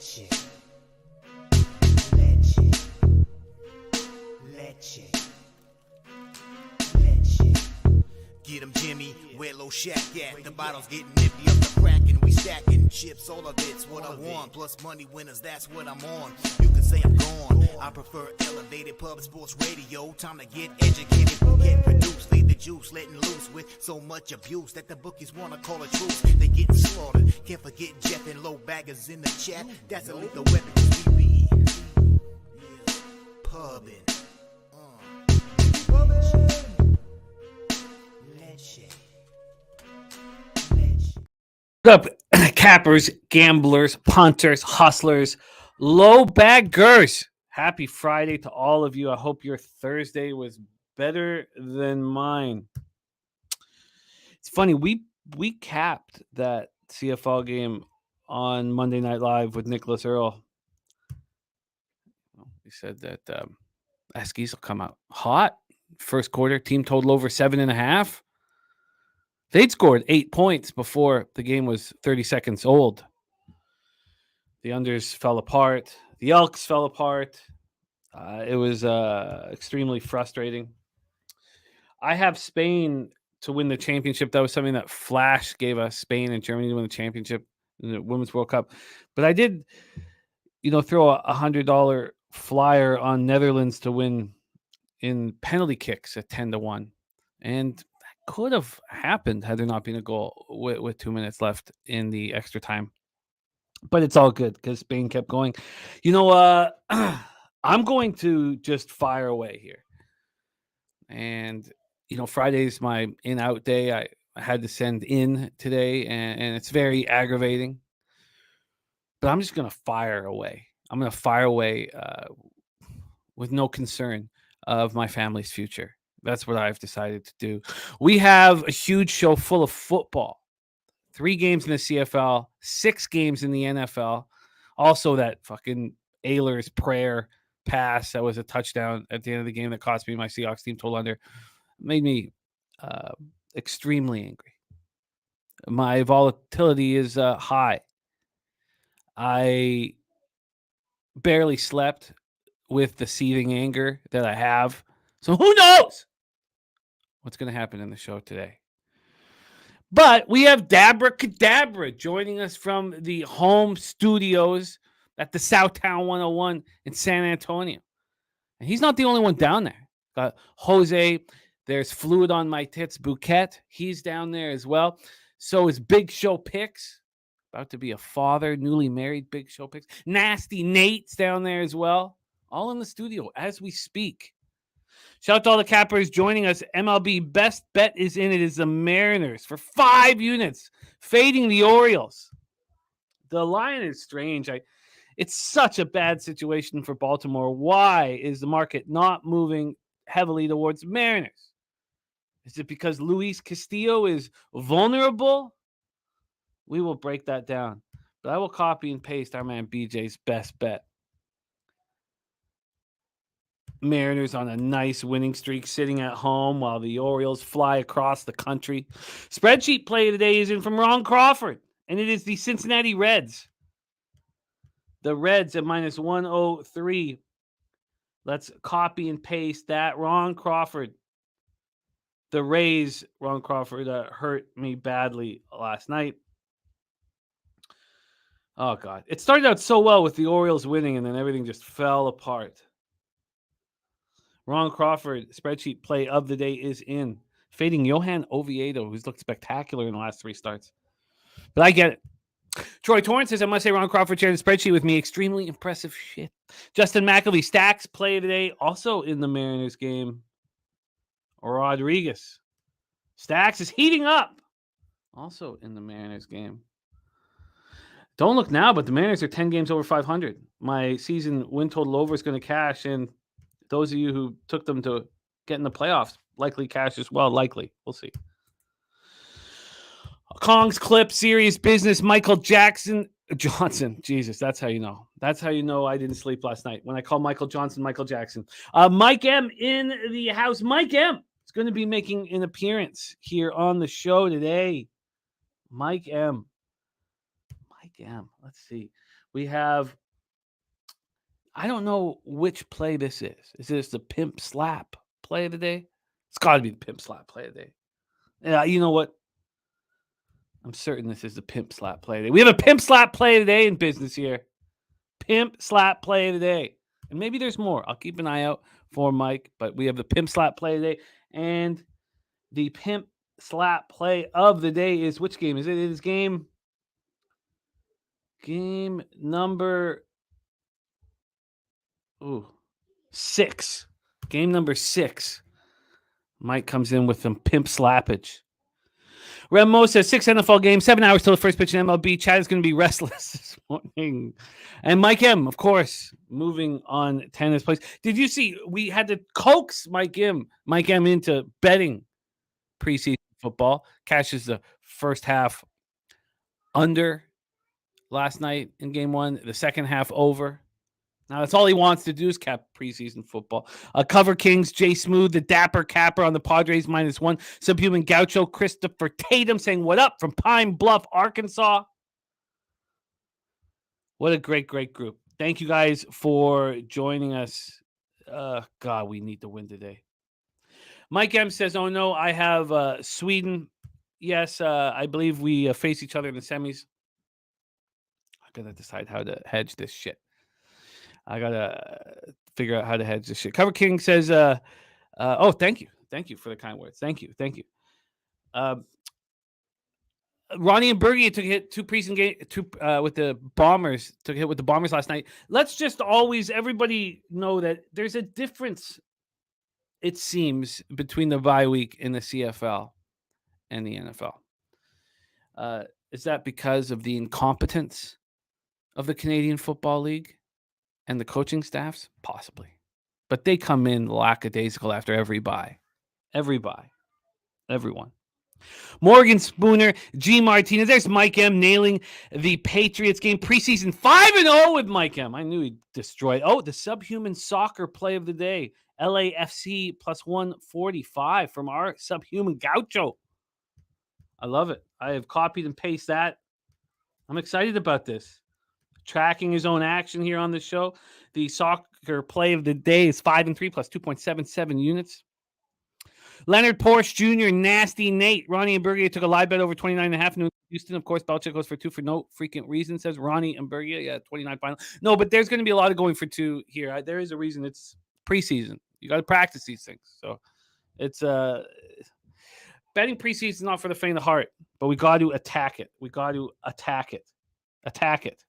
Get 'em, Jimmy, where low shack at? The bottle's getting empty up the crack and we stacking chips, all of it's what I want. Plus money winners, that's what I'm on. You can say I'm gone. I prefer elevated pub sports radio. Time to get educated, get produced, leave the juice, letting loose with so much abuse that the bookies wanna call a truce. They getting slaughtered. Can't forget Jeff and low baggers in the chat. That's a lethal weapon 'cause we be pubbing. What up, cappers, gamblers, punters, hustlers, low baggers? Happy Friday to all of you. I hope your Thursday was better than mine. It's funny, we capped that CFL game on Monday Night Live with Nicholas Earl. He said that Eskies will come out hot. First quarter, team total over 7.5. They'd scored 8 points before the game was 30 seconds old. The unders fell apart. The Elks fell apart. It was extremely frustrating. I have Spain to win the championship. That was something that Flash gave us, Spain and Germany to win the championship in the Women's World Cup. But I did, throw a $100 flyer on Netherlands to win in penalty kicks at 10-1. And could have happened had there not been a goal with 2 minutes left in the extra time. But it's all good because Spain kept going. I'm going to just fire away here. And, Friday's my in-out day. I had to send in today, and it's very aggravating. But I'm just going to fire away. I'm going to fire away with no concern of my family's future. That's what I've decided to do. We have a huge show full of football. 3 games in the CFL, 6 games in the NFL. Also that fucking Ayler's prayer pass that was a touchdown at the end of the game that cost me my Seahawks team total under. Made me extremely angry. My volatility is high. I barely slept with the seething anger that I have. So who knows what's going to happen in the show today? But we have Dabra Cadabra joining us from the home studios at the Southtown 101 in San Antonio. And he's not the only one down there. Got Jose, there's Fluid on My Tits Bouquet. He's down there as well. So is Big Show Picks, about to be a father, newly married. Big Show Picks. Nasty Nate's down there as well. All in the studio as we speak. Shout out to all the cappers joining us. MLB best bet is in. It is the Mariners for 5 units, fading the Orioles. The line is strange. It's such a bad situation for Baltimore. Why is the market not moving heavily towards Mariners? Is it because Luis Castillo is vulnerable? We will break that down. But I will copy and paste our man BJ's best bet. Mariners on a nice winning streak sitting at home while the Orioles fly across the country. Spreadsheet play today is in from Ron Crawford, and it is the Cincinnati Reds. The Reds at minus 103. Let's copy and paste that. Ron Crawford. The Rays, Ron Crawford, hurt me badly last night. Oh, God. It started out so well with the Orioles winning, and then everything just fell apart. Ron Crawford, spreadsheet play of the day is in. Fading Johan Oviedo, who's looked spectacular in the last 3 starts. But I get it. Troy Torrance says, I must say Ron Crawford shared the spreadsheet with me. Extremely impressive shit. Justin McAvee, Stacks play today, also in the Mariners game. Rodriguez. Stacks is heating up. Also in the Mariners game. Don't look now, but the Mariners are 10 games over 500. My season win total over is going to cash, and those of you who took them to get in the playoffs likely cash as well. Likely. We'll see. Kong's Clip, Serious Business, Michael Johnson. Jesus, that's how you know. That's how you know I didn't sleep last night. When I call Michael Johnson, Michael Jackson. Mike M in the house. Mike M is going to be making an appearance here on the show today. Mike M. Let's see. We have, I don't know which play this is. Is this the Pimp Slap play of the day? It's got to be the Pimp Slap play of the day. Yeah, you know what? I'm certain this is the Pimp Slap play of the day. We have a Pimp Slap play of the day in business here. Pimp Slap play of the day. And maybe there's more. I'll keep an eye out for Mike, but we have the Pimp Slap play of the day. And the Pimp Slap play of the day is, which game is it? It is game number 6. Game number 6. Mike comes in with some pimp slappage. Remo says 6 NFL games, 7 hours till the first pitch in MLB. Chad is going to be restless this morning. And Mike M, of course, moving on tennis place. Did you see we had to coax Mike M into betting preseason football? Cashes the first half under last night in game 1, the second half over. Now, that's all he wants to do is cap preseason football. Cover Kings, Jay Smooth, the Dapper Capper on the Padres -1. Subhuman Gaucho, Christopher Tatum saying, what up from Pine Bluff, Arkansas. What a great, great group. Thank you guys for joining us. God, we need to win today. Mike M says, oh no, I have Sweden. Yes, I believe we face each other in the semis. I got to decide how to hedge this shit. I got to figure out how to hedge this shit. Cover King says, oh, thank you. Thank you for the kind words. Thank you. Thank you. Ronnie and Bergie took a hit with the Bombers. Took a hit with the Bombers last night. Let's just always, everybody know that there's a difference, it seems, between the bye week in the CFL and the NFL. Is that because of the incompetence of the Canadian Football League and the coaching staffs? Possibly. But they come in lackadaisical after every bye. Every bye. Everyone. Morgan Spooner, G. Martinez. There's Mike M nailing the Patriots game. Preseason 5-0 with Mike M. I knew he'd destroy it. Oh, the Subhuman Soccer play of the day. LAFC +145 from our Subhuman Gaucho. I love it. I have copied and pasted that. I'm excited about this. Tracking his own action here on the show. The soccer play of the day is 5-3 +2.77 units. Leonard Porsche Jr., Nasty Nate. Ronnie and Bergia took a live bet over 29.5. New Houston, of course, Belichick goes for 2 for no freaking reason, says Ronnie and Bergia. Yeah, 29 final. No, but there's going to be a lot of going for 2 here. There is a reason. It's preseason. You got to practice these things. So it's betting preseason is not for the faint of heart, but we got to attack it. We got to attack it. Attack it.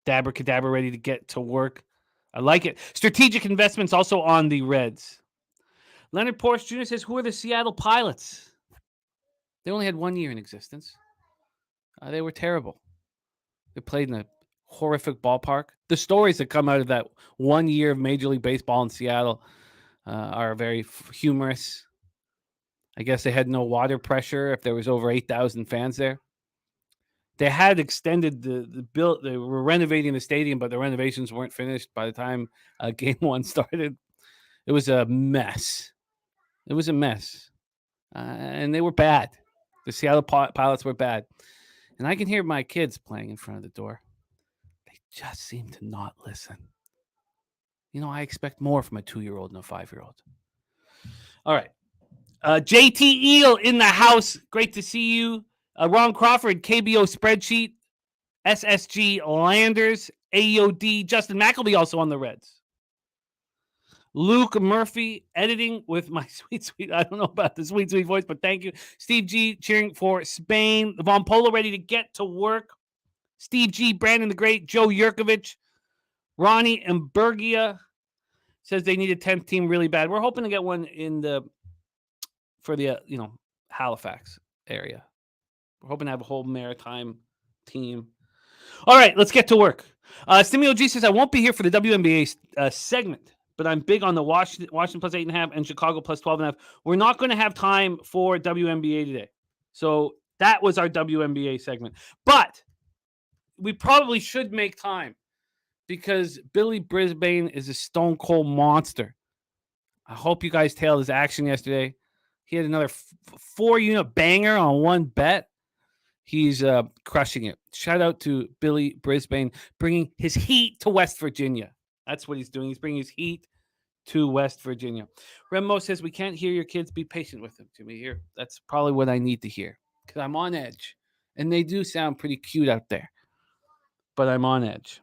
Dabber Cadaver ready to get to work. I like it. Strategic investments also on the Reds. Leonard Porsche Jr. says, who are the Seattle Pilots? They only had 1 year in existence. They were terrible. They played in a horrific ballpark. The stories that come out of that 1 year of Major League Baseball in Seattle are very humorous. I guess they had no water pressure if there was over 8,000 fans there. They had extended the build. They were renovating the stadium, but the renovations weren't finished by the time game 1 started. It was a mess. It was a mess. And they were bad. The Seattle Pilots were bad. And I can hear my kids playing in front of the door. They just seem to not listen. You know, I expect more from a 2-year-old and a 5-year-old. All right. JT Eel in the house. Great to see you. Ron Crawford, KBO spreadsheet. SSG Landers. AOD. Justin McElby also on the Reds. Luke Murphy editing with my sweet, I don't know about the sweet voice, but thank you. Steve G cheering for Spain. Von Polo ready to get to work. Steve G, Brandon the Great, Joe Yurkovich, Ronnie and Bergia says they need a 10th team really bad. We're hoping to get one for the Halifax area. We're hoping to have a whole maritime team. All right, let's get to work. Stimio G says I won't be here for the WNBA segment, but I'm big on the Washington plus 8.5 and Chicago plus 12.5. We're not going to have time for WNBA today. So that was our WNBA segment. But we probably should make time because Billy Brisbane is a stone cold monster. I hope you guys tailed his action yesterday. He had another 4-unit banger on one bet. He's crushing it. Shout out to Billy Brisbane, bringing his heat to West Virginia. That's what he's doing. He's bringing his heat to West Virginia. Remo says, we can't hear your kids. Be patient with them, Jimmy. Here, that's probably what I need to hear because I'm on edge. And they do sound pretty cute out there. But I'm on edge.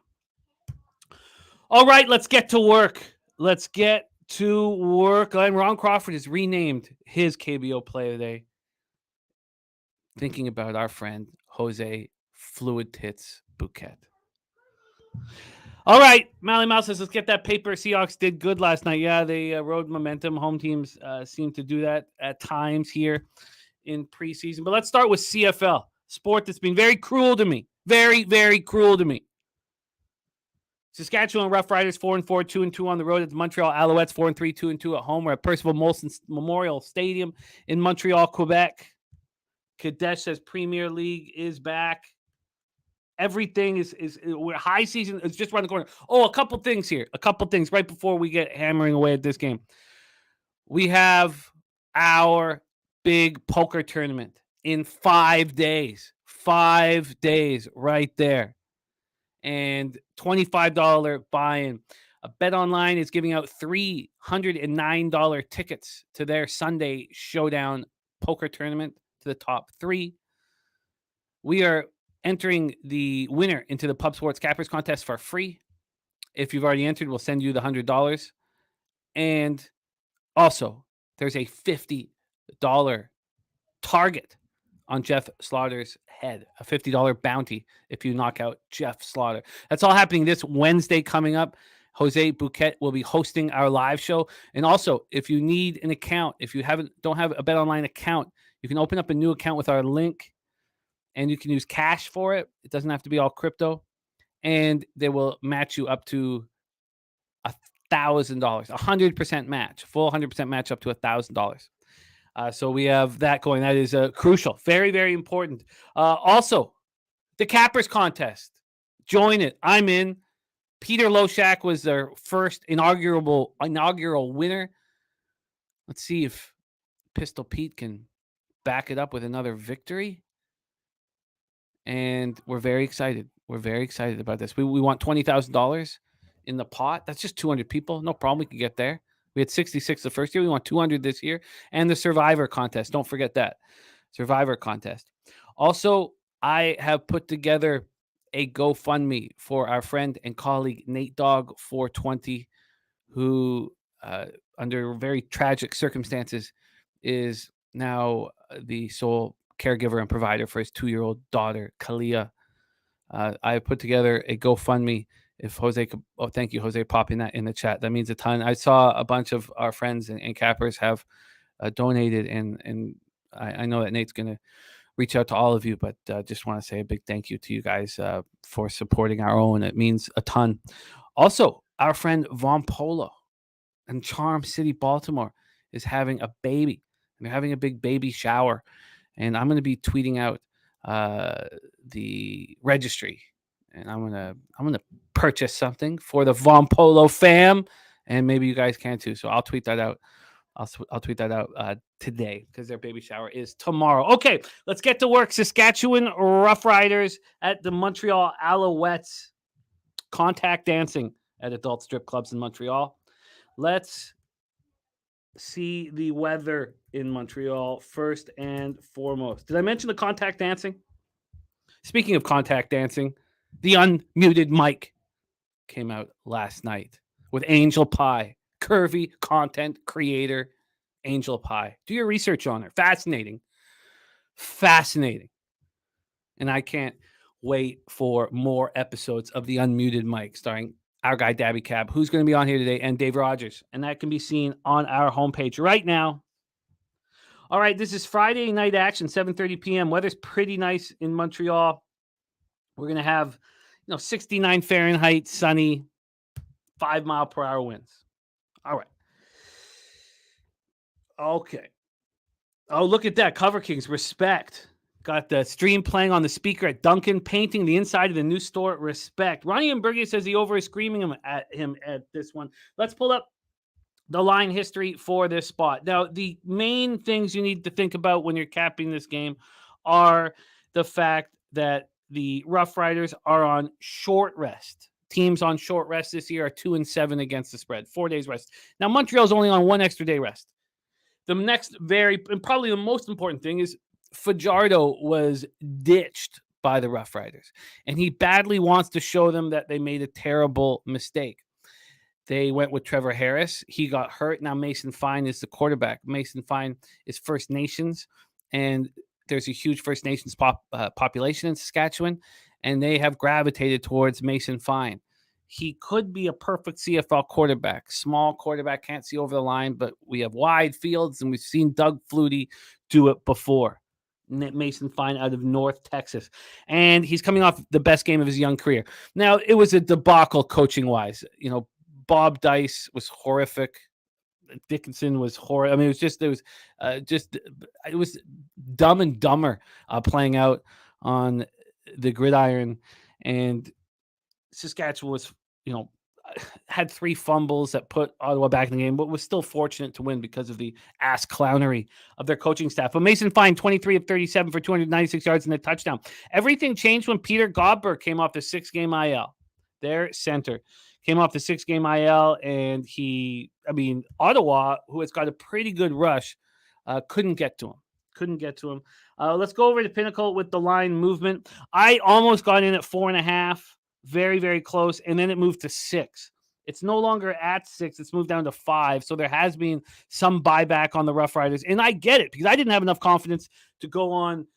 All right, let's get to work. Let's get to work. Ron Crawford has renamed his KBO play today. Thinking about our friend Jose Fluid Tits Bouquet. All right, Mally Mouse says, let's get that paper. Seahawks did good last night. Yeah, they rode momentum. Home teams seem to do that at times here in preseason. But let's start with CFL, sport that's been very cruel to me. Very, very cruel to me. Saskatchewan Roughriders 4-4, 2-2 on the road at the Montreal Alouettes 4-3, 2-2 at home. We're at Percival Molson Memorial Stadium in Montreal, Quebec. Kadesh says Premier League is back. Everything is we're high season. It's just around the corner. Oh, a couple things here. A couple things right before we get hammering away at this game. We have our big poker tournament in 5 days. 5 days right there. And $25 buy-in. Bet Online is giving out $309 tickets to their Sunday Showdown poker tournament to the top 3. We are entering the winner into the Pub Sports Cappers contest for free. If you've already entered, we'll send you the $100. And also, there's a $50 target on Jeff Slaughter's head, a $50 bounty if you knock out Jeff Slaughter. That's all happening this Wednesday coming up. Jose Bouquet will be hosting our live show. And also, if you need an account, if you don't have a Bet Online account, you can open up a new account with our link, and you can use cash for it. It doesn't have to be all crypto. And they will match you up to $1,000, 100% match, full 100% match up to $1,000. So we have that going. That is crucial. Very, very important. Also, the Cappers contest. Join it. I'm in. Peter Loshak was their first inaugural winner. Let's see if Pistol Pete can back it up with another victory. And we're very excited. We're very excited about this. We want $20,000 in the pot. That's just 200 people. No problem. We can get there. We had 66 the first year. We want 200 this year. And the Survivor contest. Don't forget that. Survivor contest. Also, I have put together a GoFundMe for our friend and colleague Nate Dogg 420, who, under very tragic circumstances, is now the sole caregiver and provider for his 2-year-old daughter, Kalia. I put together a GoFundMe. If Jose could, thank you, Jose, popping that in the chat. That means a ton. I saw a bunch of our friends and cappers have donated, and I know that Nate's going to reach out to all of you, but just want to say a big thank you to you guys for supporting our own. It means a ton. Also, our friend Von Polo in Charm City, Baltimore, is having a baby. They're having a big baby shower, and I'm going to be tweeting out the registry, and I'm gonna purchase something for the Von Polo fam, and maybe you guys can too. So I'll tweet that out. I'll tweet that out today because their baby shower is tomorrow. Okay, let's get to work. Saskatchewan Roughriders at the Montreal Alouettes. Contact dancing at adult strip clubs in Montreal. Let's see the weather in Montreal first and foremost. Did I mention the contact dancing? Speaking of contact dancing, the unmuted mic came out last night with Angel Pie, curvy content creator Angel Pie. Do your research on her. Fascinating. And I can't wait for more episodes of the unmuted mic starring our guy Daby Cab, who's going to be on here today, and Dave Rogers. And that can be seen on our homepage right now. All right, this is Friday night action, 7:30 p.m. Weather's pretty nice in Montreal. We're going to have 69 Fahrenheit, sunny, 5-mile-per-hour winds. All right. Okay. Oh, look at that. Cover Kings, respect. Got the stream playing on the speaker at Duncan, painting the inside of the new store. Respect. Ronnie Imbergia says he over is screaming at him at this one. Let's pull up the line history for this spot. Now, the main things you need to think about when you're capping this game are the fact that the Roughriders are on short rest. Teams on short rest this year are 2-7 against the spread, 4 days rest. Now, Montreal's only on one extra day rest. The next and probably the most important thing is Fajardo was ditched by the Roughriders, and he badly wants to show them that they made a terrible mistake. They went with Trevor Harris. He got hurt. Now Mason Fine is the quarterback. Mason Fine is First Nations, and there's a huge First Nations population in Saskatchewan, and they have gravitated towards Mason Fine. He could be a perfect CFL quarterback. Small quarterback, can't see over the line, but we have wide fields, and we've seen Doug Flutie do it before. Mason Fine out of North Texas. And he's coming off the best game of his young career. Now, it was a debacle coaching-wise. Bob Dice was horrific. Dickinson was horrible. I mean, it was Dumb and Dumber playing out on the gridiron, and Saskatchewan was, had 3 fumbles that put Ottawa back in the game, but was still fortunate to win because of the ass clownery of their coaching staff. But Mason Fine, 23 of 37 for 296 yards and a touchdown. Everything changed when Peter Godber came off the 6-game IL. Their center came off the 6-game IL, and Ottawa, who has got a pretty good rush, couldn't get to him. Let's go over to Pinnacle with the line movement. I almost got in at 4.5. Very, very close. And then it moved to 6. It's no longer at 6. It's moved down to 5. So there has been some buyback on the Roughriders. And I get it because I didn't have enough confidence to go on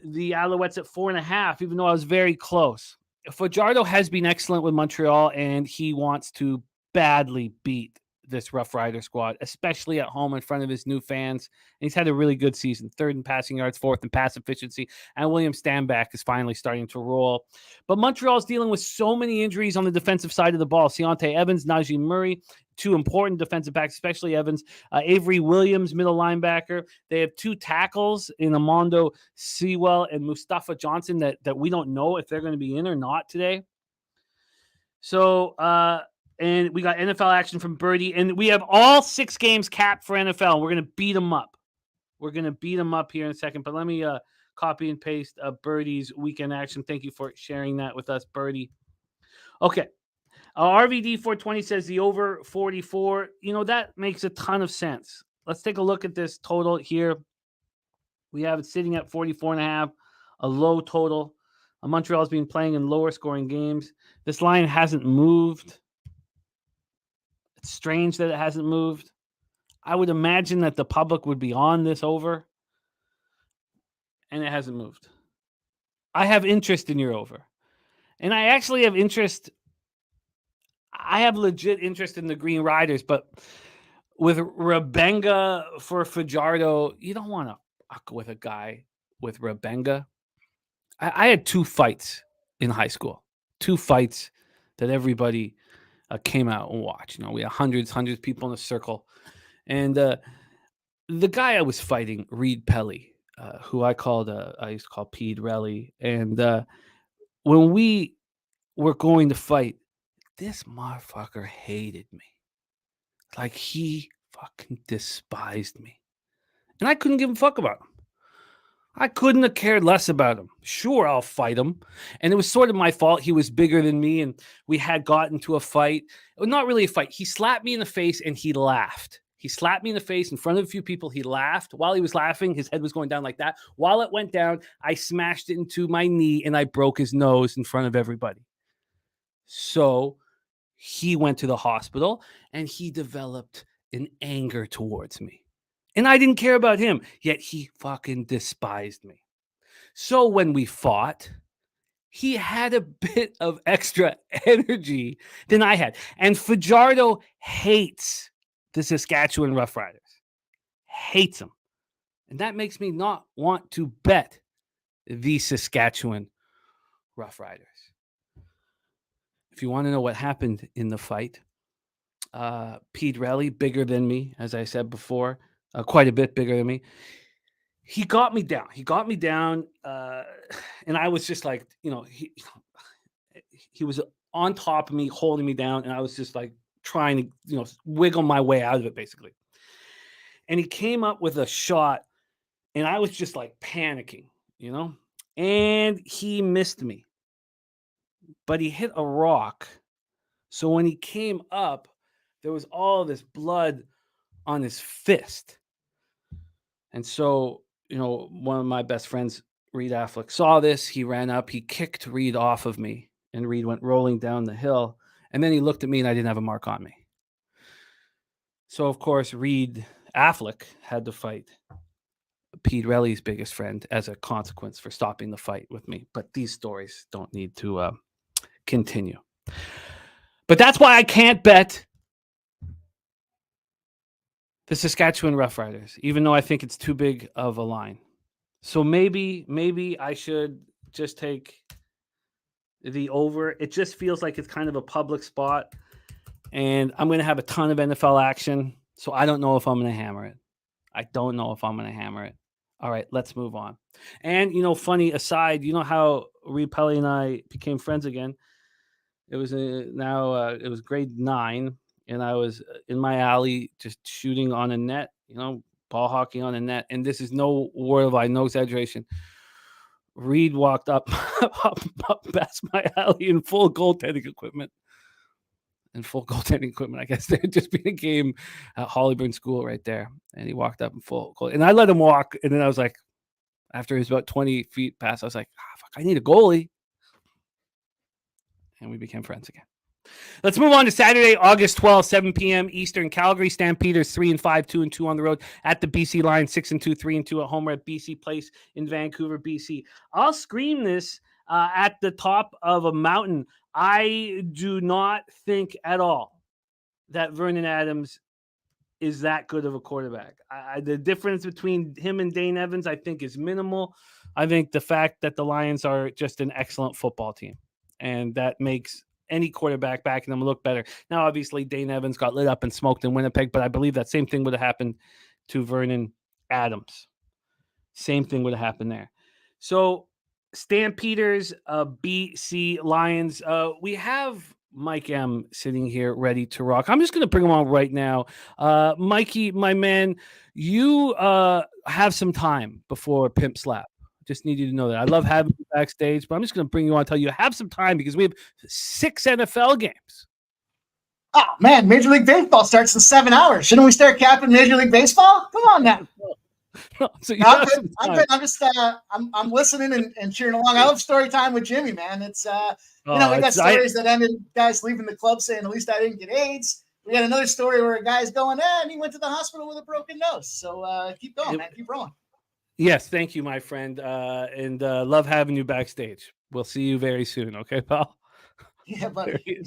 the Alouettes at 4.5, even though I was very close. Fajardo has been excellent with Montreal, and he wants to badly beat this Rough Rider squad, especially at home in front of his new fans. And he's had a really good season, 3rd in passing yards, 4th in pass efficiency, and William Stanback is finally starting to roll. But Montreal's dealing with so many injuries on the defensive side of the ball. Deontay Evans, Najee Murray, 2 important defensive backs, especially Evans. Avery Williams, middle linebacker. They have 2 tackles in Amondo Sewell and Mustafa Johnson that we don't know if they're going to be in or not today. So, and we got NFL action from Birdie. And we have all 6 games capped for NFL. We're going to beat them up. We're going to beat them up here in a second. But let me copy and paste Birdie's weekend action. Thank you for sharing that with us, Birdie. Okay. RVD 420 says the over 44. That makes a ton of sense. Let's take a look at this total here. We have it sitting at 44.5, a low total. Montreal's been playing in lower scoring games. This line hasn't moved. It's strange that it hasn't moved. I would imagine that the public would be on this over, and it hasn't moved. I have interest in your over, and I actually have interest. I have legit interest in the Green Riders, but with Rebenga for Fajardo, you don't want to fuck with a guy with Rebenga. I had 2 fights in high school, 2 fights that everybody came out and watched. We had hundreds of people in a circle. And the guy I was fighting, Reed Pelly, who I used to call Pede Relly. And when we were going to fight, this motherfucker hated me. Like, he fucking despised me. And I couldn't give a fuck about him. I couldn't have cared less about him. Sure, I'll fight him. And it was sort of my fault. He was bigger than me, and we had gotten to a fight. Well, not really a fight. He slapped me in the face, and he laughed. He slapped me in the face in front of a few people. He laughed. While he was laughing, his head was going down like that. While it went down, I smashed it into my knee, and I broke his nose in front of everybody. So he went to the hospital, and he developed an anger towards me. And I didn't care about him, yet he fucking despised me. So when we fought, he had a bit of extra energy than I had. And Fajardo hates the Saskatchewan Roughriders. Hates them. And that makes me not want to bet the Saskatchewan Roughriders. If you want to know what happened in the fight, Pete Relly, bigger than me, as I said before, quite a bit bigger than me. He got me down. And I was just like, he was on top of me, holding me down, and I was just like trying to, wiggle my way out of it, basically. And he came up with a shot, and I was just like panicking. and he missed me, but he hit a rock. So when he came up, there was all this blood on his fist. And so, one of my best friends, Reed Affleck, saw this. He ran up, he kicked Reed off of me, and Reed went rolling down the hill. And then he looked at me and I didn't have a mark on me. So, of course, Reed Affleck had to fight Pete Relly's biggest friend as a consequence for stopping the fight with me. But these stories don't need to continue. But that's why I can't bet the Saskatchewan Roughriders, even though I think it's too big of a line. So maybe I should just take the over. It just feels like it's kind of a public spot, and I'm going to have a ton of NFL action, so I don't know if I'm going to hammer it. All right, let's move on. And, funny aside, how Reed Pelly and I became friends again? It was it was grade 9, and I was in my alley just shooting on a net, ball hockey on a net. And this is no word of lie, no exaggeration. Reed walked up past my alley in full goaltending equipment. I guess there had just been a game at Hollyburn School right there. And he walked up in full goal. And I let him walk. And then I was like, after he was about 20 feet past, I was like, fuck, I need a goalie. And we became friends again. Let's move on to Saturday, August 12th, 7 p.m. Eastern. Calgary Stampeders 3-5, 2-2 on the road at the BC Lions, 6-2, 3-2 at home. We're at BC Place in Vancouver, BC. I'll scream this at the top of a mountain. I do not think at all that Vernon Adams is that good of a quarterback. The difference between him and Dane Evans, I think, is minimal. I think the fact that the Lions are just an excellent football team, and that makes any quarterback backing them look better. Now, obviously, Dane Evans got lit up and smoked in Winnipeg, but I believe that same thing would have happened to Vernon Adams. Same thing would have happened there. So, Stampeders, BC Lions. We have Mike M sitting here ready to rock. I'm just going to bring him on right now. Mikey, my man, you have some time before Pimp Slap. Just need you to know that. I love having you backstage, but I'm just going to bring you on and tell you have some time because we have 6 NFL games. Oh, man, Major League Baseball starts in 7 hours. Shouldn't we start capping Major League Baseball? Come on now. No, so I'm listening and cheering along. I love story time with Jimmy, man. It's we got stories that ended guys leaving the club saying, at least I didn't get AIDS. We got another story where a guy's going, and he went to the hospital with a broken nose. So keep going, man. Keep rolling. Yes, thank you, my friend. And love having you backstage. We'll see you very soon. Okay, pal? Yeah, buddy.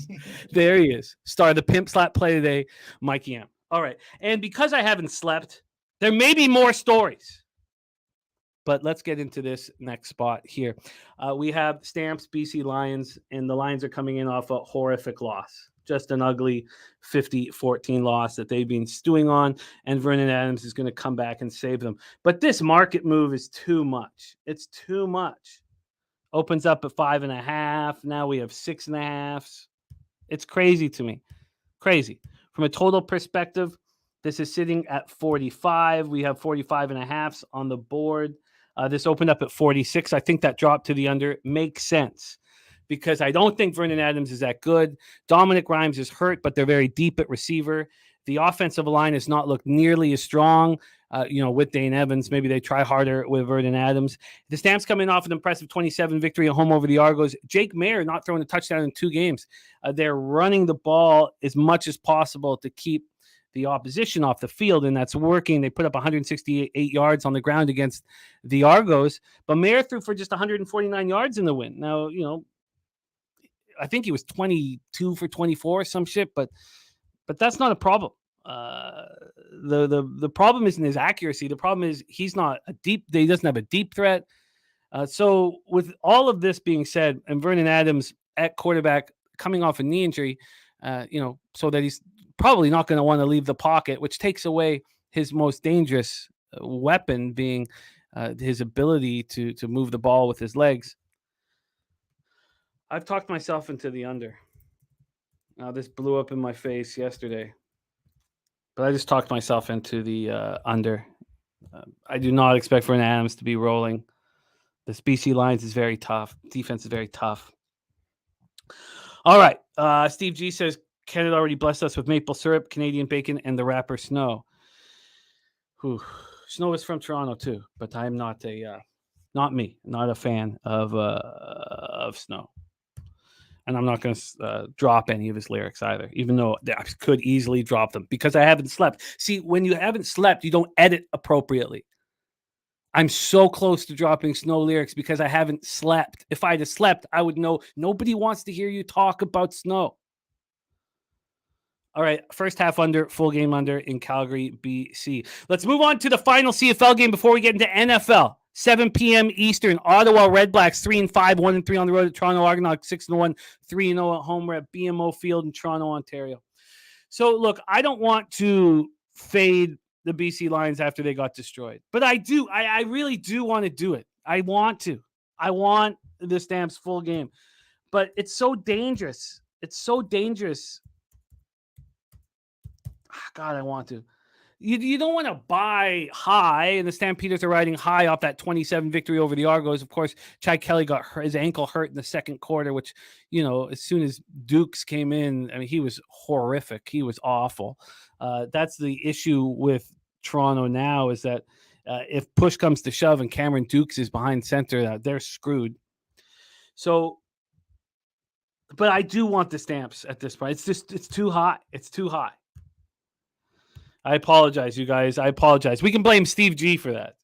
There he is. Star of the Pimp Slap play today, Mikey M. All right. And because I haven't slept, there may be more stories. But let's get into this next spot here. We have Stamps, BC Lions, and the Lions are coming in off a horrific loss. Just an ugly 50-14 loss that they've been stewing on, and Vernon Adams is going to come back and save them. But this market move is too much. It's too much. Opens up at 5.5. Now we have 6.5. It's crazy to me. Crazy. From a total perspective, this is sitting at 45. We have 45.5 on the board. This opened up at 46. I think that dropped to the under. Makes sense because I don't think Vernon Adams is that good. Dominic Rhymes is hurt, but they're very deep at receiver. The offensive line has not looked nearly as strong, with Dane Evans. Maybe they try harder with Vernon Adams. The Stamps coming off an impressive 27 victory at home over the Argos. Jake Mayer not throwing a touchdown in 2 games. They're running the ball as much as possible to keep the opposition off the field, and that's working. They put up 168 yards on the ground against the Argos, but Mayer threw for just 149 yards in the win. Now, I think he was 22 for 24 some shit, but that's not a problem. The problem isn't his accuracy. The problem is he doesn't have a deep threat. So with all of this being said, and Vernon Adams at quarterback coming off a knee injury, so that he's probably not going to want to leave the pocket, which takes away his most dangerous weapon being his ability to move the ball with his legs. I've talked myself into the under. Now, this blew up in my face yesterday, but I just talked myself into the under. I do not expect Vernon Adams to be rolling. This BC Lions is very tough. Defense is very tough. All right. Steve G says Canada already blessed us with maple syrup, Canadian bacon, and the rapper Snow. Whew. Snow is from Toronto too, but I'm not not a fan of Snow. And I'm not going to drop any of his lyrics either, even though I could easily drop them because I haven't slept. See, when you haven't slept, you don't edit appropriately. I'm so close to dropping Snow lyrics because I haven't slept. If I'd have slept, I would know nobody wants to hear you talk about Snow. All right, first half under, full game under in Calgary, BC. Let's move on to the final CFL game before we get into NFL. 7 p.m. Eastern, Ottawa Redblacks 3-5, 1-3 on the road at Toronto Argonauts, 6-1, 3-0 at home. We're at BMO Field in Toronto, Ontario. So, look, I don't want to fade the BC Lions after they got destroyed, but I do. I really do want to do it. I want to. I want the Stamps full game, but it's so dangerous. It's so dangerous. God, I want to. You don't want to buy high, and the Stampeders are riding high off that 27 victory over the Argos. Of course, Chad Kelly got his ankle hurt in the second quarter, which, as soon as Dukes came in, I mean, he was horrific. He was awful. That's the issue with Toronto now is that if push comes to shove and Cameron Dukes is behind center, they're screwed. So, but I do want the Stamps at this point. It's too high. It's too high. I apologize, you guys. I apologize. We can blame Steve G for that.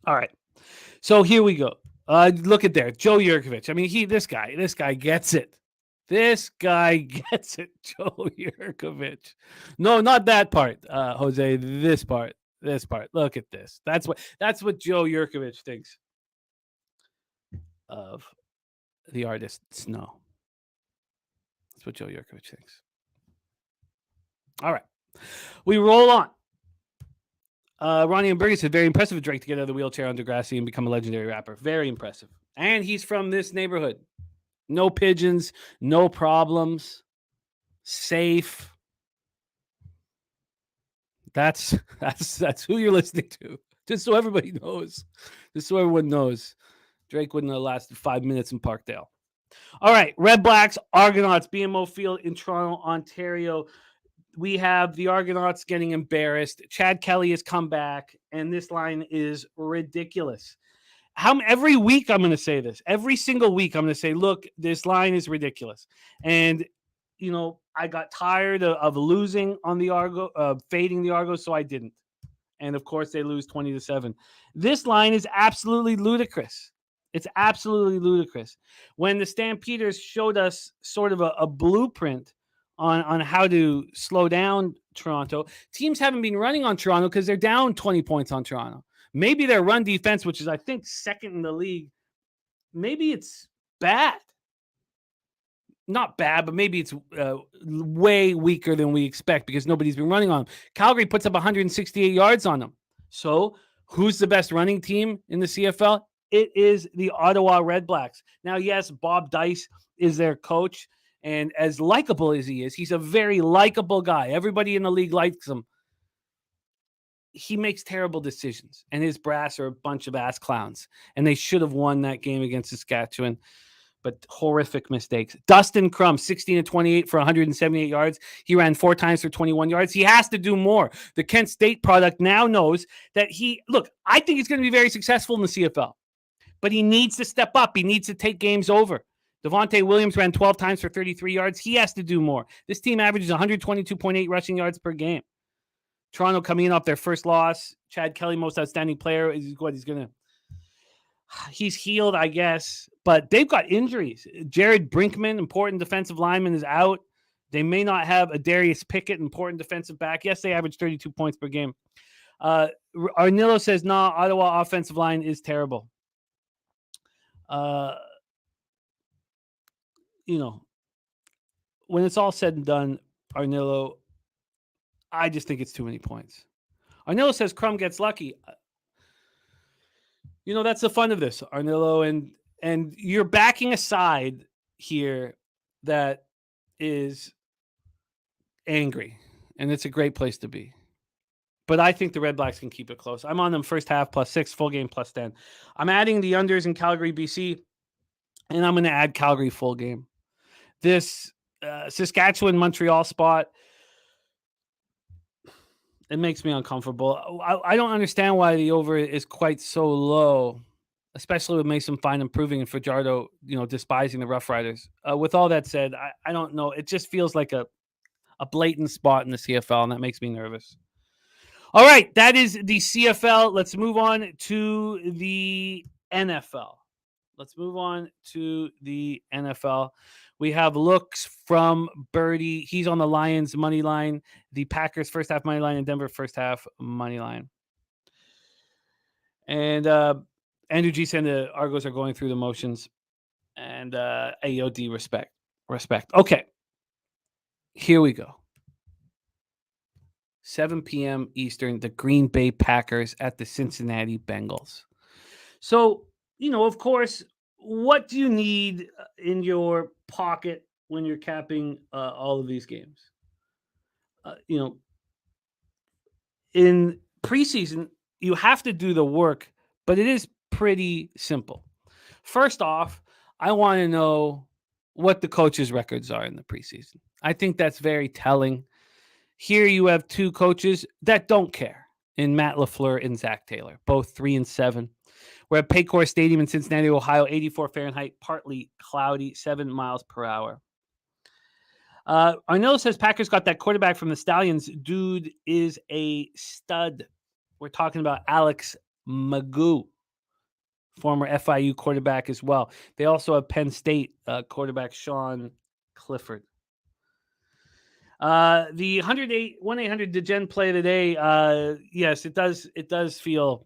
All right. So here we go. Look at there. Joe Yurkovich. I mean, this guy gets it. This guy gets it. Joe Yurkovich. No, not that part, Jose. This part. Look at this. That's what Joe Yurkovich thinks of the artist Snow. That's what Joe Yurkovich thinks. All right. We roll on. Ronnie and Berger said, very impressive of Drake to get out of the wheelchair on Degrassi and become a legendary rapper. Very impressive. And he's from this neighborhood. No pigeons, no problems. Safe. That's who you're listening to. Just so everybody knows. Just so everyone knows. Drake wouldn't have lasted 5 minutes in Parkdale. All right, Redblacks, Argonauts, BMO Field in Toronto, Ontario. We have the Argonauts getting embarrassed. Chad Kelly has come back, and this line is ridiculous. Every week I'm going to say this. Every single week I'm going to say, look, this line is ridiculous. And, I got tired of losing on the fading the Argos, so I didn't. And, of course, they lose 20-7. This line is absolutely ludicrous. It's absolutely ludicrous. When the Stampeders showed us sort of a blueprint on how to slow down Toronto, teams haven't been running on Toronto because they're down 20 points on Toronto. Maybe their run defense, which is, I think, second in the league, maybe it's bad. Not bad, but maybe it's way weaker than we expect because nobody's been running on them. Calgary puts up 168 yards on them. So who's the best running team in the CFL? It is the Ottawa Redblacks. Now, yes, Bob Dice is their coach, and as likable as he is, he's a very likable guy. Everybody in the league likes him. He makes terrible decisions, and his brass are a bunch of ass clowns, and they should have won that game against Saskatchewan, but horrific mistakes. Dustin Crum, 16-28 for 178 yards. He ran 4 times for 21 yards. He has to do more. The Kent State product now knows that I think he's going to be very successful in the CFL. But he needs to step up. He needs to take games over. Devontae Williams ran 12 times for 33 yards. He has to do more. This team averages 122.8 rushing yards per game. Toronto coming in off their first loss. Chad Kelly, most outstanding player. He's healed, I guess. But they've got injuries. Jared Brinkman, important defensive lineman, is out. They may not have a Darius Pickett, important defensive back. Yes, they average 32 points per game. Arnillo says, Ottawa offensive line is terrible. When it's all said and done, Arnillo, I just think it's too many points. Arnillo says Crum gets lucky. That's the fun of this, Arnillo, and you're backing a side here that is angry, and it's a great place to be. but I think the Redblacks can keep it close. I'm on them first half +6, full game +10. I'm adding the unders in Calgary, BC, and I'm going to add Calgary full game. This Saskatchewan Montreal spot, it makes me uncomfortable. I don't understand why the over is quite so low, especially with Mason Fine improving and Fajardo, despising the Roughriders. With all that said, I don't know. It just feels like a blatant spot in the CFL, and that makes me nervous. All right, that is the CFL. Let's move on to the NFL. We have looks from Birdie. He's on the Lions money line, the Packers first half money line, and Denver first half money line. And Andrew G said the Argos are going through the motions. And AOD, respect. Okay, here we go. 7 p.m. Eastern, the Green Bay Packers at the Cincinnati Bengals. So, of course, what do you need in your pocket when you're capping all of these games? In preseason, you have to do the work, but it is pretty simple. First off, I want to know what the coaches' records are in the preseason. I think that's very telling. Here you have two coaches that don't care in Matt LaFleur and Zach Taylor, both 3-7. We're at Paycor Stadium in Cincinnati, Ohio, 84 Fahrenheit, partly cloudy, 7 miles per hour. Arnell says Packers got that quarterback from the Stallions. Dude is a stud. We're talking about Alex Magoo, former FIU quarterback as well. They also have Penn State quarterback Sean Clifford. The 1-800 Degen play today. Yes, it does feel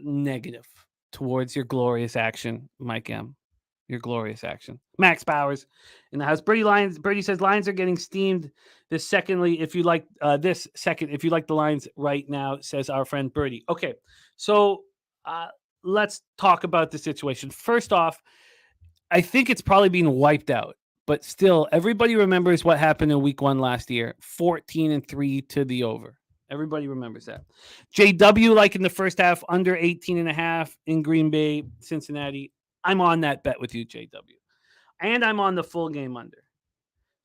negative towards your glorious action, Mike M. Your glorious action. Max Bowers in the house. Birdie says Lions are getting steamed. If you like the Lions right now, says our friend Birdie. Okay, so let's talk about the situation. First off, I think it's probably being wiped out. But still, everybody remembers what happened in week 1 last year, 14-3 to the over. Everybody remembers that. JW, like in the first half, under 18.5 in Green Bay, Cincinnati. I'm on that bet with you, JW. And I'm on the full game under.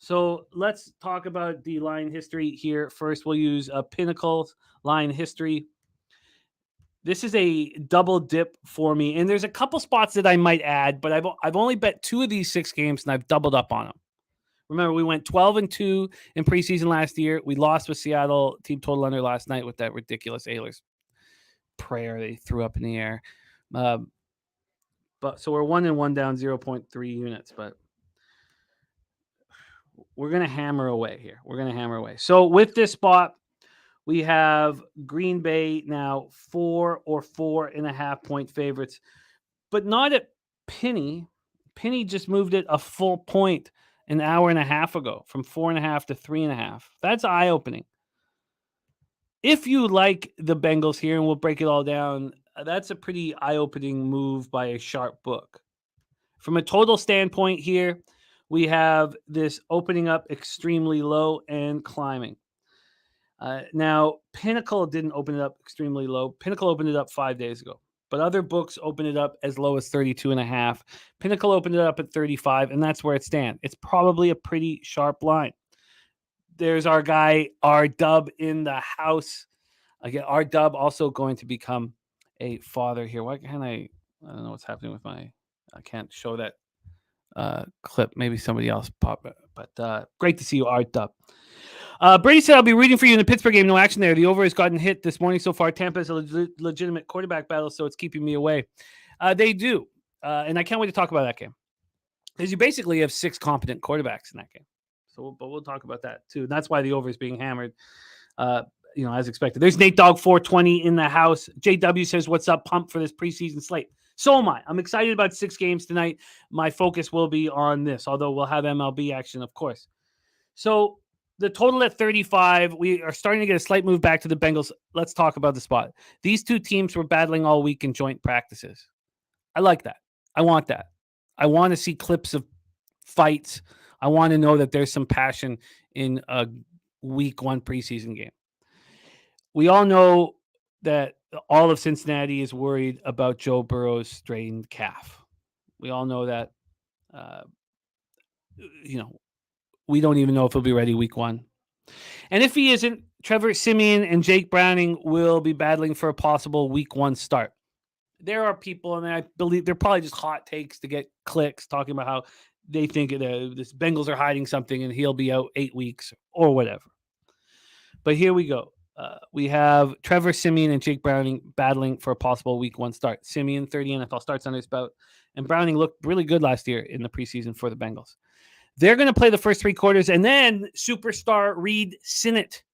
So let's talk about the line history here. First, we'll use a Pinnacle line history. This is a double dip for me, and there's a couple spots that I might add, but I've only bet 2 of these 6 games, and I've doubled up on them. Remember, we went 12-2 in preseason last year. We lost with Seattle team total under last night with that ridiculous Ehlers prayer they threw up in the air. But so we're 1-1 down 0.3 units, but we're gonna hammer away here. So with this spot, we have Green Bay now 4 or 4.5 point favorites, but not at Penny. Penny just moved it a full point an hour and a half ago from 4.5 to 3.5. That's eye-opening. If you like the Bengals here, and we'll break it all down, that's a pretty eye-opening move by a sharp book. From a total standpoint here, we have this opening up extremely low and climbing. Now, Pinnacle didn't open it up extremely low. Pinnacle opened it up 5 days ago, but other books opened it up as low as 32.5. Pinnacle opened it up at 35, and that's where it stands. It's probably a pretty sharp line. There's our guy, R-Dub, in the house. Again, R-Dub also going to become a father here. Why can't I don't know what's happening with I can't show that clip. Maybe somebody else pop it, but great to see you, R-Dub. Brady said, I'll be rooting for you in the Pittsburgh game. No action there. The over has gotten hit this morning so far. Tampa is a legitimate quarterback battle, so it's keeping me away. They do. And I can't wait to talk about that game. Because you basically have 6 competent quarterbacks in that game. But we'll talk about that, too. And that's why the over is being hammered, as expected. There's Nate Dogg 420 in the house. JW says, what's up? Pumped for this preseason slate. So am I. I'm excited about 6 games tonight. My focus will be on this, although we'll have MLB action, of course. So the total at 35, we are starting to get a slight move back to the Bengals. Let's talk about the spot. These 2 teams were battling all week in joint practices. I like that. I want that. I want to see clips of fights. I want to know that there's some passion in a week 1 preseason game. we all know that all of Cincinnati is worried about Joe Burrow's strained calf. We all know that. We don't even know if he'll be ready week 1. And if he isn't, Trevor Siemian and Jake Browning will be battling for a possible week 1 start. There are people, and I believe they're probably just hot takes to get clicks, talking about how they think this Bengals are hiding something and he'll be out 8 weeks or whatever. But here we go. We have Trevor Siemian and Jake Browning battling for a possible week 1 start. Siemian, 30 NFL starts under his belt, and Browning looked really good last year in the preseason for the Bengals. They're going to play the first 3 quarters, and then superstar Reed Sinnett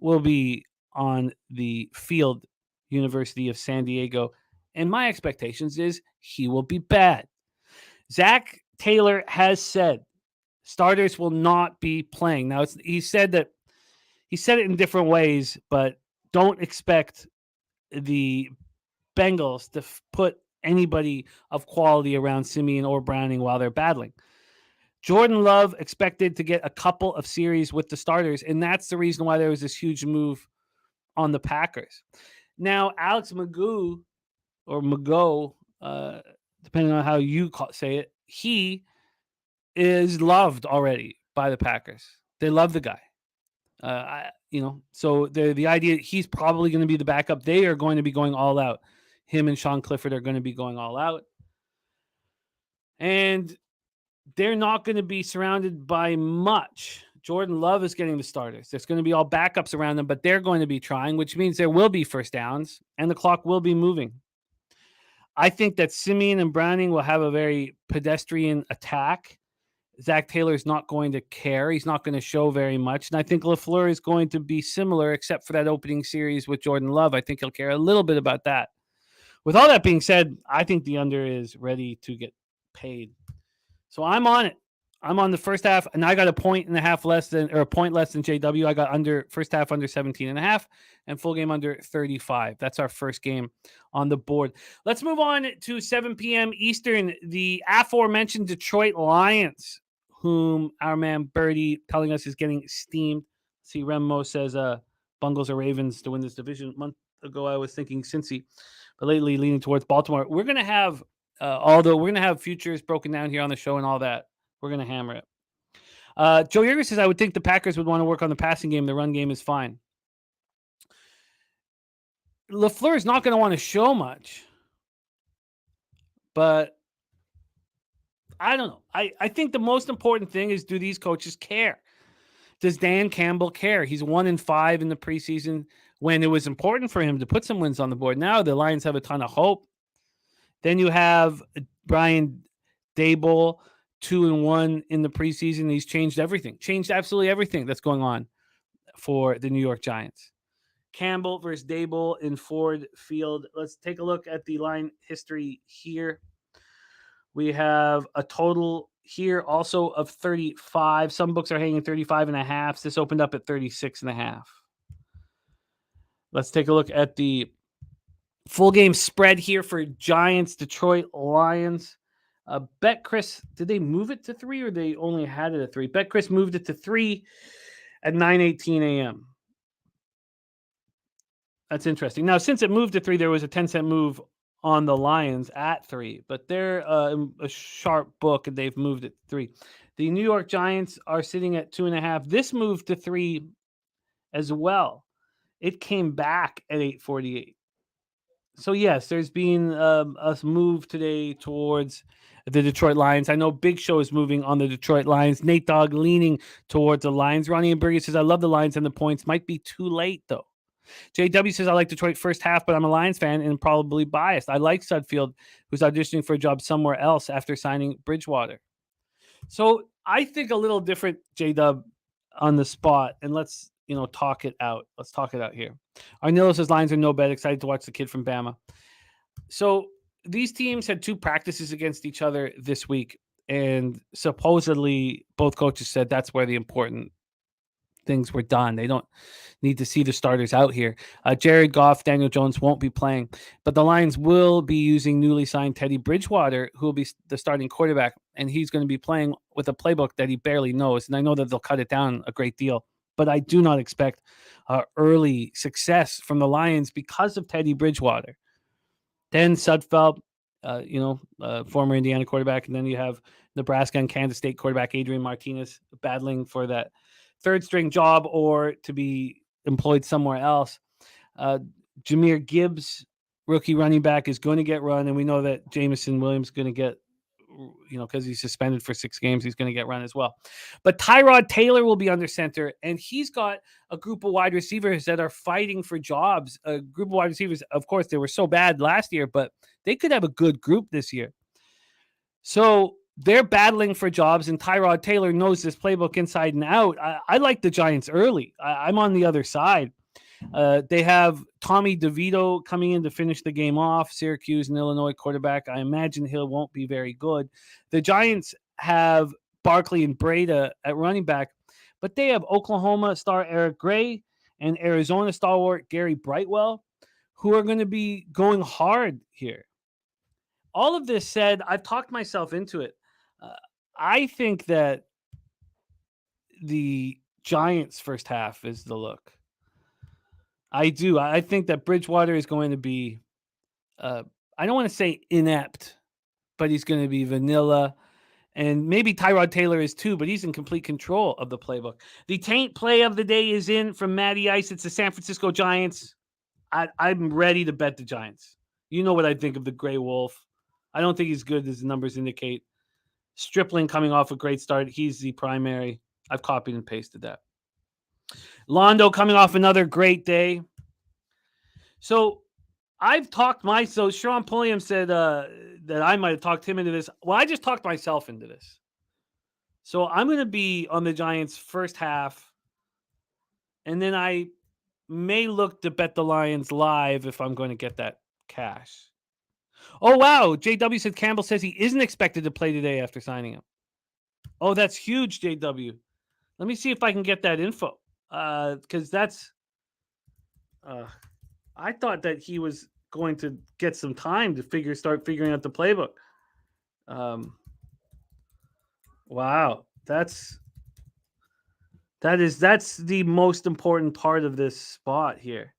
will be on the field, University of San Diego. And my expectations is he will be bad. Zach Taylor has said starters will not be playing. Now, he said it in different ways, but don't expect the Bengals to put anybody of quality around Siemian or Browning while they're battling. Jordan Love expected to get a couple of series with the starters, and that's the reason why there was this huge move on the Packers. Now, Alex Magoo, or Mago, depending on how you say it, he is loved already by the Packers. They love the guy. So the idea he's probably going to be the backup. They are going to be going all out. Him and Sean Clifford are going to be going all out. And they're not going to be surrounded by much. Jordan Love is getting the starters. There's going to be all backups around them, but they're going to be trying, which means there will be first downs and the clock will be moving. I think that Siemian and Browning will have a very pedestrian attack. Zach Taylor's not going to care. He's not going to show very much. And I think LaFleur is going to be similar, except for that opening series with Jordan Love. I think he'll care a little bit about that. With all that being said, I think the under is ready to get paid. So I'm on it. I'm on the first half, and I got a point less than JW. I got under first half under 17.5 and full game under 35. That's our first game on the board. Let's move on to 7 p.m. Eastern. The aforementioned Detroit Lions, whom our man Birdie telling us is getting steamed. See, Remmo says Bungles or Ravens to win this division. A month ago, I was thinking Cincy, but lately leaning towards Baltimore. We're going to have futures broken down here on the show and all that. We're going to hammer it. Joe Yeager says, I would think the Packers would want to work on the passing game. The run game is fine. LaFleur is not going to want to show much. But I don't know. I think the most important thing is, do these coaches care? Does Dan Campbell care? He's 1-5 in the preseason when it was important for him to put some wins on the board. Now the Lions have a ton of hope. Then you have Brian Daboll, 2-1 in the preseason. He's changed absolutely everything that's going on for the New York Giants. Campbell versus Daboll in Ford Field. Let's take a look at the line history here. We have a total here also of 35. Some books are hanging 35.5. This opened up at 36.5. Let's take a look at the full game spread here for Giants, Detroit Lions. BetChris, did they move it to 3 or they only had it at 3? BetChris moved it to 3 at 9:18 a.m. That's interesting. Now, since it moved to 3, there was a 10-cent move on the Lions at 3, but they're a sharp book and they've moved it to 3. The New York Giants are sitting at 2.5. This moved to 3 as well. It came back at 8:48. So, yes, there's been a move today towards the Detroit Lions. I know Big Show is moving on the Detroit Lions. Nate Dogg leaning towards the Lions. Ronnie and Berge says, I love the Lions and the points. Might be too late, though. JW says, I like Detroit first half, but I'm a Lions fan and probably biased. I like Sudfield, who's auditioning for a job somewhere else after signing Bridgewater. So I think a little different, J-Dub, on the spot, and let's talk it out. Let's talk it out here. Arnillo says Lions are no bet. Excited to watch the kid from Bama. So these teams had 2 practices against each other this week, and supposedly both coaches said that's where the important things were done. They don't need to see the starters out here. Jared Goff, Daniel Jones won't be playing, but the Lions will be using newly signed Teddy Bridgewater, who will be the starting quarterback, and he's going to be playing with a playbook that he barely knows. And I know that they'll cut it down a great deal, but I do not expect early success from the Lions because of Teddy Bridgewater. Then Sudfeld, former Indiana quarterback, and then you have Nebraska and Kansas State quarterback Adrian Martinez battling for that third string job or to be employed somewhere else. Jahmyr Gibbs, rookie running back, is going to get run, and we know that Jamison Williams is going to get, because he's suspended for 6 games, he's going to get run as well. But Tyrod Taylor will be under center, and he's got a group of wide receivers that are fighting for jobs. A group of wide receivers, of course, they were so bad last year, but they could have a good group this year. So they're battling for jobs, and Tyrod Taylor knows this playbook inside and out. I like the Giants early. I'm on the other side. They have Tommy DeVito coming in to finish the game off, Syracuse and Illinois quarterback. I imagine he won't be very good. The Giants have Barkley and Breda at running back, but they have Oklahoma star Eric Gray and Arizona stalwart Gary Brightwell, who are going to be going hard here. All of this said, I've talked myself into it. I think that the Giants' first half is the look. I do. I think that Bridgewater is going to be, I don't want to say inept, but he's going to be vanilla. And maybe Tyrod Taylor is too, but he's in complete control of the playbook. The taint play of the day is in from Matty Ice. It's the San Francisco Giants. I'm ready to bet the Giants. You know what I think of the Gray Wolf. I don't think he's good as the numbers indicate. Stripling coming off a great start. He's the primary. I've copied and pasted that. Londo coming off another great day. So I've talked so Sean Pulliam said that I might have talked him into this. Well, I just talked myself into this. So I'm going to be on the Giants first half, and then I may look to bet the Lions live if I'm going to get that cash. Oh, wow. JW said Campbell says he isn't expected to play today after signing him. Oh, that's huge, JW. Let me see if I can get that info. Because that's, I thought that he was going to get some time to start figuring out the playbook. Wow, that's the most important part of this spot here.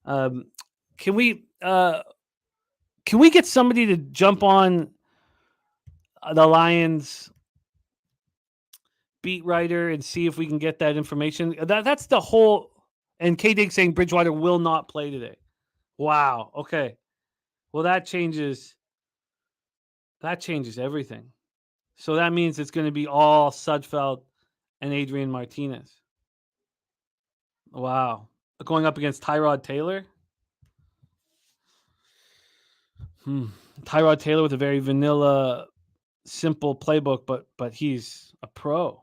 Can we get somebody to jump on the Lions beat writer and see if we can get that information? That's the whole. And K-Dig saying Bridgewater will not play today. Wow. Okay. Well, that changes everything. So that means it's going to be all Sudfeld and Adrian Martinez. Wow. Going up against Tyrod Taylor. Tyrod Taylor with a very vanilla, simple playbook, but he's a pro.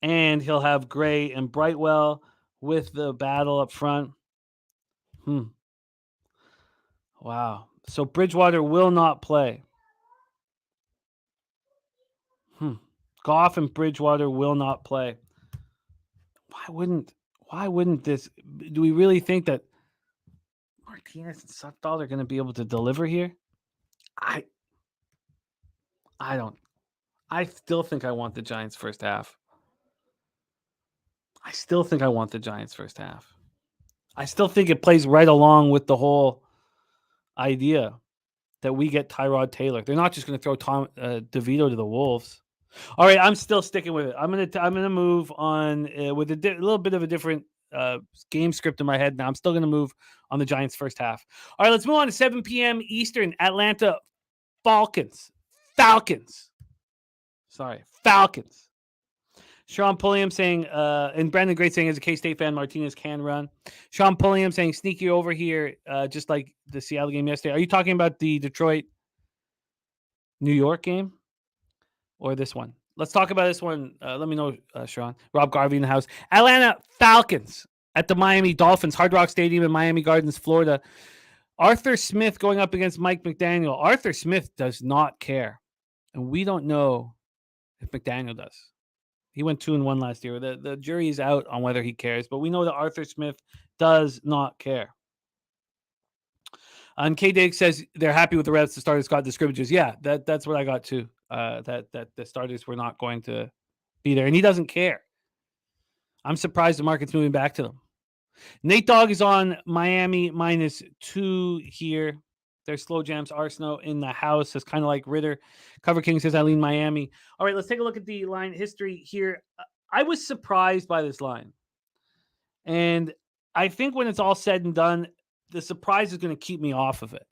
And he'll have Gray and Brightwell with the battle up front. Wow. So Bridgewater will not play. Goff and Bridgewater will not play. Why wouldn't this? Do we really think that Martinez and Sudfeld are going to be able to deliver here? I don't. I still think I want the Giants first half. I still think it plays right along with the whole idea that we get Tyrod Taylor. They're not just going to throw DeVito to the Wolves. All right, I'm still sticking with it. I'm gonna move on with a little bit of a different game script in my head now. I'm still gonna move on the Giants first half. All right, let's move on to 7 p.m. Eastern. Atlanta Falcons. Sean Pulliam saying, and Brandon Great saying, as a K-State fan, Martinez can run. Sean Pulliam saying, sneaky over here, just like the Seattle game yesterday. Are you talking about the Detroit-New York game or this one? Let's talk about this one. Let me know, Sean. Rob Garvey in the house. Atlanta Falcons at the Miami Dolphins, Hard Rock Stadium in Miami Gardens, Florida. Arthur Smith going up against Mike McDaniel. Arthur Smith does not care, and we don't know if McDaniel does. He went 2-1 last year. The jury is out on whether he cares, but we know that Arthur Smith does not care. And K-Dig says they're happy with the reps. The starters got the scrimmages. Yeah, that's what I got too. That the starters were not going to be there, and he doesn't care. I'm surprised the market's moving back to them. Nate Dogg is on Miami -2 here. Their slow jams Arsenal in the house is kind of like Ritter. Cover King says I lean Miami. All right, let's take a look at the line history here. I was surprised by this line. And I think when it's all said and done, the surprise is going to keep me off of it.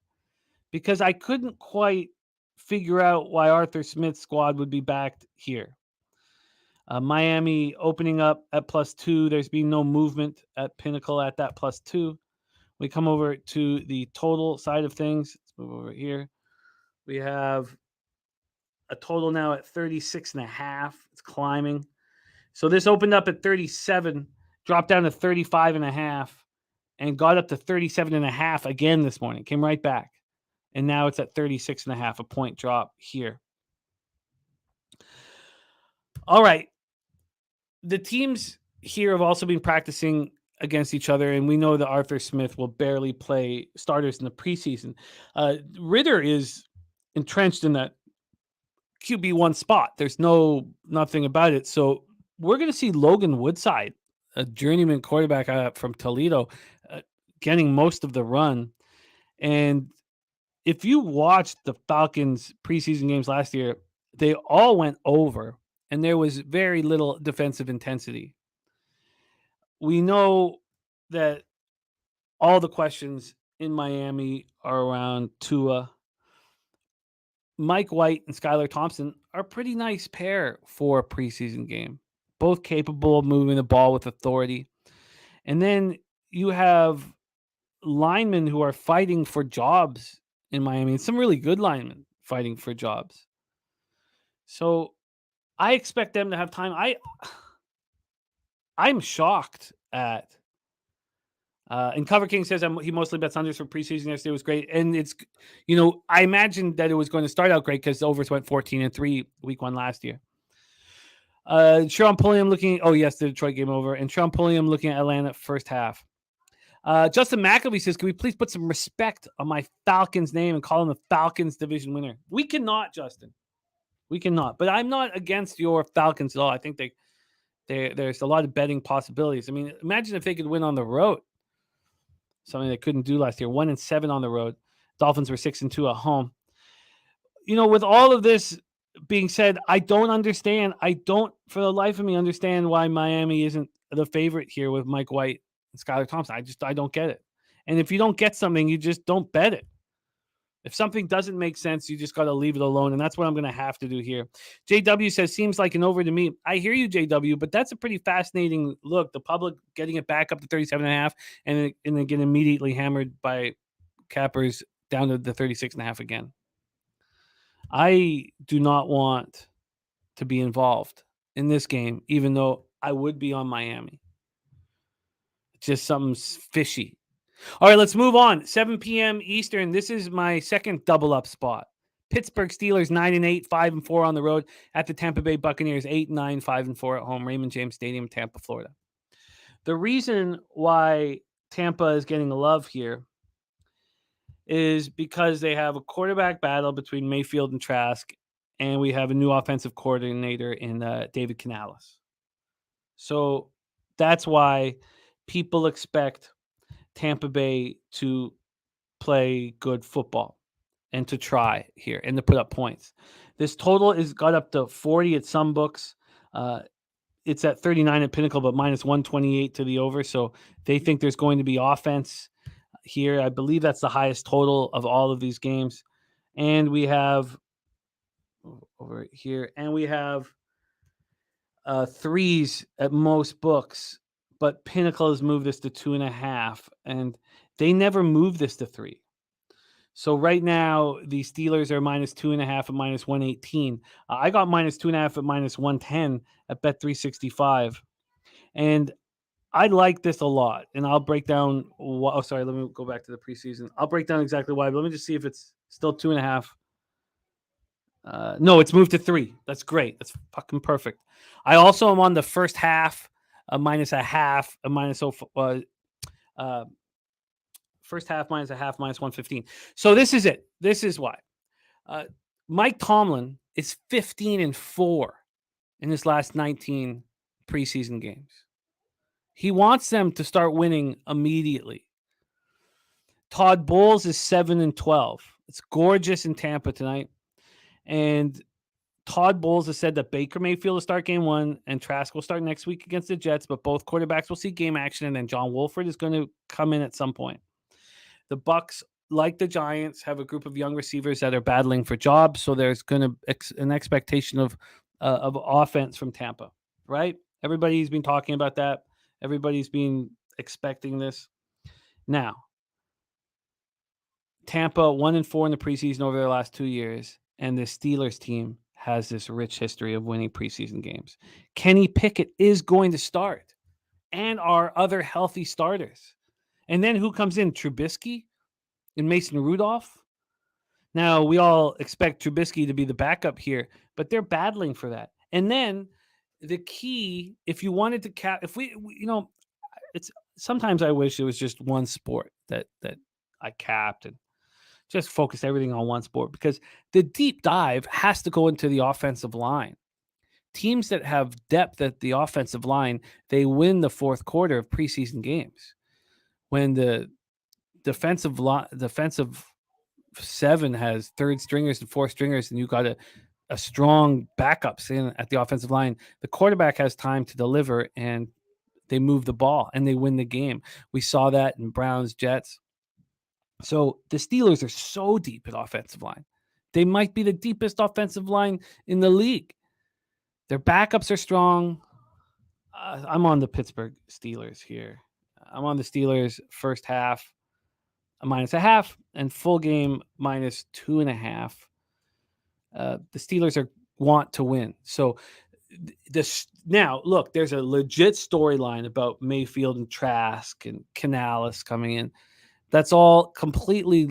Because I couldn't quite figure out why Arthur Smith's squad would be backed here. Miami opening up at +2. There's been no movement at Pinnacle at that +2. We come over to the total side of things. Let's move over here. We have a total now at 36.5. It's climbing. So this opened up at 37, dropped down to 35.5, and got up to 37.5 again this morning. Came right back. And now it's at 36.5, a point drop here. All right. The teams here have also been practicing against each other, and we know that Arthur Smith will barely play starters in the preseason. Ritter is entrenched in that QB1 spot. There's nothing about it. So we're going to see Logan Woodside, a journeyman quarterback from Toledo, getting most of the run. And if you watched the Falcons preseason games last year, they all went over, and there was very little defensive intensity. We know that all the questions in Miami are around Tua. Mike White and Skylar Thompson are a pretty nice pair for a preseason game, both capable of moving the ball with authority. And then you have linemen who are fighting for jobs in Miami, and some really good linemen fighting for jobs. So I expect them to have time. I'm shocked at and Cover King says he mostly bets unders for preseason. Yesterday was great. And it's, I imagined that it was going to start out great because the overs went 14-3 week 1 last year. Sean Pulliam looking, the Detroit game over. And Sean Pulliam looking at Atlanta first half. Justin McAfee says, can we please put some respect on my Falcons name and call them the Falcons division winner? We cannot, Justin. We cannot. But I'm not against your Falcons at all. I think there's a lot of betting possibilities. I mean, imagine if they could win on the road. Something they couldn't do last year. 1-7 on the road. Dolphins were 6-2 at home. With all of this being said, I don't understand. I don't, for the life of me, understand why Miami isn't the favorite here with Mike White and Skylar Thompson. I don't get it. And if you don't get something, you just don't bet it. If something doesn't make sense, you just got to leave it alone. And that's what I'm going to have to do here. JW says, seems like an over to me. I hear you, JW, but that's a pretty fascinating look. The public getting it back up to 37.5 and then getting immediately hammered by cappers down to the 36.5 again. I do not want to be involved in this game, even though I would be on Miami. It's just something's fishy. All right, let's move on. 7 p.m. Eastern. This is my second double up spot. Pittsburgh Steelers 9-8, 5-4 on the road at the Tampa Bay Buccaneers 8-9, 5-4 at home. Raymond James Stadium, Tampa, Florida. The reason why Tampa is getting love here is because they have a quarterback battle between Mayfield and Trask, and we have a new offensive coordinator in David Canales. So that's why people expect Tampa Bay to play good football and to try here and to put up points. This total is got up to 40 at some books. It's at 39 at Pinnacle, but minus 128 to the over. So they think there's going to be offense here. I believe that's the highest total of all of these games. And we have over here, and we have threes at most books. But Pinnacle has moved this to 2.5, and they never moved this to 3. So right now, the Steelers are minus 2.5 at minus 118. I got minus 2.5 at minus 110 at Bet365. And I like this a lot. And I'll break down. Let me go back to the preseason. I'll break down exactly why, but let me just see if it's still 2.5. No, it's moved to 3. That's great. That's fucking perfect. I also am on the first half. Minus a half, first half minus a half, minus 115. So this is it. This is why. Mike Tomlin is 15-4 in his last 19 preseason games. He wants them to start winning immediately. Todd Bowles is 7-12. It's gorgeous in Tampa tonight. And Todd Bowles has said that Baker Mayfield will start game 1 and Trask will start next week against the Jets, but both quarterbacks will see game action, and then John Wolford is going to come in at some point. The Bucs, like the Giants, have a group of young receivers that are battling for jobs, so there's going to an expectation of offense from Tampa, right? Everybody's been talking about that. Everybody's been expecting this. Now, Tampa 1-4 in the preseason over their last 2 years, and the Steelers team has this rich history of winning preseason games. Kenny Pickett is going to start, and our other healthy starters. And then who comes in? Trubisky and Mason Rudolph. Now, we all expect Trubisky to be the backup here, but they're battling for that. And then the key, if you wanted to it's sometimes I wish it was just one sport that I capped and just focus everything on one sport, because the deep dive has to go into the offensive line. Teams that have depth at the offensive line, they win the fourth quarter of preseason games. When the defensive 7 has third stringers and fourth stringers, and you got a strong backups in at the offensive line, the quarterback has time to deliver, and they move the ball and they win the game. We saw that in Browns, Jets. So the Steelers are so deep at offensive line. They might be the deepest offensive line in the league. Their backups are strong. I'm on the Pittsburgh Steelers here. I'm on the Steelers first half, -0.5, and full game -2.5. The Steelers want to win. So now, look, there's a legit storyline about Mayfield and Trask and Canales coming in. That's all completely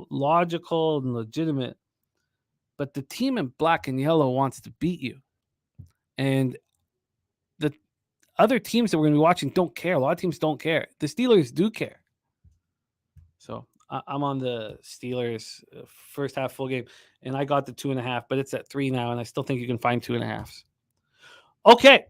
logical and legitimate. But the team in black and yellow wants to beat you. And the other teams that we're going to be watching don't care. A lot of teams don't care. The Steelers do care. So I'm on the Steelers first half full game. And I got the 2.5, but it's at 3 now. And I still think you can find 2.5s. Okay.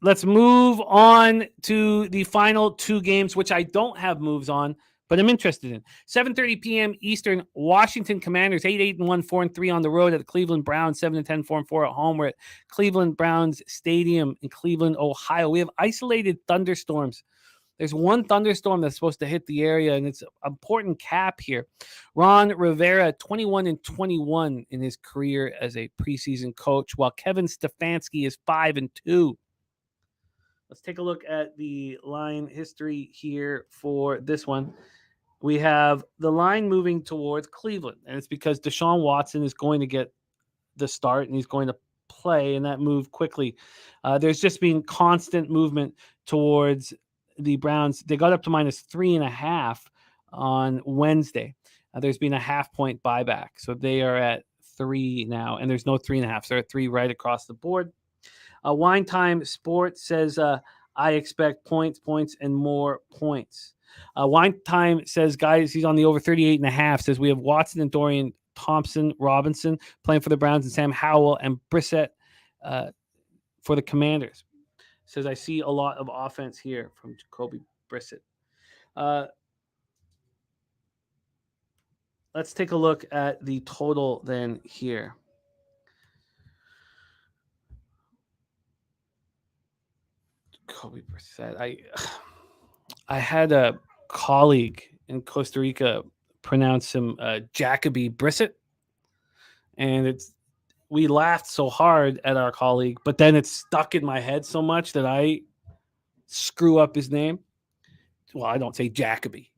Let's move on to the final 2 games, which I don't have moves on, but I'm interested in. 7:30 p.m. Eastern, Washington Commanders, 8-1, 4-3 on the road at the Cleveland Browns, 7-10, 4-4 at home. We're at Cleveland Browns Stadium in Cleveland, Ohio. We have isolated thunderstorms. There's one thunderstorm that's supposed to hit the area, and it's an important cap here. Ron Rivera, 21-21 in his career as a preseason coach, while Kevin Stefanski is 5-2. Let's take a look at the line history here for this one. We have the line moving towards Cleveland, and it's because Deshaun Watson is going to get the start, and he's going to play, and that move quickly. There's just been constant movement towards the Browns. They got up to -3.5 on Wednesday. There's been a 0.5 buyback, so they are at 3 now, and there's no 3.5. So they're at 3 right across the board. Wine Time Sports says, I expect points, and more points. Wine Time says, guys, he's on the over 38.5. Says we have Watson and Dorian Thompson Robinson playing for the Browns, and Sam Howell and Brissett for the Commanders. Says I see a lot of offense here from Jacoby Brissett. Let's take a look at the total then here. Jacoby Brissett. I had a colleague in Costa Rica pronounce him Jacoby Brissett, and we laughed so hard at our colleague, but then it stuck in my head so much that I screw up his name. Well, I don't say Jacoby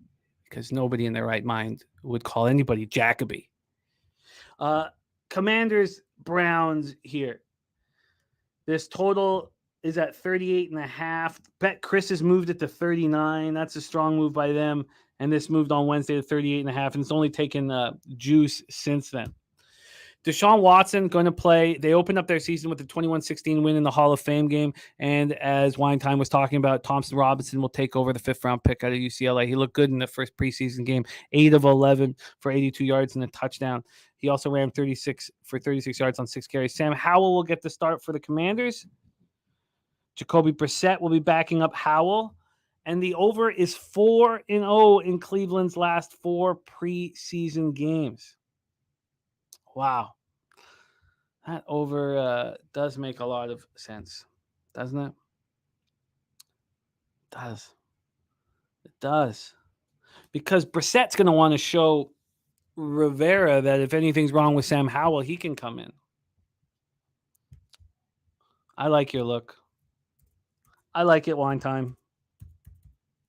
because nobody in their right mind would call anybody Jacoby. Commanders, Browns here. This total is at 38.5. Bet Chris has moved it to 39. That's a strong move by them. And this moved on Wednesday to 38.5. And it's only taken juice since then. Deshaun Watson going to play. They opened up their season with a 21-16 win in the Hall of Fame game. And as Wine Time was talking about, Thompson Robinson will take over the 5th-round pick out of UCLA. He looked good in the first preseason game, 8 of 11 for 82 yards and a touchdown. He also ran 36 yards on 6 carries. Sam Howell will get the start for the Commanders. Jacoby Brissett will be backing up Howell. And the over is 4-0 in Cleveland's last 4 preseason games. Wow. That over does make a lot of sense, doesn't it? It does. Because Brissett's going to want to show Rivera that if anything's wrong with Sam Howell, he can come in. I like your look. I like it, Wine Time.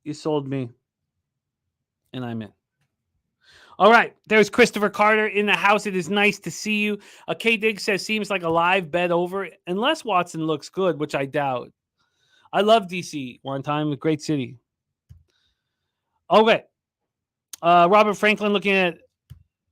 You sold me. And I'm in. All right. There's Christopher Carter in the house. It is nice to see you. K Diggs says, seems like a live bet over, unless Watson looks good, which I doubt. I love DC, Wine Time. A great city. Okay. Robert Franklin looking at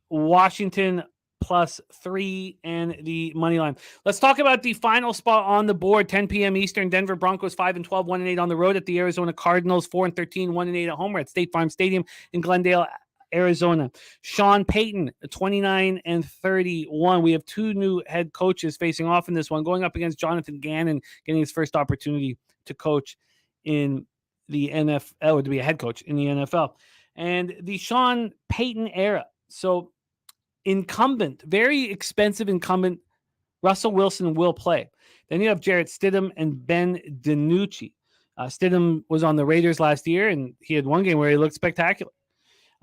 Washington +3 and the money line. Let's talk about the final spot on the board. 10 p.m. Eastern. Denver Broncos 5-12, 1-8 on the road at the Arizona Cardinals. 4-13, 1-8 at home. We're at State Farm Stadium in Glendale, Arizona. Sean Payton 29-31. We have 2 new head coaches facing off in this one, going up against Jonathan Gannon, getting his first opportunity to coach in the NFL, or to be a head coach in the NFL. And the Sean Payton era. So incumbent, very expensive incumbent, Russell Wilson will play. Then you have Jarrett Stidham and Ben DiNucci. Stidham was on the Raiders last year, and he had one game where he looked spectacular.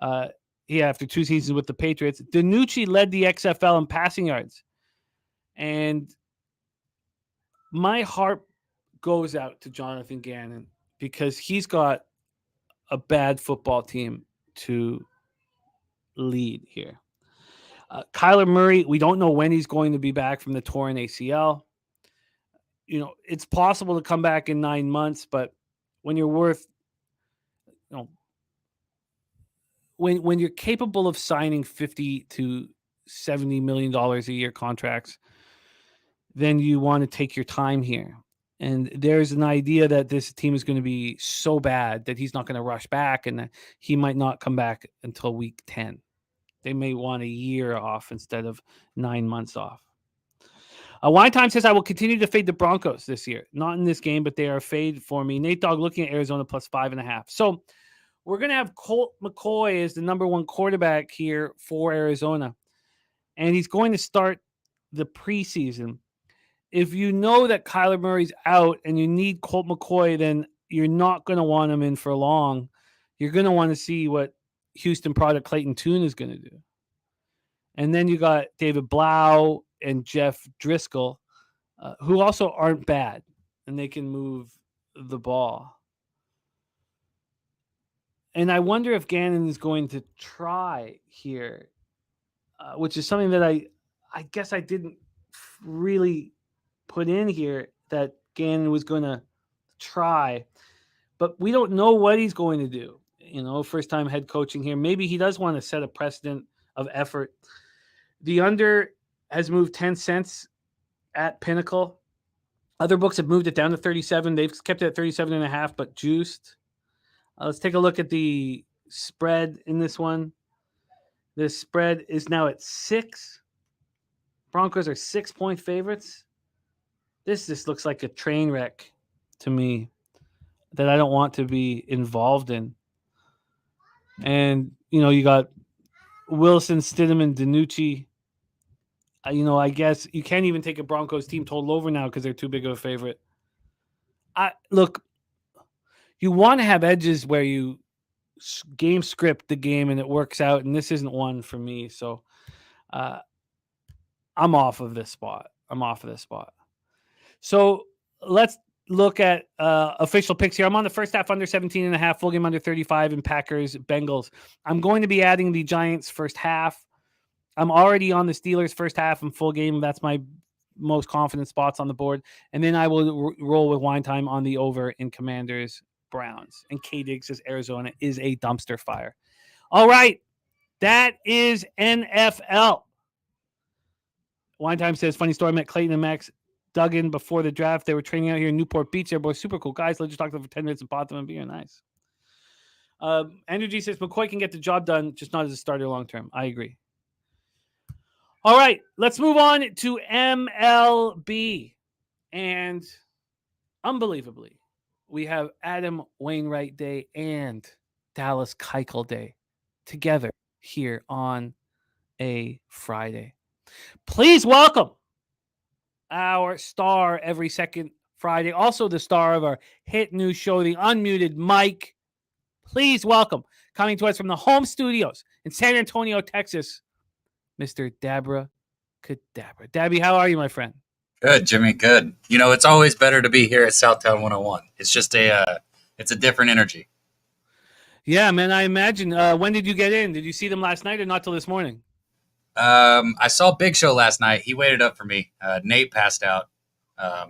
After 2 seasons with the Patriots. DiNucci led the XFL in passing yards. And my heart goes out to Jonathan Gannon because he's got a bad football team to lead here. Kyler Murray, we don't know when he's going to be back from the torn ACL. You know, it's possible to come back in 9 months, but when you're worth, when you're capable of signing $50 to $70 million a year contracts, then you want to take your time here. And there's an idea that this team is going to be so bad that he's not going to rush back and that he might not come back until week 10. They may want a year off instead of 9 months off. Wine Time says, I will continue to fade the Broncos this year. Not in this game, but they are a fade for me. Nate Dogg looking at Arizona +5.5. So we're going to have Colt McCoy as the number 1 quarterback here for Arizona. And he's going to start the preseason. If you know that Kyler Murray's out and you need Colt McCoy, then you're not going to want him in for long. You're going to want to see what Houston product Clayton Tune is going to do. And then you got David Blau and Jeff Driscoll, who also aren't bad, and they can move the ball. And I wonder if Gannon is going to try here, which is something that I guess I didn't really put in here, that Gannon was going to try. But we don't know what he's going to do. You know, first time head coaching here. Maybe he does want to set a precedent of effort. The under has moved 10 cents at Pinnacle. Other books have moved it down to 37. They've kept it at 37.5, but juiced. Let's take a look at the spread in this one. The spread is now at 6. Broncos are 6-point favorites. This just looks like a train wreck to me that I don't want to be involved in. And, you know, you got Wilson, Stidham, and DiNucci. I guess you can't even take a Broncos team total over now because they're too big of a favorite. Look, you want to have edges where you game script the game and it works out, and this isn't one for me. So I'm off of this spot. So let's look at official picks here. I'm on the first half under 17.5, full game under 35, and Packers Bengals. I'm going to be adding the Giants first half. I'm already on the Steelers first half and full game. That's my most confident spots on the board. And then I will roll with Wine Time on the over in Commanders Browns. And K Diggs says Arizona is a dumpster fire. All right. That is NFL. Wine Time says, funny story, I met Clayton and Max Duggan before the draft. They were training out here in Newport Beach. They're both super cool guys. Let's just talk to them for 10 minutes and bought them a beer. Nice. Andrew G says, McCoy can get the job done, just not as a starter long term. I agree. All right, let's move on to MLB. And unbelievably, we have Adam Wainwright Day and Dallas Keuchel Day together here on a Friday. Please welcome our star every second Friday, also the star of our hit news show, The Unmuted Mike. Please welcome, coming to us from the home studios in San Antonio, Texas, Mr. Dabra Cadabra. Daby, how are you, my friend? Good, Jimmy. Good. You know, it's always better to be here at Southtown 101. It's just it's a different energy. Yeah, man, I imagine. When did you get in? Did you see them last night or not till this morning? I saw Big Show last night. He waited up for me. Nate passed out.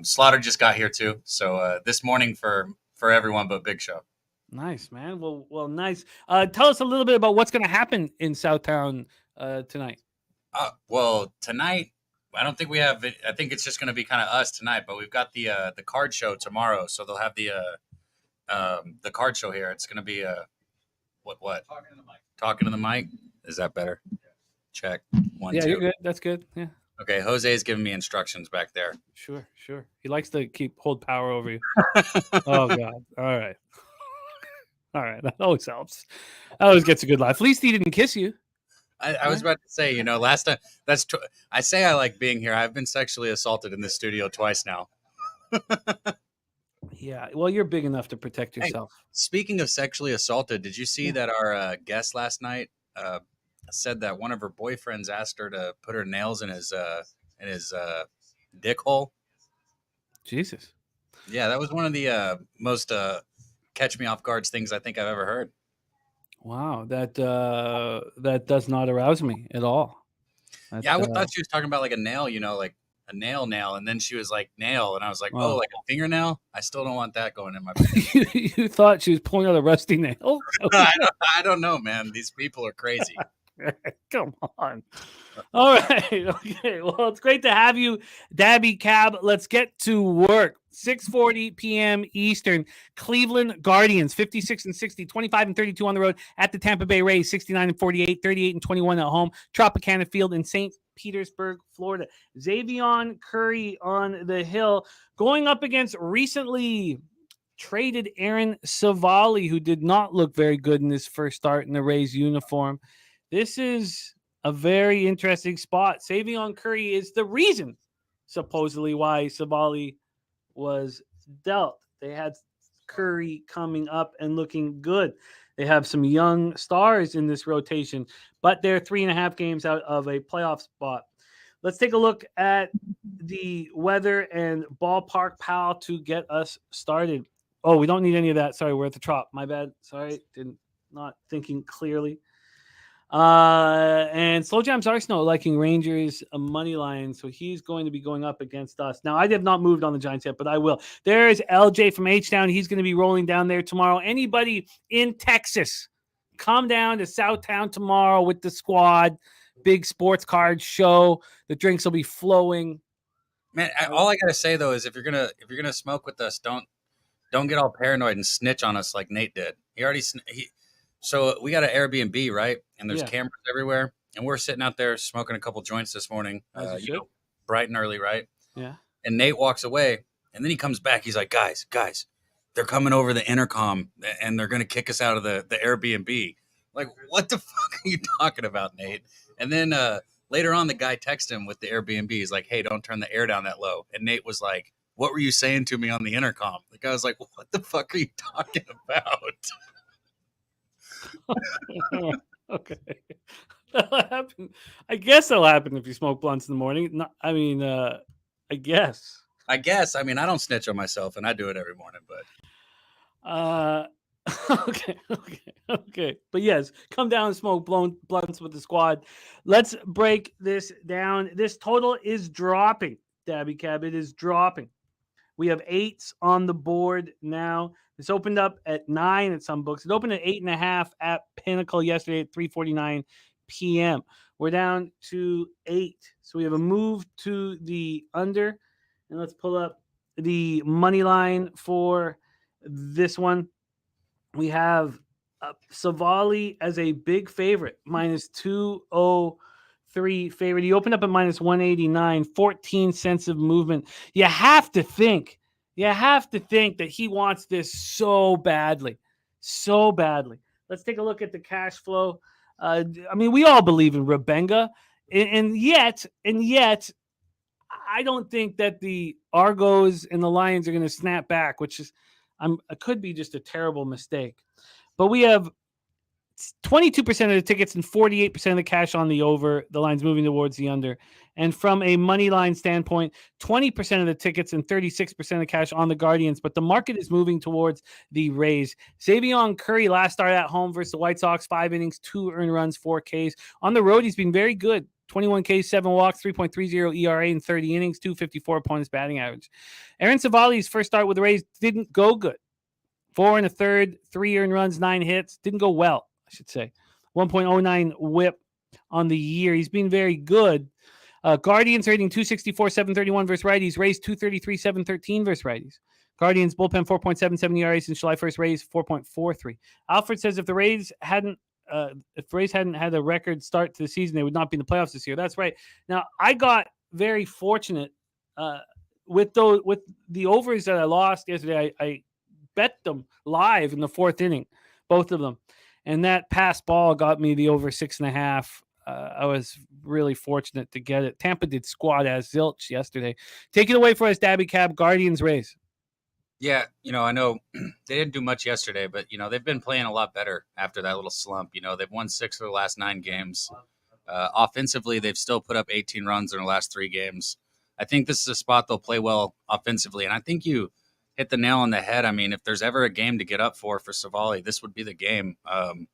Slaughter just got here too. So this morning for everyone but Big Show. Nice, man. Well, nice. Tell us a little bit about what's going to happen in Southtown tonight. Well, tonight, I don't think we have it. I think it's just going to be kind of us tonight. But we've got the card show tomorrow, so they'll have the card show here. It's going to be what? Talking to the mic. Is that better? Check. 1, Yeah, 2. you're good. That's good. Yeah. Okay, Jose is giving me instructions back there. Sure. He likes to hold power over you. Oh God. All right. That always helps. That always gets a good laugh. At least he didn't kiss you. I was about to say, you know, last time I say I like being here. I've been sexually assaulted in this studio twice now. Yeah. Well, you're big enough to protect yourself. Hey, speaking of sexually assaulted, did you see that our guest last night said that one of her boyfriends asked her to put her nails in his dick hole? Jesus. Yeah, that was one of the most catch me off guards things I think I've ever heard. Wow, that does not arouse me at all. Yeah, I thought she was talking about like a nail, you know, like a nail, and then she was like nail, and I was like, wow. Oh, like a fingernail? I still don't want that going in my face. You thought she was pulling out a rusty nail? I don't know, man. These people are crazy. Come on. All right. Okay. Well, it's great to have you, Daby Cab. Let's get to work. 6:40 p.m. Eastern. Cleveland Guardians, 56-60, 25-32 on the road at the Tampa Bay Rays, 69-48, 38-21 at home. Tropicana Field in St. Petersburg, Florida. Xavier Curry on the hill, going up against recently traded Aaron Savali, who did not look very good in his first start in the Rays uniform. This is a very interesting spot. Xavier Curry is the reason, supposedly, why Savali was dealt. They had Curry coming up and looking good. They have some young stars in this rotation, but they're 3.5 games out of a playoff spot. Let's take a look at the weather and ballpark pal to get us started. Oh, we don't need any of that. Sorry, we're at the Trop. My bad. Sorry, not thinking clearly. And Slow Jams Arsenal liking Rangers a money line, so he's going to be going up against us. Now, I have not moved on the Giants yet, but I will. There's LJ from H-Town. He's going to be rolling down there tomorrow. Anybody in Texas, come down to Southtown tomorrow with the squad. Big sports card show. The drinks will be flowing. Man, all I gotta say though is if you're gonna smoke with us, don't get all paranoid and snitch on us like Nate did. So we got an Airbnb, right? And there's cameras everywhere. And we're sitting out there smoking a couple joints this morning, bright and early, right? Yeah. And Nate walks away, and then he comes back. He's like, guys, they're coming over the intercom, and they're going to kick us out of the Airbnb. Like, what the fuck are you talking about, Nate? And then later on, the guy texted him with the Airbnb. He's like, hey, don't turn the air down that low. And Nate was like, what were you saying to me on the intercom? The guy was like, what the fuck are you talking about? Okay. That'll happen. I guess that'll happen if you smoke blunts in the morning. I guess. I mean, I don't snitch on myself, and I do it every morning, but okay. But yes, come down and smoke blunts with the squad. Let's break this down. This total is dropping, Daby Cab. It is dropping. We have 8s on the board now. This opened up at 9 at some books. It opened at 8.5 at Pinnacle yesterday at 3:49 p.m. We're down to 8. So we have a move to the under. And let's pull up the money line for this one. We have Savali as a big favorite, minus 203 favorite. He opened up at minus 189, 14 cents of movement. You have to think You have to think that he wants this so badly. So badly. Let's take a look at the cash flow. I mean, we all believe in Rebenga, and yet, I don't think that the Argos and the Lions are going to snap back, which is, it could be just a terrible mistake. But we have 22% of the tickets and 48% of the cash on the over. The line's moving towards the under. And from a money line standpoint, 20% of the tickets and 36% of the cash on the Guardians. But the market is moving towards the Rays. Xavier Curry last start at home versus the White Sox, 5 innings, 2 earned runs, 4 Ks. On the road, he's been very good. 21 Ks, 7 walks, 3.30 ERA in 30 innings, 254 opponent's batting average. Aaron Savali's first start with the Rays didn't go good. 4 1/3, 3 earned runs, 9 hits. Didn't go well, I should say. 1.09 whip on the year. He's been very good. Guardians rating 264, 731 versus righties. Rays 233, 713 versus righties. Guardians bullpen 4.77 ERA since July 1st. Rays 4.43. Alfred says if the Rays hadn't had a record start to the season, they would not be in the playoffs this year. That's right. Now, I got very fortunate with the overs that I lost yesterday. I bet them live in the 4th inning, both of them. And that pass ball got me the over 6.5. I was really fortunate to get it. Tampa did squat as zilch yesterday. Take it away for us, Daby Cab, Guardians, Rays. Yeah, I know they didn't do much yesterday, but, they've been playing a lot better after that little slump. They've won 6 of the last 9 games. Offensively, they've still put up 18 runs in the last 3 games. I think this is a spot they'll play well offensively, and I think you hit the nail on the head. I mean, if there's ever a game to get up for Savali, this would be the game. And,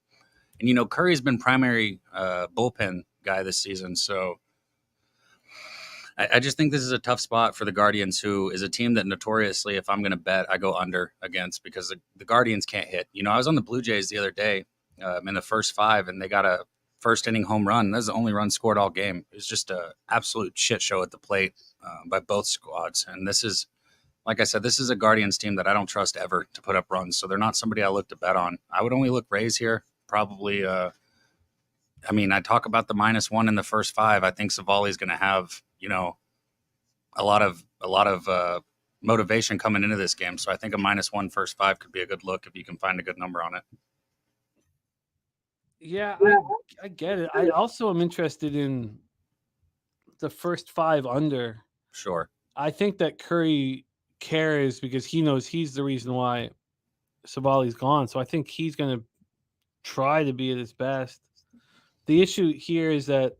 Curry's been primary bullpen guy this season, so I just think this is a tough spot for the Guardians, who is a team that notoriously, if I'm going to bet, I go under against because the Guardians can't hit. I was on the Blue Jays the other day in the first 5, and they got a first inning home run. That's the only run scored all game. It was just an absolute shit show at the plate by both squads. And this is, like I said, this is a Guardians team that I don't trust ever to put up runs. So they're not somebody I look to bet on. I would only look Rays here. Probably, I talk about the -1 in the first 5. I think Savali's going to have, a lot of motivation coming into this game. So I think a -1 first 5 could be a good look if you can find a good number on it. Yeah, I get it. I also am interested in the first 5 under. Sure. I think that Curry cares because he knows he's the reason why Savali's gone. So I think he's going to try to be at his best. The issue here is that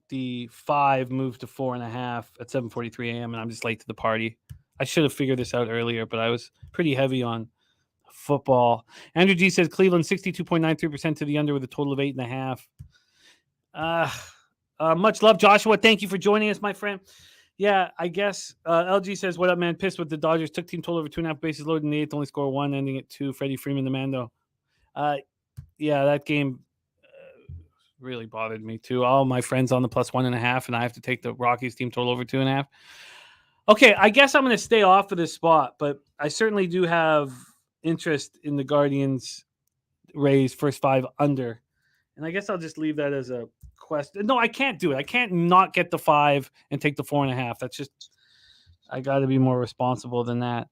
the 5 moved to 4.5 at 7:43 a.m. and I'm just late to the party. I should have figured this out earlier, but I was pretty heavy on football. Andrew G says Cleveland 62.93% to the under with a total of 8.5. Much love, Joshua. Thank you for joining us, my friend. Yeah, I guess LG says, what up, man? Pissed with the Dodgers. Took team total over 2.5 bases loaded in the 8th, only score 1, ending at 2. Freddie Freeman, the Mando. Yeah, that game really bothered me too. All my friends on the +1.5, and I have to take the Rockies team total over 2.5. Okay, I guess I'm going to stay off of this spot, but I certainly do have interest in the Guardians Rays first 5 under. And I guess I'll just leave that as a question. No, I can't do it. I can't not get the 5 and take the 4.5. That's just, I got to be more responsible than that.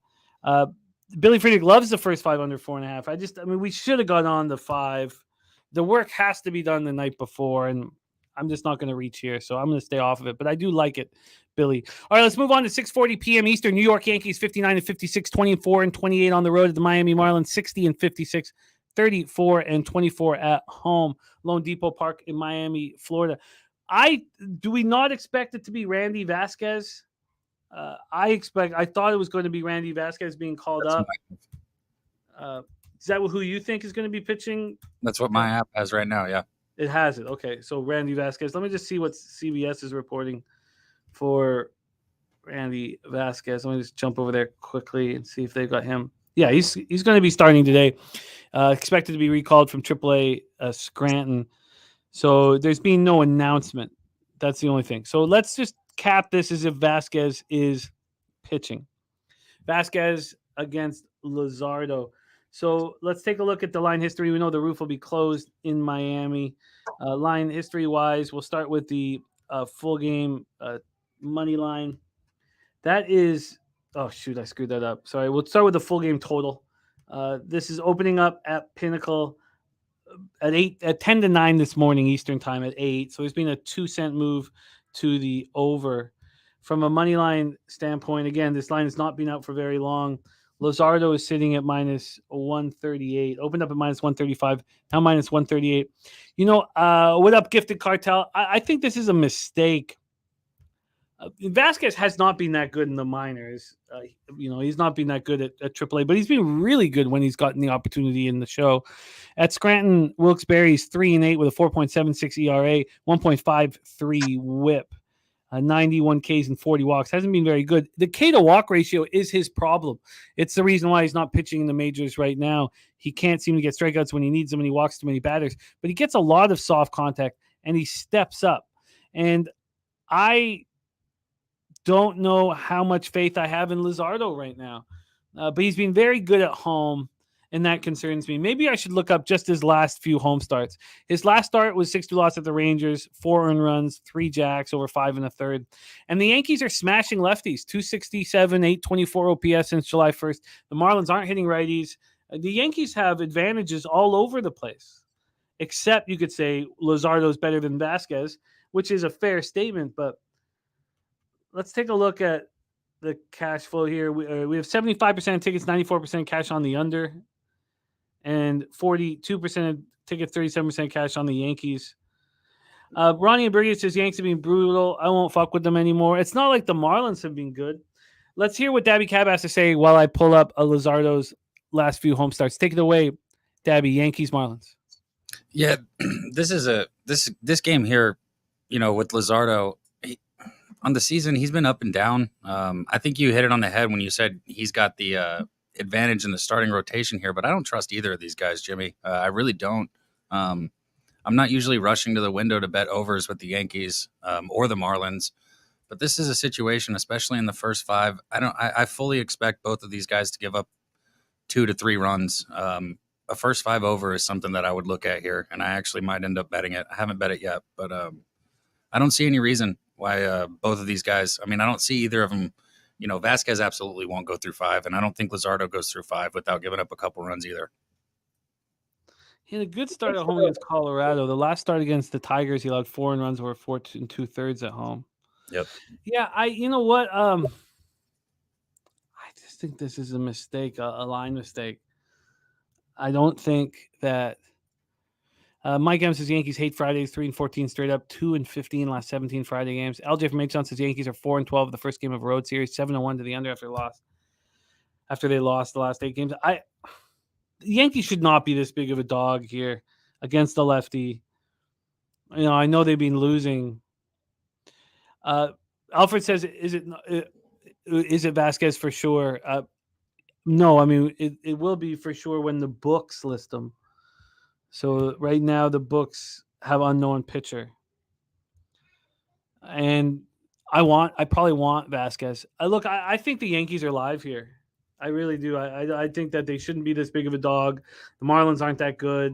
Billy Friedrich loves the first 5 under 4.5. We should have gone on the 5. The work has to be done the night before, and I'm just not going to reach here, so I'm going to stay off of it. But I do like it, Billy. All right, let's move on to 6:40 p.m. Eastern. New York Yankees 59-56, 24-28 on the road at the Miami Marlins, 60-56, 34-24 at home. Lone Depot Park in Miami, Florida. Do we not expect it to be Randy Vasquez? I thought it was going to be Randy Vasquez being called up. Is that who you think is going to be pitching? That's what my app has right now, yeah. It has it. Okay, so Randy Vasquez. Let me just see what CBS is reporting for Randy Vasquez. Let me just jump over there quickly and see if they've got him. Yeah, he's going to be starting today. Expected to be recalled from AAA Scranton. So there's been no announcement. That's the only thing. So let's just cap this as if Vasquez is pitching. Vasquez against Luzardo. So let's take a look at the line history. We know the roof will be closed in Miami. Line history-wise, we'll start with the full game money line. That is Oh, shoot, I screwed that up. Sorry, we'll start with the full game total. This is opening up at Pinnacle at 10-9 this morning Eastern time at 8. So there's been a 2-cent move to the over. From a money line standpoint, again, this line has not been out for very long. Luzardo is sitting at minus 138. Opened up at minus 135. Now minus 138. What up, Gifted Cartel? I think this is a mistake. Vasquez has not been that good in the minors. He's not been that good at AAA, but he's been really good when he's gotten the opportunity in the show. At Scranton, Wilkes-Barre's 3-8 with a 4.76 ERA, 1.53 WHIP, 91 Ks and 40 walks. Hasn't been very good. The K to walk ratio is his problem. It's the reason why he's not pitching in the majors right now. He can't seem to get strikeouts when he needs them, and he walks too many batters. But he gets a lot of soft contact, and he steps up. And I don't know how much faith I have in Luzardo right now. But he's been very good at home, and that concerns me. Maybe I should look up just his last few home starts. His last start was 6-2 loss at the Rangers, 4 earned runs, 3 jacks, over 5 1/3. And the Yankees are smashing lefties, 267, 824 OPS since July 1st. The Marlins aren't hitting righties. The Yankees have advantages all over the place, except you could say Luzardo's better than Vasquez, which is a fair statement, but let's take a look at the cash flow here. We have 75% of tickets, 94% cash on the under, and 42% of tickets, 37% cash on the Yankees. Ronnie and Berger says Yanks have been brutal. I won't fuck with them anymore. It's not like the Marlins have been good. Let's hear what Daby Cab has to say while I pull up Luzardo's last few home starts. Take it away, Daby. Yankees, Marlins. Yeah, this game here, with Luzardo. On the season, he's been up and down. I think you hit it on the head when you said he's got the advantage in the starting rotation here, but I don't trust either of these guys, Jimmy. I really don't. I'm not usually rushing to the window to bet overs with the Yankees or the Marlins, but this is a situation, especially in the first 5. I fully expect both of these guys to give up 2 to 3 runs. A first 5 over is something that I would look at here, and I actually might end up betting it. I haven't bet it yet, but I don't see any reason why both of these guys. I don't see either of them. Vasquez absolutely won't go through 5, and I don't think Luzardo goes through 5 without giving up a couple runs either. He had a good start at home against Colorado. The last start against the Tigers, he allowed 4 runs over 4 2/3 at home. Yep. Yeah, you know what? I just think this is a mistake, a line mistake. I don't think that. Mike M says Yankees hate Fridays, 3-14 straight up, 2-15 last 17 Friday games. LJ from H-Town says Yankees are 4-12 the first game of a road series, 7-1 to the under after they lost the last 8 games. The Yankees should not be this big of a dog here against the lefty. I know they've been losing. Alfred says, is it Vasquez for sure? No, it will be for sure when the books list them. So right now the books have unknown pitcher. And I probably want Vasquez. I think the Yankees are live here. I really do. I think that they shouldn't be this big of a dog. The Marlins aren't that good.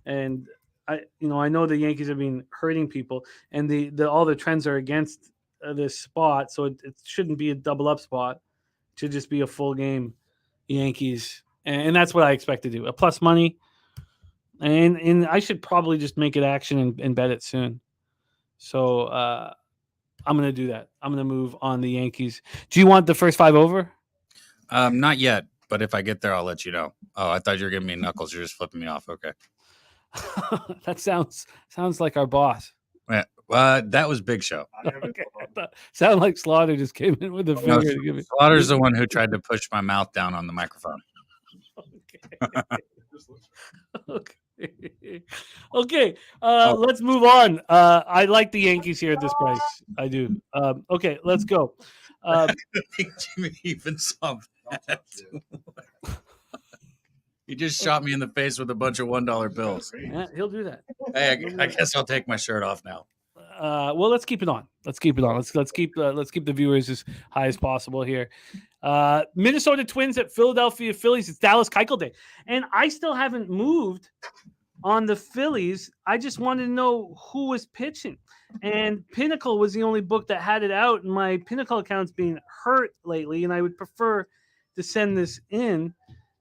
And I know the Yankees have been hurting people, and all the trends are against this spot. So it shouldn't be a double up spot. It should just be a full game Yankees. And that's what I expect to do. A plus money. And I should probably just make it action and bet it soon. So I'm going to do that. I'm going to move on the Yankees. Do you want the first 5 over? Not yet, but if I get there, I'll let you know. Oh, I thought you were giving me knuckles. You're just flipping me off. Okay. That sounds like our boss. Yeah, that was Big Show. Okay. Sound like Slaughter just came in with a finger to give me. Slaughter's the one who tried to push my mouth down on the microphone. Okay. Okay. Let's move on. I like the Yankees here at this price. I do. Okay, let's go. I think Jimmy even saw that. He just shot me in the face with a bunch of $1 bills. Yeah, he'll do that. Hey, I guess I'll take my shirt off now. Well, let's keep it on. Let's keep keep the viewers as high as possible here. Minnesota Twins at Philadelphia Phillies. It's Dallas Keuchel Day, and I still haven't moved on the Phillies, I just wanted to know who was pitching. And Pinnacle was the only book that had it out. And my Pinnacle account's being hurt lately, and I would prefer to send this in.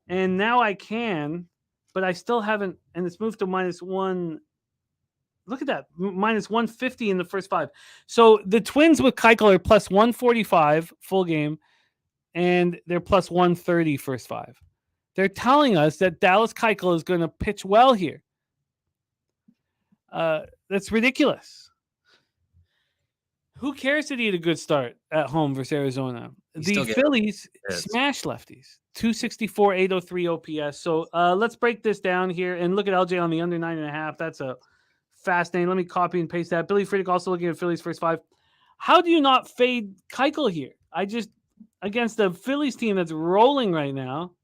And now I can, but I still haven't. And it's moved to -1. Look at that, -150 in the first 5. So the Twins with Keuchel are +145 full game, and they're +130 first 5. They're telling us that Dallas Keuchel is going to pitch well here. That's ridiculous. Who cares that he had a good start at home versus Arizona? The Phillies smash lefties. 264, 803 OPS. So let's break this down here and look at LJ on the under 9.5. That's a fascinating. Let me copy and paste that. Billy Friedrich also looking at Phillies first 5. How do you not fade Keuchel here? Against the Phillies team that's rolling right now,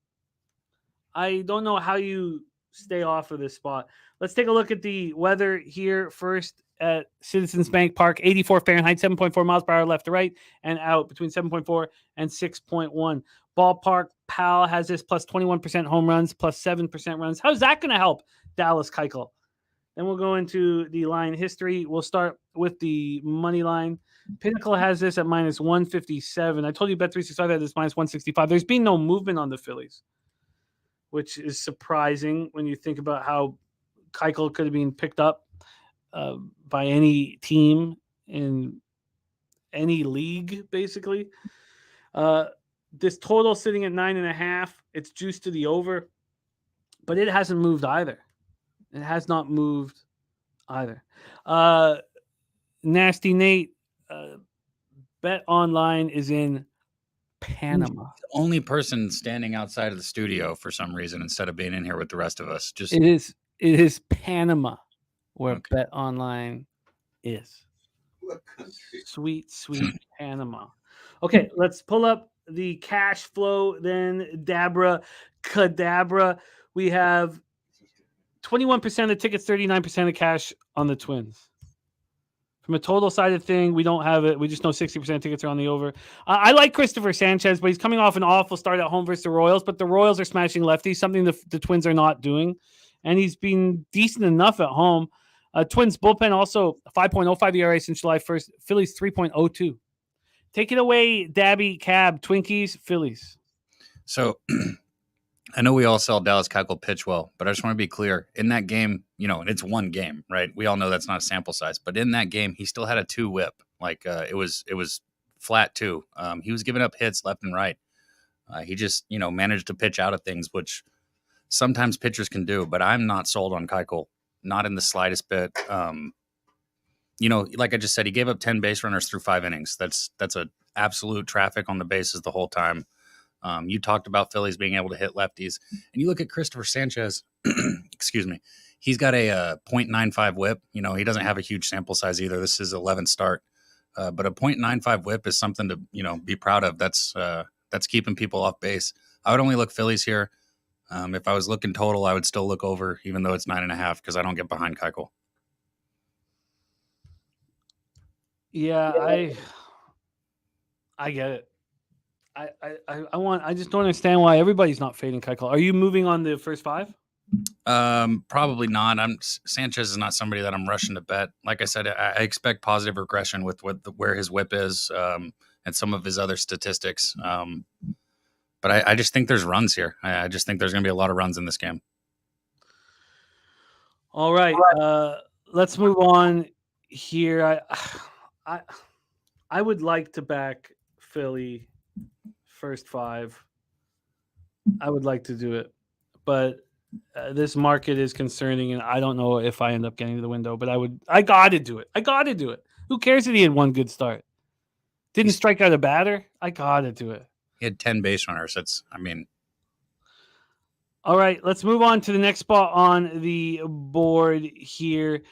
I don't know how you stay off of this spot. Let's take a look at the weather here first at Citizens Bank Park. 84 Fahrenheit, 7.4 miles per hour left to right and out between 7.4 and 6.1. Ballpark Pal has this +21% home runs, +7% runs. How's that going to help Dallas Keuchel? Then we'll go into the line history. We'll start with the money line. Pinnacle has this at -157. I told you Bet365 had this -165. There's been no movement on the Phillies, which is surprising when you think about how Keuchel could have been picked up by any team in any league, basically. This total sitting at 9.5. It's juiced to the over, but it hasn't moved either. It has not moved either. Nasty Nate, Bet Online is in Panama. The only person standing outside of the studio for some reason instead of being in here with the rest of us. It is Panama where Bet Online is. Sweet Panama. Okay, let's pull up the cash flow then. Dabra Cadabra. We have 21% of tickets, 39% of cash on the Twins. From a total side of thing, we don't have it. We just know 60% of tickets are on the over. I like Christopher Sanchez, but he's coming off an awful start at home versus the Royals. But the Royals are smashing lefties, something the Twins are not doing. And he's been decent enough at home. Twins bullpen also 5.05 ERA since July 1st. Phillies 3.02. Take it away, Daby Cab, Twinkies, Phillies. So I know we all saw Dallas Keuchel pitch well, but I just want to be clear. In that game, and it's one game, right? We all know that's not a sample size, but in that game, he still had a 2 whip. Like it was flat 2. He was giving up hits left and right. He just, managed to pitch out of things, which sometimes pitchers can do, but I'm not sold on Keuchel, not in the slightest bit. Like I just said, he gave up 10 base runners through 5 innings. That's a absolute traffic on the bases the whole time. You talked about Phillies being able to hit lefties, and you look at Christopher Sanchez, excuse me, he's got a .95 whip. He doesn't have a huge sample size either. This is 11th start, but a .95 whip is something to, be proud of. That's keeping people off base. I would only look Phillies here. If I was looking total, I would still look over, even though it's 9.5, because I don't get behind Keuchel. Yeah, I get it. I just don't understand why everybody's not fading Keuchel. Are you moving on the first 5? Probably not. Sanchez is not somebody that I'm rushing to bet. Like I said, I expect positive regression with where his whip is and some of his other statistics. But I just think there's runs here. I just think there's going to be a lot of runs in this game. All right, let's move on here. I would like to back Philly first 5. I would like to do it, but this market is concerning, and I don't know if I end up getting to the window. But I got to do it. I got to do it. Who cares if he had one good start? Didn't strike out a batter. I got to do it. He had 10 base runners. All right, let's move on to the next spot on the board here.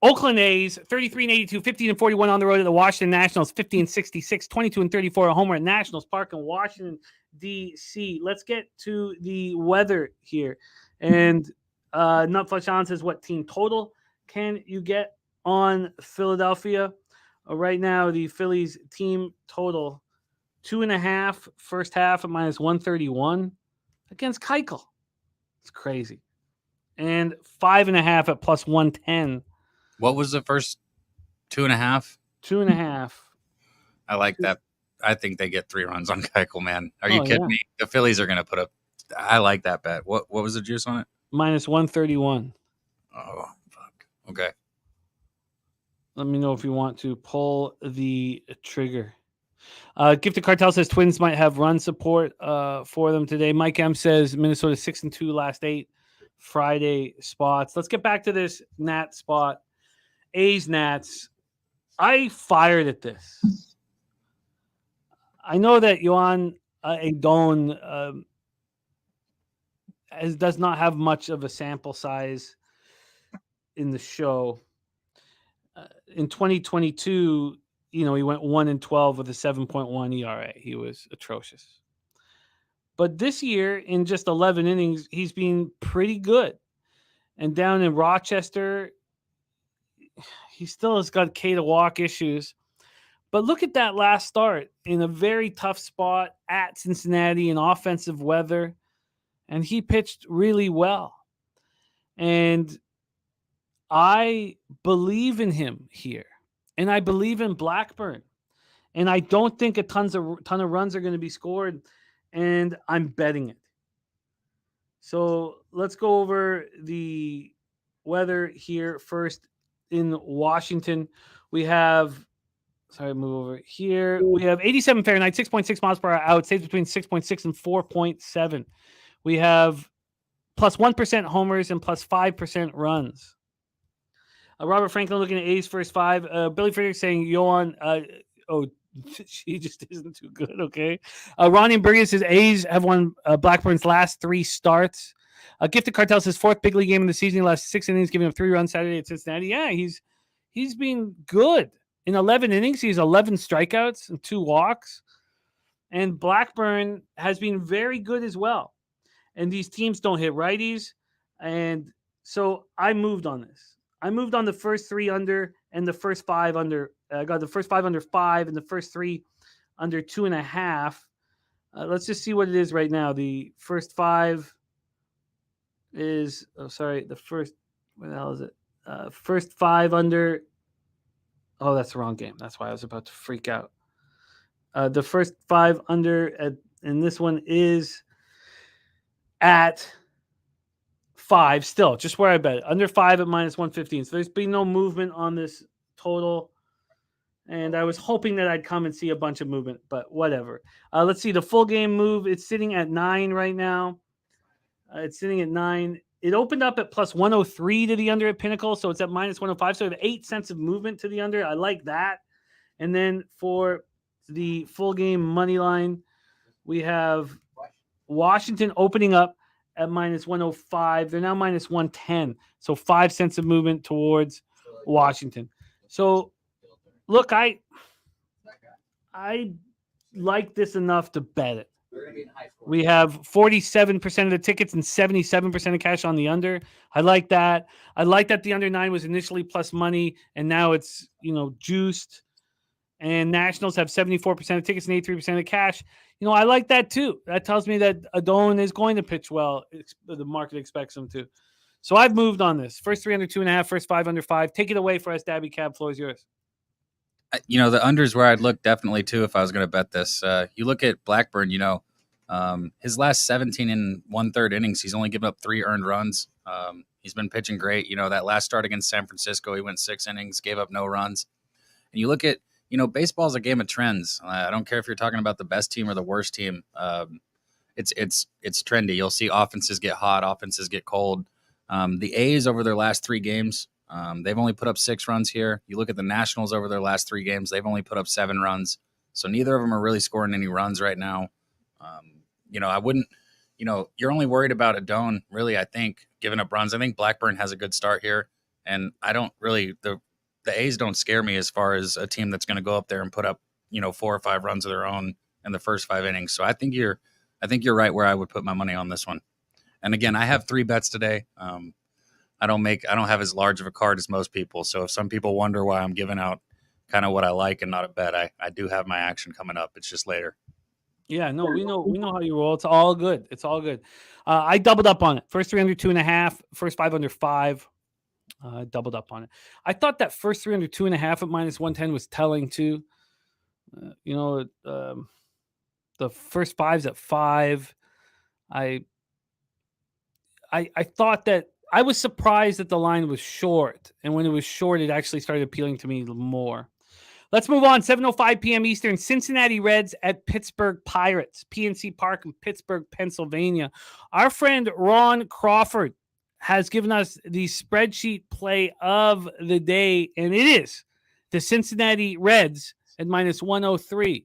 Oakland A's, 33-82, 15-41 on the road at the Washington Nationals, 15-66, 22-34, a homer at Nationals Park in Washington, D.C. Let's get to the weather here. And Nutflush Allen says, what team total can you get on Philadelphia? Right now, the Phillies team total, 2.5 first half at -131 against Keuchel. It's crazy. and 5.5 at plus 110. What was the first 2.5? 2.5. I like that. I think they get 3 runs on Keuchel, man. Are you kidding me? The Phillies are going to put up. I like that bet. What was the juice on it? Minus 131. Oh, fuck. Okay. Let me know if you want to pull the trigger. Gifted Cartel says Twins might have run support for them today. Mike M says Minnesota 6-2 last 8 Friday spots. Let's get back to this Nat spot. A's Nats. I fired at this. I know that Yohan Adon does not have much of a sample size in the show. In 2022, he went 1-12 with a 7.1 ERA. He was atrocious. But this year, in just 11 innings, he's been pretty good. And down in Rochester, he still has got K to walk issues. But look at that last start in a very tough spot at Cincinnati in offensive weather. And he pitched really well. And I believe in him here. And I believe in Blackburn. And I don't think a ton of runs are going to be scored. And I'm betting it. So let's go over the weather here first in Washington. We have, move over here. We have 87 Fahrenheit, 6.6 miles per hour out. Stays between 6.6 and 4.7. We have plus 1% homers and plus 5% runs. Robert Franklin looking at A's first 5. Billy Friedrich saying Yohan, she just isn't too good, okay? Ronnie and Burgess says A's have won Blackburn's last 3 starts. Gifted Cartel says 4th big league game of the season. He last 6 innings, giving up 3 runs Saturday at Cincinnati. Yeah, he's been good. In 11 innings, he's 11 strikeouts and 2 walks. And Blackburn has been very good as well. And these teams don't hit righties. And so I moved on this. I moved on the first 3 under and the first 5 under. I got the first 5 under 5 and the first 3 under 2.5. Let's just see what it is right now. The first 5 is, the first, what the hell is it? First 5 under. Oh, that's the wrong game. That's why I was about to freak out. The first 5 under, and this one is at 5 still, just where I bet it. Under 5 at minus 115. So there's been no movement on this total. And I was hoping that I'd come and see a bunch of movement, but whatever. Let's see the full game move. It's sitting at 9 right now. It's sitting at 9. It opened up at plus 103 to the under at Pinnacle, so it's at minus 105. So we have 8 cents of movement to the under. I like that. And then for the full game money line, we have Washington opening up at minus 105. They're now minus 110. So 5 cents of movement towards Washington. So look, I like this enough to bet it. We have 47% of the tickets and 77% of cash on the under. I like that. I like that the under 9 was initially plus money and now it's, juiced. And Nationals have 74% of tickets and 83% of cash. I like that too. That tells me that Adon is going to pitch well. The market expects him to. So I've moved on this. First 3 under 2.5, first 5 under 5. Take it away for us, Daby Cab. Floor is yours. The unders where I'd look definitely too if I was going to bet this. You look at Blackburn, his last 17 and 1/3 innings, he's only given up 3 earned runs. He's been pitching great. That last start against San Francisco, he went 6 innings, gave up no runs. And you look at, baseball is a game of trends. I don't care if you're talking about the best team or the worst team. It's trendy. You'll see offenses get hot, offenses get cold. The A's over their last 3 games, they've only put up 6 runs here. You look at the Nationals over their last 3 games, they've only put up 7 runs. So neither of them are really scoring any runs right now. I wouldn't, you're only worried about Adon, really, I think, giving up runs. I think Blackburn has a good start here. And I don't really, the A's don't scare me as far as a team that's going to go up there and put up, 4 or 5 runs of their own in the first 5 innings. So I think you're right where I would put my money on this one. And again, I have 3 bets today. I don't have as large of a card as most people. So if some people wonder why I'm giving out kind of what I like and not a bet, I do have my action coming up. It's just later. Yeah, no, we know how you roll. It's all good. It's all good. I doubled up on it. First 3 under 2.5, first 5 under 5. Doubled up on it. I thought that first 3 under 2.5 at -110 was telling too. The first 5's at 5. I thought that I was surprised that the line was short, and when it was short, it actually started appealing to me more. Let's move on. 7:05 p.m. Eastern. Cincinnati Reds at Pittsburgh Pirates. PNC Park in Pittsburgh, Pennsylvania. Our friend Ron Crawford has given us the spreadsheet play of the day, and it is the Cincinnati Reds at -103.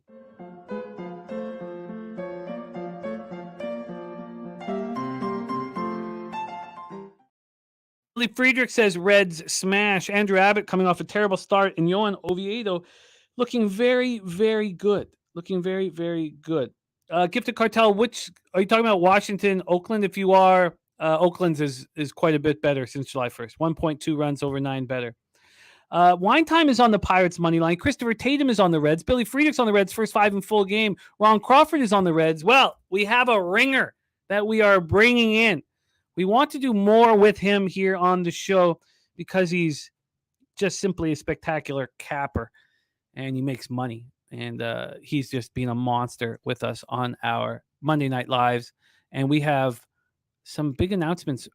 Friedrich says Reds smash. Andrew Abbott coming off a terrible start, and Yohan Oviedo looking very, very good. Looking very, very good. Gifted Cartel, which are you talking about? Washington, Oakland? If you are, Oakland's is quite a bit better since July 1st. 1.2 runs over 9 better. Wine Time is on the Pirates money line. Christopher Tatum is on the Reds. Billy Friedrich's on the Reds, first 5 in full game. Ron Crawford is on the Reds. Well, we have a ringer that we are bringing in. We want to do more with him here on the show because he's just simply a spectacular capper and he makes money. And he's just been a monster with us on our Monday Night Lives. And we have some big announcements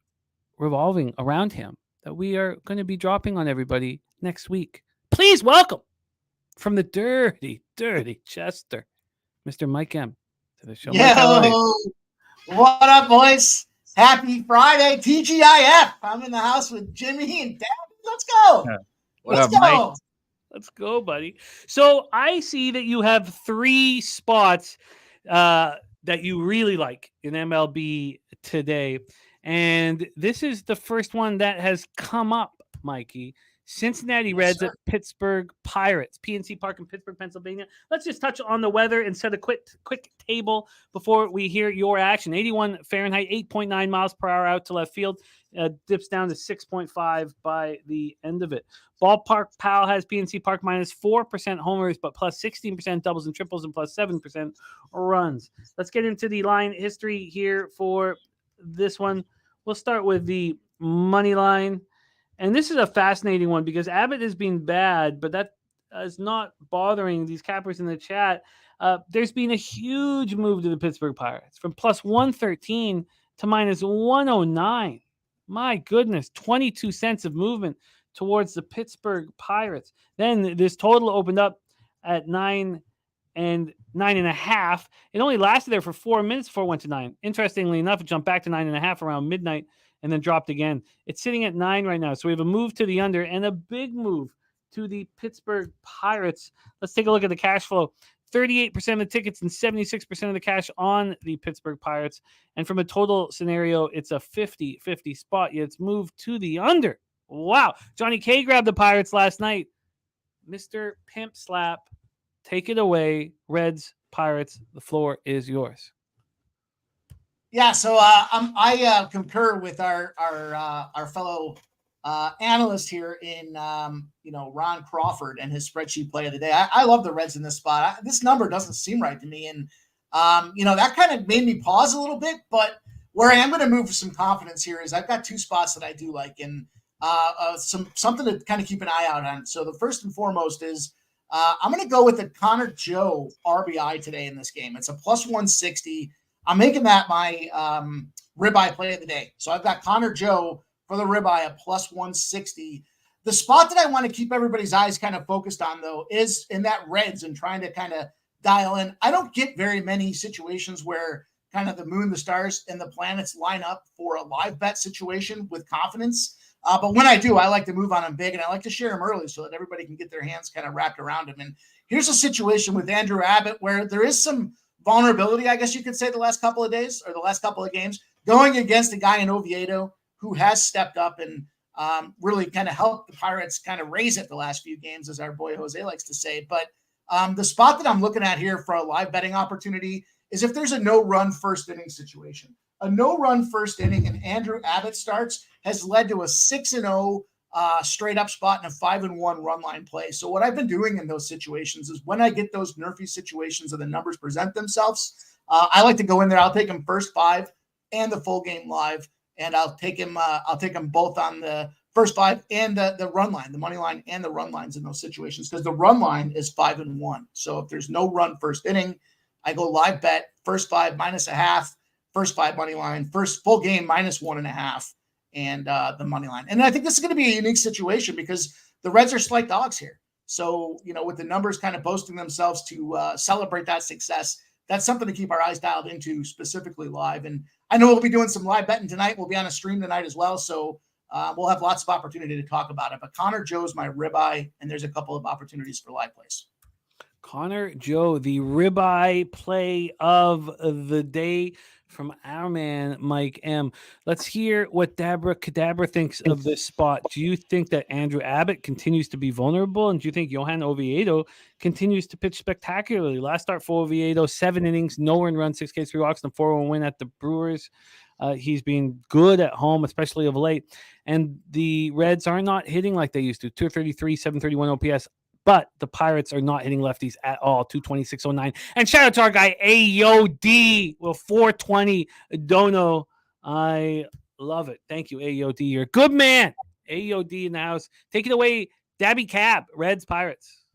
revolving around him that we are going to be dropping on everybody next week. Please welcome from the dirty, dirty Chester, Mr. Mike M. to the show. Yo, what up, boys? Happy Friday, TGIF. I'm in the house with Jimmy and Dad. Let's go. What up, Mike? Let's go, buddy. So I see that you have 3 spots that you really like in MLB today. And this is the first one that has come up, Mikey. Cincinnati Reds at Pittsburgh Pirates, PNC Park in Pittsburgh, Pennsylvania. Let's just touch on the weather and set a quick table before we hear your action. 81 Fahrenheit, 8.9 miles per hour out to left field. Dips down to 6.5 by the end of it. Ballpark Pal has PNC Park -4% homers, but plus 16% doubles and triples and plus 7% runs. Let's get into the line history here for this one. We'll start with the money line. And this is a fascinating one because Abbott has been bad, but that is not bothering these cappers in the chat. There's been a huge move to the Pittsburgh Pirates from plus 113 to minus 109. My goodness, 22 cents of movement towards the Pittsburgh Pirates. Then this total opened up at 9 and 9.5. It only lasted there for 4 minutes before it went to 9. Interestingly enough, it jumped back to 9.5 around midnight and then dropped again. It's sitting at 9 right now. So we have a move to the under and a big move to the Pittsburgh Pirates. Let's take a look at the cash flow. 38% of the tickets and 76% of the cash on the Pittsburgh Pirates. And from a total scenario, it's a 50-50 spot. Yet it's moved to the under. Wow. Johnny K grabbed the Pirates last night. Mr. Pimp Slap, take it away. Reds, Pirates, the floor is yours. Yeah, so I concur with our fellow analyst here in Ron Crawford and his spreadsheet play of the day. I love the Reds in this spot. This number doesn't seem right to me, and that kind of made me pause a little bit. But where I am going to move with some confidence here is I've got 2 spots that I do like, and something to kind of keep an eye out on. So the first and foremost is I'm going to go with the Connor Joe RBI today in this game. It's a plus 160. I'm making that my ribeye play of the day. So I've got Connor Joe for the ribeye at plus 160. The spot that I want to keep everybody's eyes kind of focused on, though, is in that Reds and trying to kind of dial in. I don't get very many situations where kind of the moon, the stars, and the planets line up for a live bet situation with confidence. But when I do, I like to move on them big, and I like to share them early so that everybody can get their hands kind of wrapped around them. And here's a situation with Andrew Abbott where there is some vulnerability, I guess you could say, the last couple of days or the last couple of games, going against a guy in Oviedo who has stepped up and really kind of helped the Pirates kind of raise it the last few games, as our boy Jose likes to say. But the spot that I'm looking at here for a live betting opportunity is if there's a no-run first inning situation. A no-run first inning and Andrew Abbott starts has led to a 6-0 straight up spot in a 5-1 run line play. So what I've been doing in those situations is when I get those nerfy situations and the numbers present themselves, I like to go in there. I'll take them first 5 and the full game live, and I'll take them both on the first 5 and the run line, the money line and the run lines in those situations, because the run line is 5-1. So if there's no run first inning, I go live bet first 5 -0.5, first 5 money line, first full game -1.5. And the money line. And I think this is going to be a unique situation because the Reds are slight dogs here. So, with the numbers kind of boasting themselves to celebrate that success, that's something to keep our eyes dialed into, specifically live. And I know we'll be doing some live betting tonight. We'll be on a stream tonight as well. So we'll have lots of opportunity to talk about it. But Connor Joe's my ribeye, and there's a couple of opportunities for live plays. Connor Joe, the ribeye play of the day from our man, Mike M. Let's hear what Dabra Cadabra thinks of this spot. Do you think that Andrew Abbott continues to be vulnerable? And do you think Johan Oviedo continues to pitch spectacularly? Last start for Oviedo, 7 innings, no earned run, 6Ks, 3 walks, and 4-1 win at the Brewers. He's been good at home, especially of late. And the Reds are not hitting like they used to. 233, 731 OPS. But the Pirates are not hitting lefties at all. 226.09. And shout out to our guy AOD with 420 Dono. I love it. Thank you, AOD. You're a good man. AOD in the house. Take it away, Daby Cab, Reds, Pirates.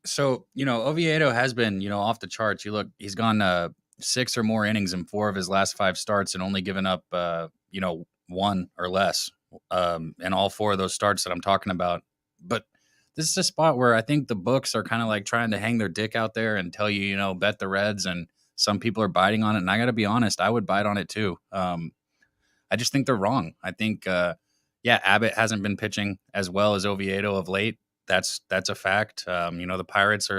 So, Oviedo has been, off the charts. You look, he's gone 6 or more innings in 4 of his last 5 starts and only given up, 1 or less in all 4 of those starts that I'm talking about. But this is a spot where I think the books are kind of like trying to hang their dick out there and tell you, bet the Reds, and some people are biting on it. And I got to be honest, I would bite on it too. I just think they're wrong. I think, Abbott hasn't been pitching as well as Oviedo of late. That's a fact. The Pirates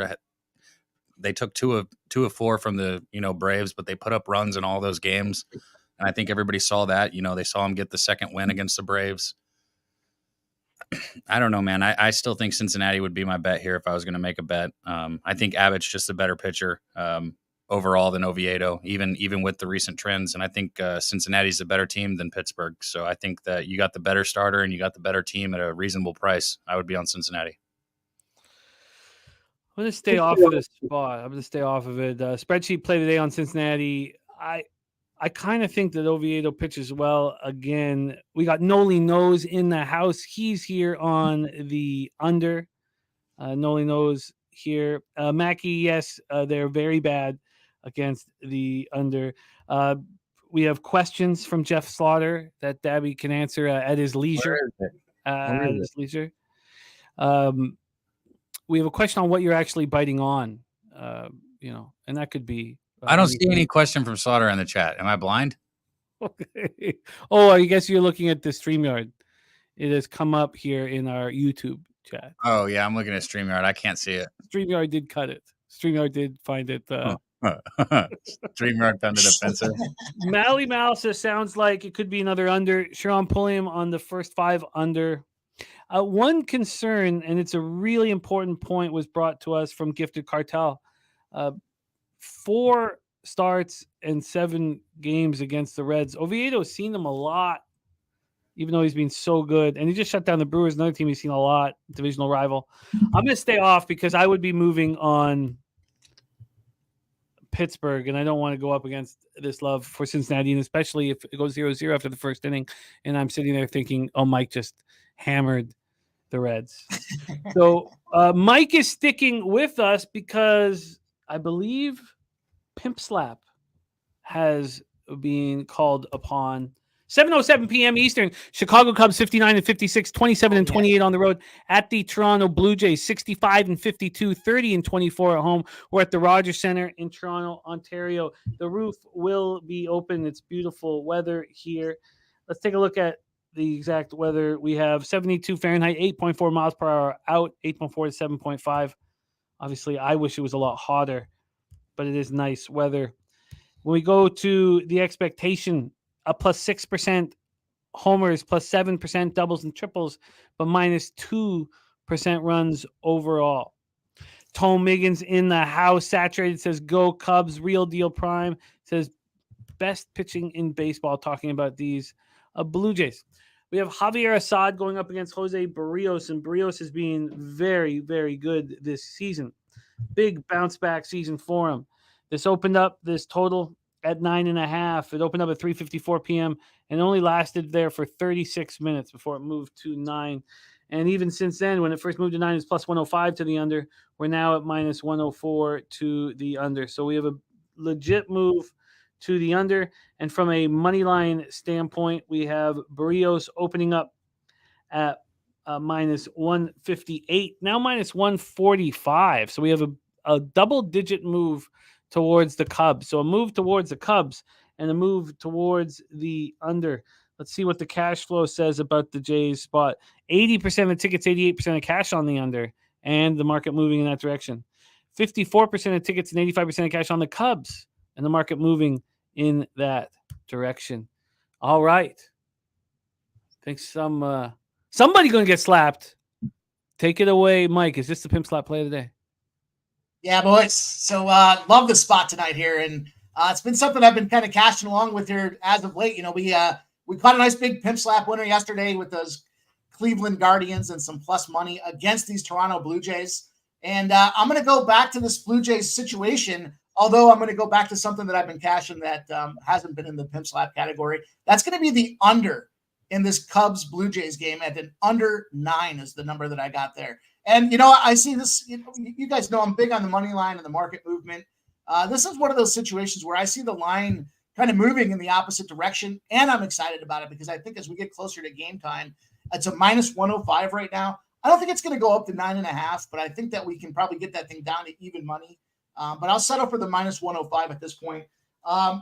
they took 2 of 4 from the, Braves, but they put up runs in all those games. And I think everybody saw that, they saw him get the second win against the Braves. I don't know, man. I still think Cincinnati would be my bet here if I was going to make a bet. I think Abbott's just a better pitcher overall than Oviedo, even with the recent trends. And I think Cincinnati's a better team than Pittsburgh. So I think that you got the better starter and you got the better team at a reasonable price. I would be on Cincinnati. I'm going to stay off of this spot. I'm going to stay off of it. Spreadsheet play today on Cincinnati. I kind of think that Oviedo pitches well again. We got Noli Nose in the house. He's here on the under. Noli Nose here. Mackie, yes, they're very bad against the under. We have questions from Jeff Slaughter that Daby can answer at his leisure. At his leisure. We have a question on what you're actually biting on, and that could be. I don't see any question from Slaughter in the chat. Am I blind? Okay. Oh, I guess you're looking at the StreamYard. It has come up here in our YouTube chat. Oh, yeah, I'm looking at StreamYard. I can't see it. StreamYard did cut it. StreamYard did find it. StreamYard found it offensive. Mally Mouse sounds like it could be another under. Sharon Pulliam on the first 5 under. One concern, and it's a really important point, was brought to us from Gifted Cartel. 4 starts and 7 games against the Reds. Oviedo's seen them a lot, even though he's been so good. And he just shut down the Brewers, another team he's seen a lot, divisional rival. I'm going to stay off because I would be moving on Pittsburgh, and I don't want to go up against this love for Cincinnati, and especially if it goes 0-0 after the first inning, and I'm sitting there thinking, oh, Mike just hammered the Reds. So Mike is sticking with us because I believe Pimp Slap has been called upon. 7:07 p.m. Eastern. Chicago Cubs 59-56, 27-28 on the road at the Toronto Blue Jays, 65-52, 30-24 at home. We're at the Rogers Center in Toronto, Ontario. The roof will be open. It's beautiful weather here. Let's take a look at the exact weather. We have 72 Fahrenheit, 8.4 miles per hour out, 8.4 to 7.5. Obviously, I wish it was a lot hotter, but it is nice weather. When we go to the expectation, a plus 6% homers, plus 7% doubles and triples, but minus 2% runs overall. Tom Miggins in the house. Saturated says, go Cubs, real deal prime. Says, best pitching in baseball, talking about these Blue Jays. We have Javier Assad going up against Jose Barrios, and Barrios is being very, very good this season. Big bounce back season for him. This opened up this total at 9.5. It opened up at 3:54 p.m. and only lasted there for 36 minutes before it moved to 9. And even since then, when it first moved to 9, it was plus 105 to the under. We're now at minus 104 to the under. So we have a legit move to the under. And from a money line standpoint, we have Barrios opening up at minus 158, now minus 145. So we have a double-digit move towards the Cubs. So a move towards the Cubs and a move towards the under. Let's see what the cash flow says about the Jays spot. 80% of the tickets, 88% of cash on the under, and the market moving in that direction. 54% of tickets and 85% of cash on the Cubs, and the market moving in that direction. All right. I think somebody going to get slapped. Take it away, Mike. Is this the Pimp Slap play of the day? Yeah, boys. So love the spot tonight here. And it's been something I've been kind of cashing along with here as of late. You know, we caught a nice big Pimp Slap winner yesterday with those Cleveland Guardians and some plus money against these Toronto Blue Jays. And I'm going to go back to this Blue Jays situation, although I'm going to go back to something that I've been cashing that hasn't been in the Pimp Slap category. That's going to be the under in this Cubs Blue Jays game at an under 9 is the number that I got there. And, you know, I see this, you guys know I'm big on the money line and the market movement. This is one of those situations where I see the line kind of moving in the opposite direction, and I'm excited about it because I think as we get closer to game time, it's a minus 105 right now. I don't think it's going to go up to 9.5, but I think that we can probably get that thing down to even money. But I'll settle for the minus 105 at this point.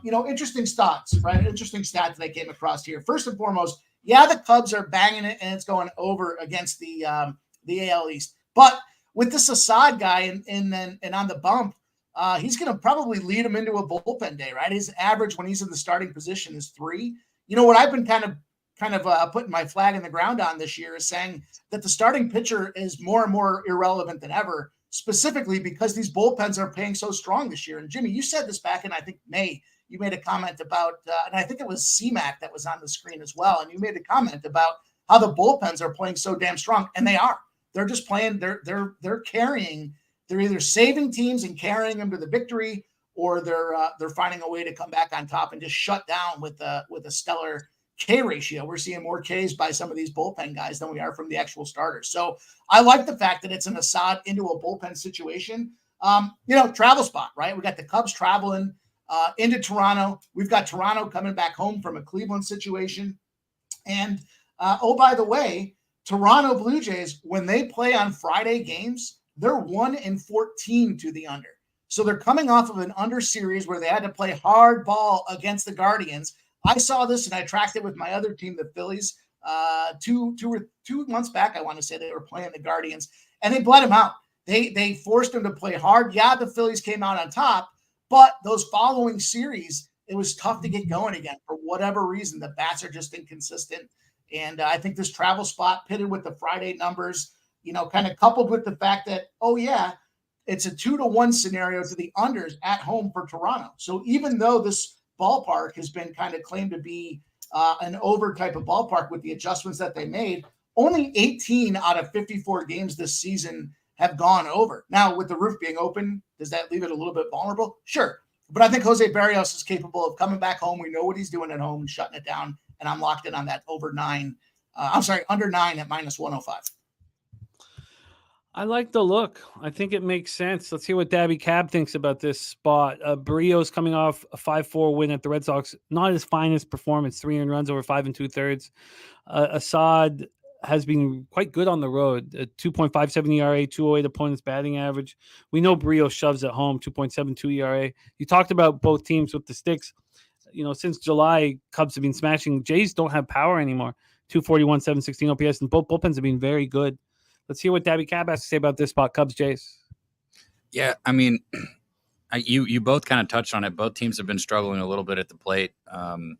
You know, interesting stats, right? Interesting stat that I came across here. First and foremost, yeah, the Cubs are banging it and it's going over against the AL East. But with this Assad guy and on the bump, he's going to probably lead him into a bullpen day, right? His average when he's in the starting position is 3. You know, what I've been kind of putting my flag in the ground on this year is saying that the starting pitcher is more and more irrelevant than ever, specifically because these bullpens are paying so strong this year. And Jimmy, you said this back in, I think, May. You made a comment about, and I think it was CMAC that was on the screen as well. And you made a comment about how the bullpens are playing so damn strong, and they are. They're just playing. They're carrying. They're either saving teams and carrying them to the victory, or they're finding a way to come back on top and just shut down with a stellar K ratio. We're seeing more Ks by some of these bullpen guys than we are from the actual starters. So I like the fact that it's an Assad into a bullpen situation. You know, travel spot, right? We got the Cubs traveling into Toronto. We've got Toronto coming back home from a Cleveland situation. And, oh, by the way, Toronto Blue Jays, when they play on Friday games, they're 1-14 to the under. So they're coming off of an under series where they had to play hard ball against the Guardians. I saw this and I tracked it with my other team, the Phillies, 2 months back. I want to say they were playing the Guardians, and they bled them out. They forced them to play hard. Yeah, the Phillies came out on top, but those following series, it was tough to get going again for whatever reason. The bats are just inconsistent. And I think this travel spot pitted with the Friday numbers, you know, kind of coupled with the fact that, oh, yeah, it's a 2-1 scenario to the unders at home for Toronto. So even though this ballpark has been kind of claimed to be an over type of ballpark with the adjustments that they made, only 18 out of 54 games this season have gone over. Now, with the roof being open, does that leave it a little bit vulnerable? Sure. But I think Jose Barrios is capable of coming back home. We know what he's doing at home and shutting it down. And I'm locked in on that under 9 at minus 105. I like the look. I think it makes sense. Let's hear what Daby Cab thinks about this spot. Barrios coming off a 5-4 win at the Red Sox. Not his finest performance, 3 earned runs over 5 2/3. Assad has been quite good on the road. 2.57 ERA, 208 opponent's batting average. We know Barrios shoves at home, 2.72 ERA. You talked about both teams with the sticks. You know, since July, Cubs have been smashing. Jays don't have power anymore. 241, 716 OPS, and both bullpens have been very good. Let's hear what Daby Cab has to say about this spot, Cubs Jays. Yeah, I mean, you both kind of touched on it. Both teams have been struggling a little bit at the plate.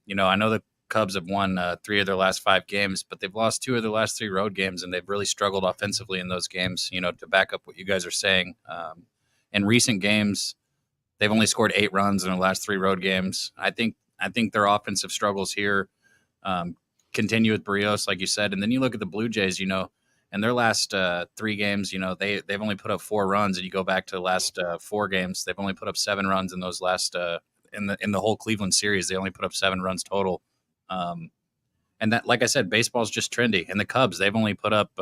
You know, I know the Cubs have won 3 of their last 5 games, but they've lost 2 of their last 3 road games, and they've really struggled offensively in those games. You know, to back up what you guys are saying, in recent games, they've only scored 8 runs in their last 3 road games. I think their offensive struggles here continue with Barrios, like you said. And then you look at the Blue Jays, and their last 3 games, they've only put up 4 runs. And you go back to the last 4 games, they've only put up 7 runs in those last in the whole Cleveland series. They only put up 7 runs total. And that, like I said, baseball's just trendy. And the Cubs, they've only put up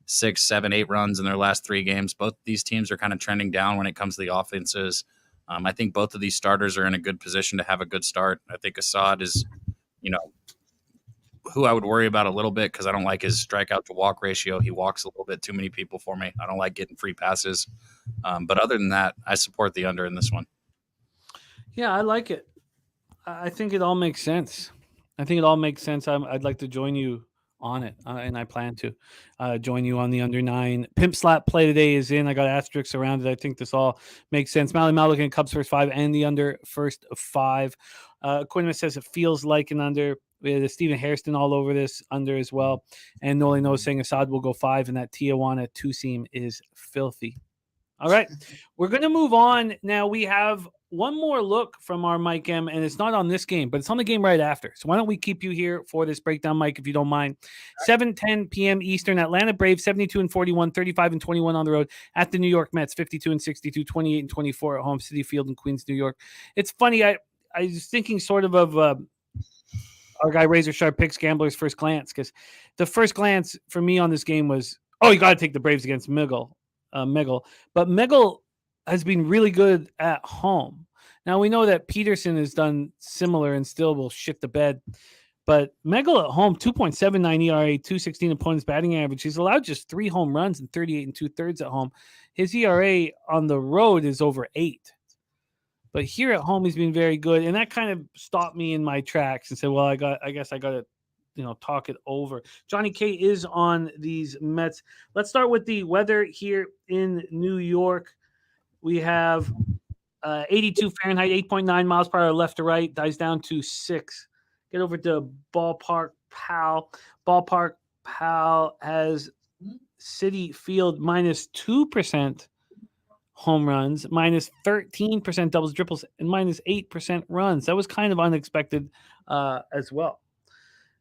6, 7, 8 runs in their last 3 games. Both these teams are kind of trending down when it comes to the offenses. I think both of these starters are in a good position to have a good start. I think Assad is, who I would worry about a little bit because I don't like his strikeout to walk ratio. He walks a little bit too many people for me. I don't like getting free passes. But other than that, I support the under in this one. Yeah, I like it. I think it all makes sense. I'd like to join you on it, and I plan to join you on the under 9. Pimp slap play today is in. I got asterisks around it. I think this all makes sense. Mally looking at Cubs first 5 and the under first 5. Quinman says it feels like an under. We had Stephen Hairston all over this under as well. And Noli knows saying Assad will go 5, and that Tijuana 2-seam is filthy. All right, we're going to move on. Now we have one more look from our Mike M, and it's not on this game, but it's on the game right after. So why don't we keep you here for this breakdown, Mike, if you don't mind. 7:10 p.m. Eastern, Atlanta Braves 72-41, 35-21 on the road at the New York Mets 52-62, 28-24 at home, Citi Field in Queens, New York. It's funny. I was thinking sort of our guy Razor Sharp picks Gambler's first glance, because the first glance for me on this game was, you got to take the Braves against Miggle. But Miggle has been really good at home. Now we know that Peterson has done similar and still will shit the bed. But Miggle at home, 2.79 ERA, 216 opponent's batting average. He's allowed just 3 home runs and 38 2/3 at home. His ERA on the road is over 8. But here at home, he's been very good. And that kind of stopped me in my tracks and said, well, I guess I got to talk it over. Johnny K is on these Mets. Let's start with the weather here in New York. We have 82 Fahrenheit, 8.9 miles per hour left to right, dies down to 6. Get over to Ballpark Pal. Ballpark Pal has Citi Field minus 2% home runs, minus 13% doubles, triples, and minus 8% runs. That was kind of unexpected as well.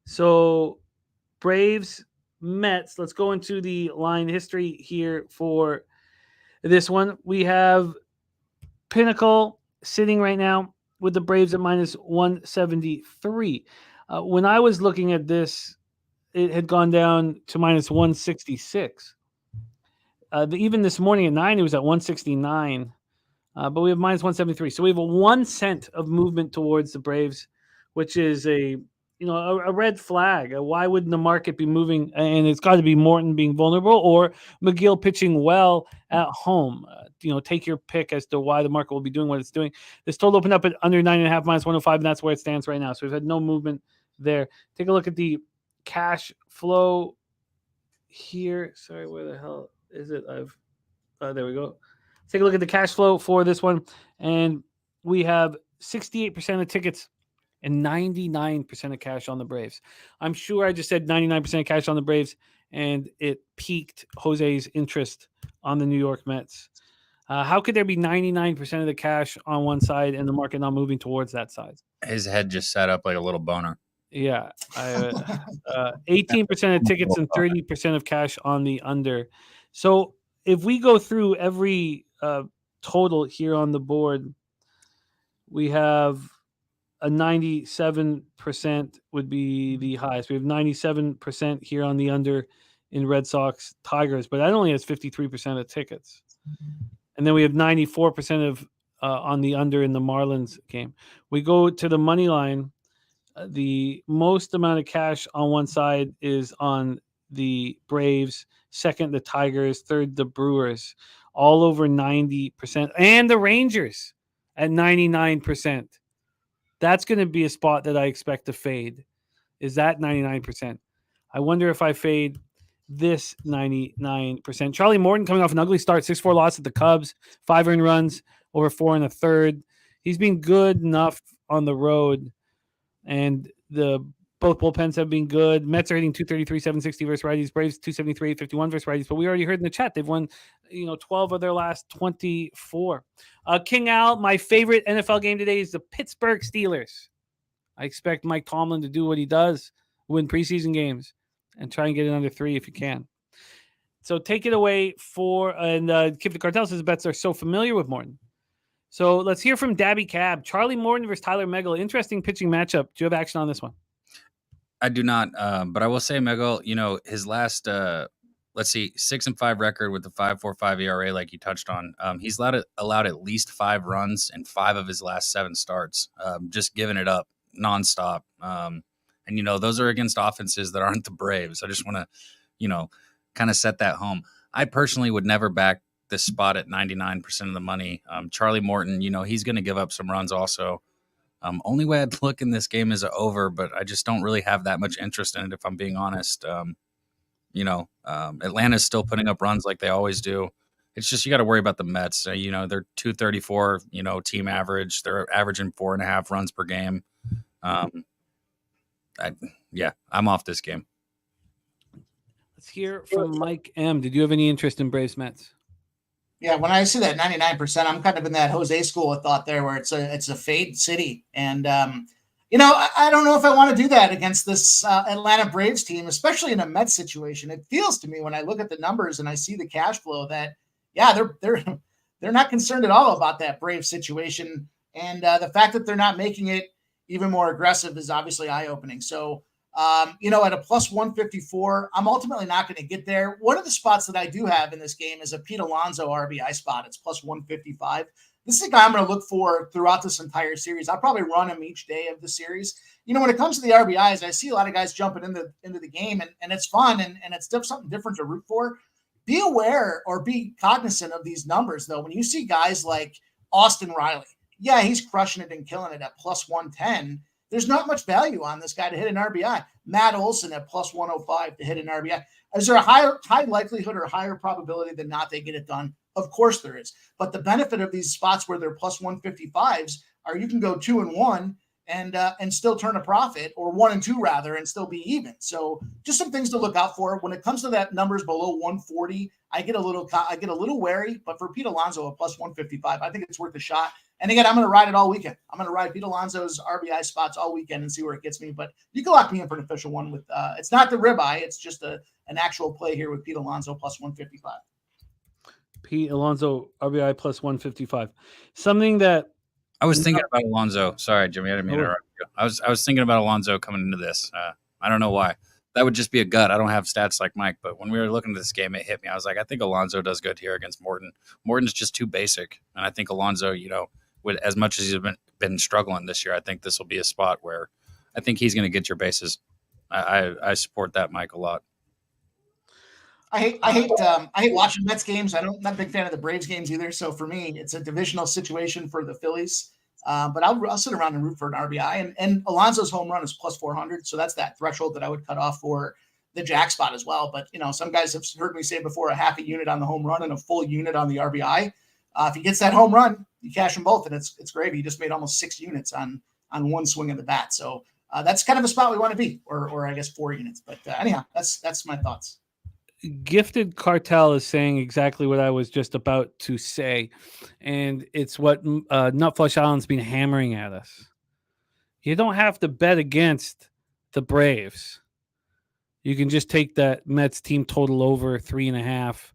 So Braves, Mets, let's go into the line history here for this one. We have Pinnacle sitting right now with the Braves at minus 173. When I was looking at this, it had gone down to minus 166. Even this morning at 9, it was at 169. But we have minus 173. So we have a 1 cent of movement towards the Braves, which is a red flag. Why wouldn't the market be moving? And it's got to be Morton being vulnerable or McGill pitching well at home. Take your pick as to why the market will be doing what it's doing. This total opened up at under 9.5 minus 105, and that's where it stands right now. So we've had no movement there. Take a look at the cash flow here. Sorry, where the hell is it? There we go. Take a look at the cash flow for this one, and we have 68% of tickets and 99% of cash on the Braves. I'm sure I just said 99% of cash on the Braves, and it piqued Jose's interest on the New York Mets. How could there be 99% of the cash on one side and the market not moving towards that side? His head just sat up like a little boner. Yeah. 18% of tickets and 30% of cash on the under. So if we go through every total here on the board, we have a 97% would be the highest. We have 97% here on the under in Red Sox Tigers, but that only has 53% of tickets. And then we have 94% of on the under in the Marlins game. We go to the money line. The most amount of cash on one side is on the Braves, second the Tigers, third the Brewers, all over 90%, and the Rangers at 99%. That's going to be a spot that I expect to fade. Is that 99%? I wonder if I fade this 99%. Charlie Morton coming off an ugly start, 6-4 loss at the Cubs, 5 earned runs, over 4 1/3. He's been good enough on the road, and both bullpens have been good. Mets are hitting 233, 760 versus righties. Braves 273, 851 versus righties. But we already heard in the chat they've won, 12 of their last 24. King Al, my favorite NFL game today is the Pittsburgh Steelers. I expect Mike Tomlin to do what he does win preseason games, and try and get it under 3 if you can. So take it away Kip the Cartel says the bets are so familiar with Morton. So let's hear from Daby Cab. Charlie Morton versus Tyler Megal. Interesting pitching matchup. Do you have action on this one? I do not, but I will say Megal, his last, 6-5 record with the 5.45 ERA, like you touched on. He's allowed at least 5 runs in 5 of his last 7 starts, just giving it up nonstop. And those are against offenses that aren't the Braves. I just want to, kind of set that home. I personally would never back this spot at 99% of the money. Charlie Morton, he's going to give up some runs also. Only way I'd look in this game is an over, but I just don't really have that much interest in it, if I'm being honest. Atlanta's still putting up runs like they always do. It's just you got to worry about the Mets. They're 234, team average. They're averaging 4.5 runs per game. I'm off this game. Let's hear from Mike M. Did you have any interest in Braves Mets? Yeah, when I see that 99%, I'm kind of in that Jose school of thought there, where it's a fade city, and I don't know if I want to do that against this Atlanta Braves team, especially in a Mets situation. It feels to me when I look at the numbers and I see the cash flow that they're not concerned at all about that Braves situation, and the fact that they're not making it even more aggressive is obviously eye-opening. So. At a plus 154, I'm ultimately not going to get there. One of the spots that I do have in this game is a Pete Alonso RBI spot. It's plus 155. This is a guy I'm going to look for throughout this entire series. I'll probably run him each day of the series. When it comes to the RBIs, I see a lot of guys jumping into the game, and it's fun, and it's something different to root for. Be aware or be cognizant of these numbers, though. When you see guys like Austin Riley, yeah, he's crushing it and killing it at plus 110. There's not much value on this guy to hit an RBI. Matt Olson at plus 105 to hit an RBI. Is there a high likelihood or higher probability than not they get it done? Of course there is. But the benefit of these spots where they're plus 155s are you can go 2-1 and still turn a profit, or 1-2 rather, and still be even. So just some things to look out for. When it comes to that numbers below 140, I get a little wary. But for Pete Alonso at plus 155, I think it's worth a shot. And again, I'm going to ride it all weekend. I'm going to ride Pete Alonso's RBI spots all weekend and see where it gets me. But you can lock me in for an official one with it's not the ribeye. It's just an actual play here with Pete Alonso plus 155. Pete Alonso RBI plus 155. Something that I was thinking about Alonso. Sorry, Jimmy, I didn't mean to interrupt you. I was thinking about Alonso coming into this. I don't know why. That would just be a gut. I don't have stats like Mike, but when we were looking at this game, it hit me. I was like, I think Alonso does good here against Morton. Morton's just too basic, and I think Alonso, with as much as he's been struggling this year, I think this will be a spot where I think he's going to get your bases. I support that, Mike, a lot. I hate watching Mets games. I'm not a big fan of the Braves games either. So for me, it's a divisional situation for the Phillies. But I'll sit around and root for an RBI. And Alonso's home run is plus 400. So that's that threshold that I would cut off for the jack spot as well. But, some guys have heard me say before, a half a unit on the home run and a full unit on the RBI. If he gets that home run, you cash them both, and it's gravy. You just made almost 6 units on one swing of the bat. So that's kind of a spot we want to be, or I guess 4 units. But anyhow, that's my thoughts. Gifted Cartel is saying exactly what I was just about to say, and it's what Nutflush Island's been hammering at us. You don't have to bet against the Braves. You can just take that Mets team total over 3.5.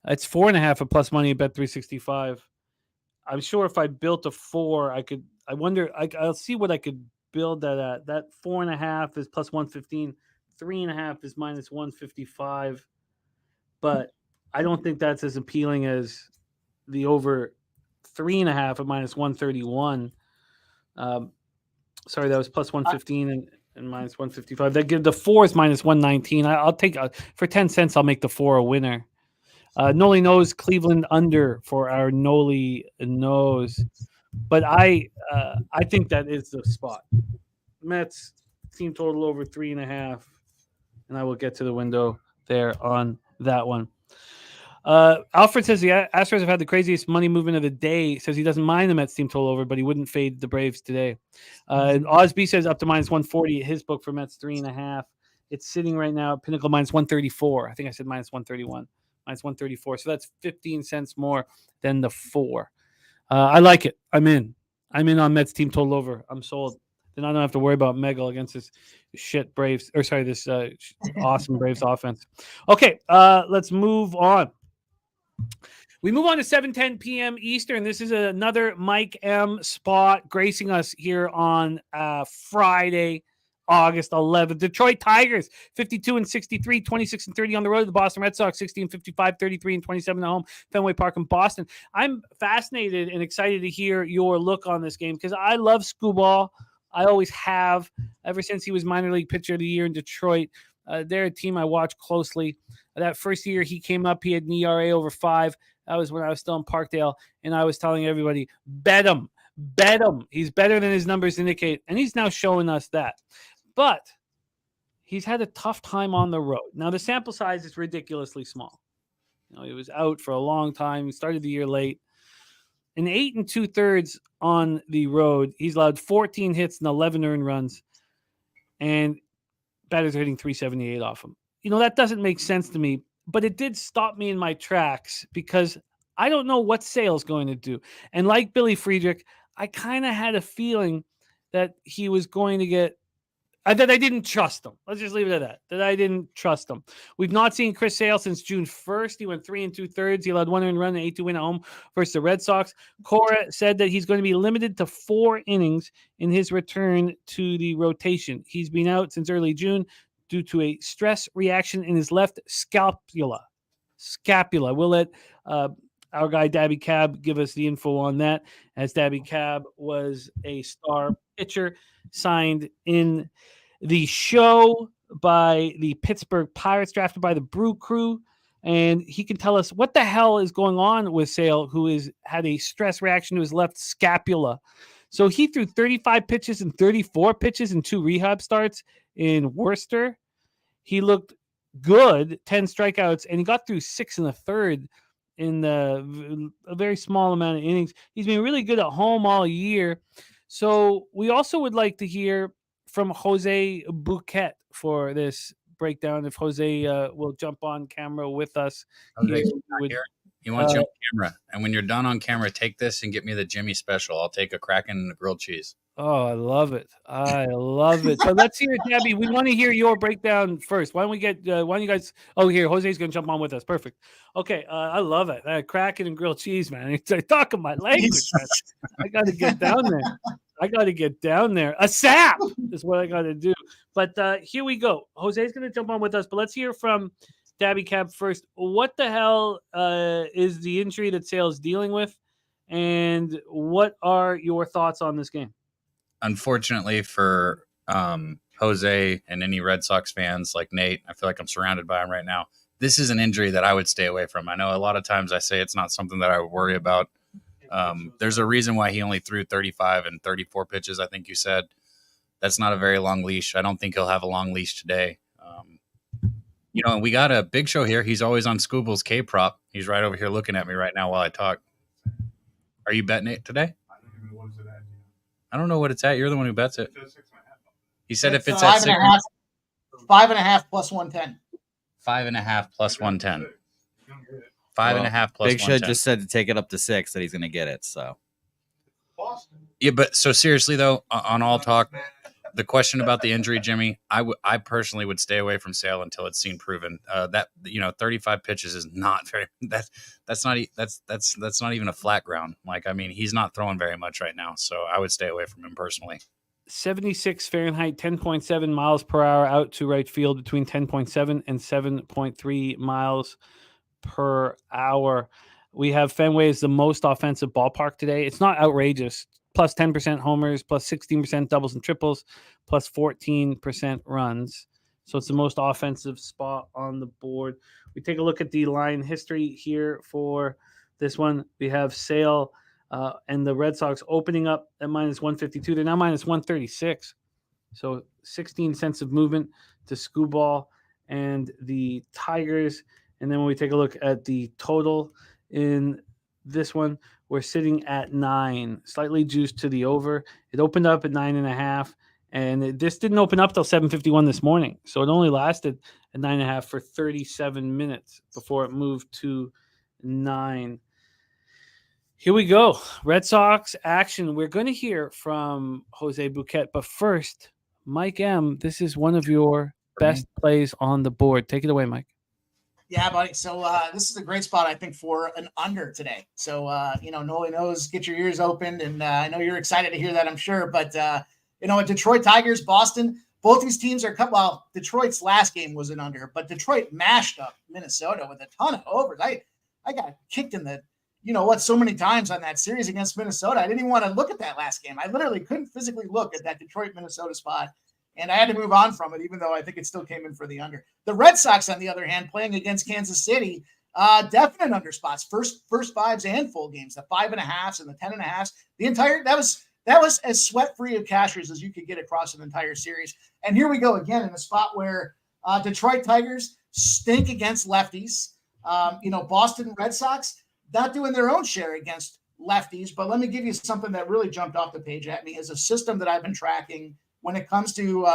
It's 4.5 at plus money at Bet 365. I'm sure if I built a 4, I could. I wonder. I'll see what I could build that at. That 4.5 is plus 115. 3.5 is minus 155. But I don't think that's as appealing as the over 3.5 at minus 131. Sorry, that was plus 115 and minus 155. That give the 4 is minus 119. I'll take for 10 cents. I'll make the 4 a winner. Noli knows Cleveland under for our Noli knows, but I think that is the spot. Mets team total over 3.5, and I will get to the window there on that one. Alfred says the Astros have had the craziest money movement of the day. Says he doesn't mind the Mets team total over, but he wouldn't fade the Braves today. Osby says up to minus 140 at his book for Mets 3.5. It's sitting right now at Pinnacle minus 134. I think I said minus 131. Minus 134. So that's 15 cents more than the 4. I like it. I'm in on Mets team total over. I'm sold. Then I don't have to worry about Megal against this shit Braves, or sorry, this awesome Braves offense. Okay, let's move on. We move on to 7:10 p.m. Eastern. This is another Mike M spot gracing us here on Friday, August 11th. Detroit Tigers, 52-63, 26-30 on the road. The Boston Red Sox, 60-55, 33-27 at home. Fenway Park in Boston. I'm fascinated and excited to hear your look on this game because I love Skubal. I always have, ever since he was minor league pitcher of the year in Detroit. They're a team I watch closely. That first year he came up, he had an ERA over 5. That was when I was still in Parkdale, and I was telling everybody, bet him. He's better than his numbers indicate, and he's now showing us that. But he's had a tough time on the road. Now, the sample size is ridiculously small. He was out for a long time. He started the year late. In 8 2/3 on the road, he's allowed 14 hits and 11 earned runs, and batters are hitting 378 off him. That doesn't make sense to me, but it did stop me in my tracks because I don't know what Sale's going to do. And like Billy Friedrich, I kind of had a feeling that he was going to get that I didn't trust him. Let's just leave it at that I didn't trust him. We've not seen Chris Sale since June 1st. He went 3 2/3. He allowed 1 earned run and 8 to win at home versus the Red Sox. Cora said that he's going to be limited to 4 innings in his return to the rotation. He's been out since early June due to a stress reaction in his left scapula. We'll let our guy Daby Cab give us the info on that, as Daby Cab was a star pitcher signed in the show by the Pittsburgh Pirates, drafted by the Brew Crew, and he can tell us what the hell is going on with Sale, who had a stress reaction to his left scapula. So he threw 35 pitches and 34 pitches in 2 rehab starts in Worcester. He looked good, 10 strikeouts, and he got through 6 1/3 in a very small amount of innings. He's been really good at home all year. So we also would like to hear from Jose Bouquet for this breakdown. If Jose will jump on camera with us. He wants you on camera. And when you're done on camera, take this and get me the Jimmy special. I'll take a Kraken and a grilled cheese. Oh, I love it. So let's hear it, Debbie. We want to hear your breakdown first. Why don't you guys? Oh, here, Jose's going to jump on with us. Perfect. Okay, I love it. Kraken and grilled cheese, man. It's talking my language, man. I got to get down there. A sap is what I got to do. But here we go. Jose's going to jump on with us, but let's hear from Daby Cab first. What the hell is the injury that Sale's dealing with, and what are your thoughts on this game? Unfortunately for Jose and any Red Sox fans like Nate, I feel like I'm surrounded by him right now. This is an injury that I would stay away from. I know a lot of times I say it's not something that I would worry about. There's a reason why he only threw 35 and 34 pitches, I think you said. That's not a very long leash. I don't think he'll have a long leash today. And we got a Big Show here. He's always on Scubal's K-prop. He's right over here looking at me right now while I talk. Are you betting it today? I don't know what it's at. You're the one who bets it. He said if it's at 5.5, 5.5 plus 110. 5.5 plus 110. 5.5 plus. Big Show just said to take it up to 6 that he's going to get it. So. Yeah, but so seriously though, on all talk, the question about the injury, Jimmy, I personally would stay away from Sale until it's seen proven. 35 pitches is not very. That's not even a flat ground. He's not throwing very much right now, so I would stay away from him personally. 76 Fahrenheit, 10.7 miles per hour out to right field, between 10.7 and 7.3 miles per hour. We have Fenway as the most offensive ballpark today. It's not outrageous. Plus 10% homers, plus 16% doubles and triples, plus 14% runs. So it's the most offensive spot on the board. We take a look at the line history here for this one. We have Sale and the Red Sox opening up at minus 152. They're now minus 136. So 16 cents of movement to Skubal and the Tigers. And then when we take a look at the total in this one, we're sitting at 9, slightly juiced to the over. It opened up at 9.5, and this didn't open up till 7:51 this morning. So it only lasted at 9.5 for 37 minutes before it moved to 9. Here we go. Red Sox action. We're going to hear from Jose Bouquet. But first, Mike M., this is one of your best plays on the board. Take it away, Mike. Yeah, buddy. So this is a great spot, I think, for an under today. So, Noli knows, get your ears opened. And I know you're excited to hear that, I'm sure. But, Detroit Tigers, Boston, both these teams are Detroit's last game was an under. But Detroit mashed up Minnesota with a ton of overs. I got kicked in the so many times on that series against Minnesota. I didn't even want to look at that last game. I literally couldn't physically look at that Detroit-Minnesota spot, and I had to move on from it, even though I think it still came in for the under. The Red Sox, on the other hand, playing against Kansas City, definite under spots, first fives and full games, the 5.5s and the 10.5s. That was as sweat-free of cashers as you could get across an entire series. And here we go again in a spot where Detroit Tigers stink against lefties. Boston Red Sox not doing their own share against lefties, but let me give you something that really jumped off the page at me as a system that I've been tracking when it comes to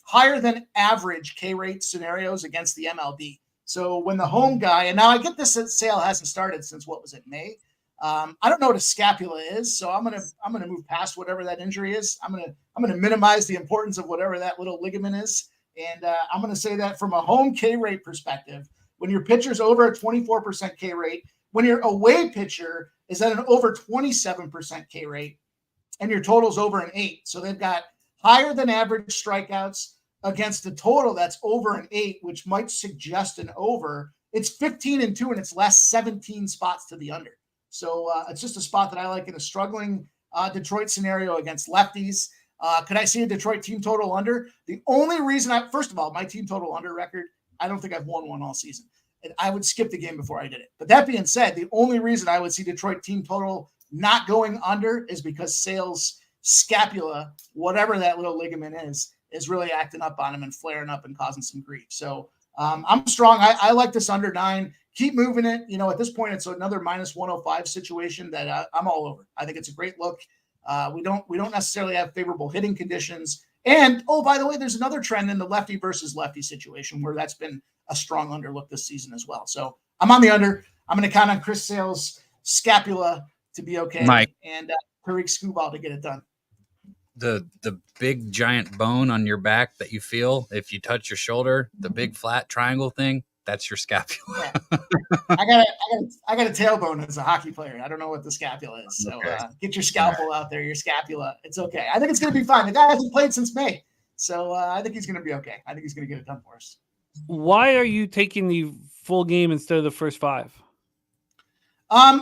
higher than average K rate scenarios against the MLB. So when the home guy, and now I get this sale hasn't started since May. I don't know what a scapula is, so I'm gonna move past whatever that injury is. I'm gonna minimize the importance of whatever that little ligament is, and I'm gonna say that from a home K rate perspective, when your pitcher's over a 24% K rate, when your away pitcher is at an over 27% K rate, and your total's over an 8, so they've got higher than average strikeouts against a total that's over an 8, which might suggest an over. It's 15-2, and it's less 17 spots to the under. So it's just a spot that I like in a struggling Detroit scenario against lefties. Could I see a Detroit team total under? The only reason first of all, my team total under record, I don't think I've won one all season. And I would skip the game before I did it. But that being said, the only reason I would see Detroit team total not going under is because Sale's scapula, whatever that little ligament is really acting up on him and flaring up and causing some grief. So I'm strong. I like this under 9. Keep moving it. At this point, it's another minus 105 situation that I'm all over. I think it's a great look. We don't necessarily have favorable hitting conditions. And, by the way, there's another trend in the lefty versus lefty situation where that's been a strong underlook this season as well. So I'm on the under. I'm going to count on Chris Sale's scapula to be okay. Mike. And Tariq Skubal to get it done. The big giant bone on your back that you feel if you touch your shoulder, the big flat triangle thing, that's your scapula. Yeah. I got a tailbone as a hockey player. I don't know what the scapula is. So get your scalpel out there, your scapula. It's okay. I think it's going to be fine. The guy hasn't played since May. So I think he's going to be okay. I think he's going to get it done for us. Why are you taking the full game instead of the first 5?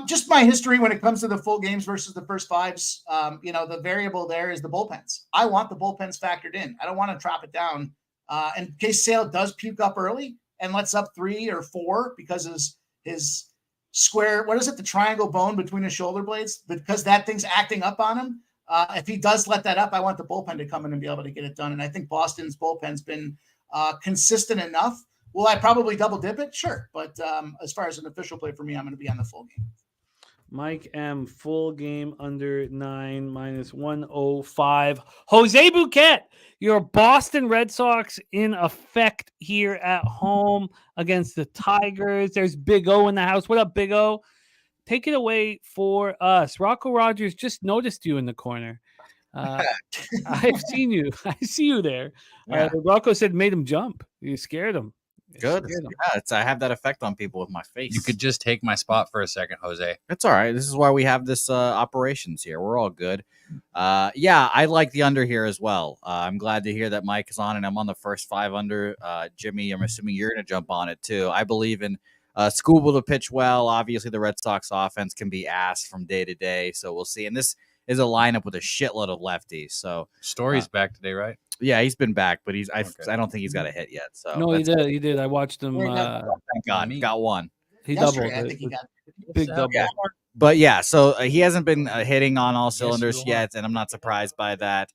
Just my history when it comes to the full games versus the first 5s. The variable there is the bullpens. I want the bullpens factored in. I don't want to drop it down in case Sale does puke up early and lets up 3 or 4 because his square, what is it? The triangle bone between his shoulder blades, because that thing's acting up on him. If he does let that up, I want the bullpen to come in and be able to get it done. And I think Boston's bullpen's been consistent enough. Will I probably double dip it? Sure. But as far as an official play for me, I'm going to be on the full game. Mike M, full game under 9 minus 105. Jose Bouquet, your Boston Red Sox in effect here at home against the Tigers. There's Big O in the house. What up, Big O? Take it away for us. Rocco Rogers just noticed you in the corner. I've seen you. I see you there. Yeah. Rocco said made him jump. You scared him. Good. Yeah, I have that effect on people with my face. You could just take my spot for a second, Jose. That's all right. This is why we have this operations here. We're all good. Yeah, I like the under here as well. I'm glad to hear that Mike is on, and I'm on the first 5 under. Jimmy, I'm assuming you're going to jump on it too. I believe in Skubal to pitch well. Obviously, the Red Sox offense can be ass from day to day, so we'll see. And this is a lineup with a shitload of lefties. So Story's back today, right? Yeah, he's been back, but I don't think he's got a hit yet. So he did. He did. I watched him. Thank God, got one. He doubled. I think he got big double. Yeah. But yeah, so he hasn't been hitting on all cylinders yet, and I'm not surprised by that.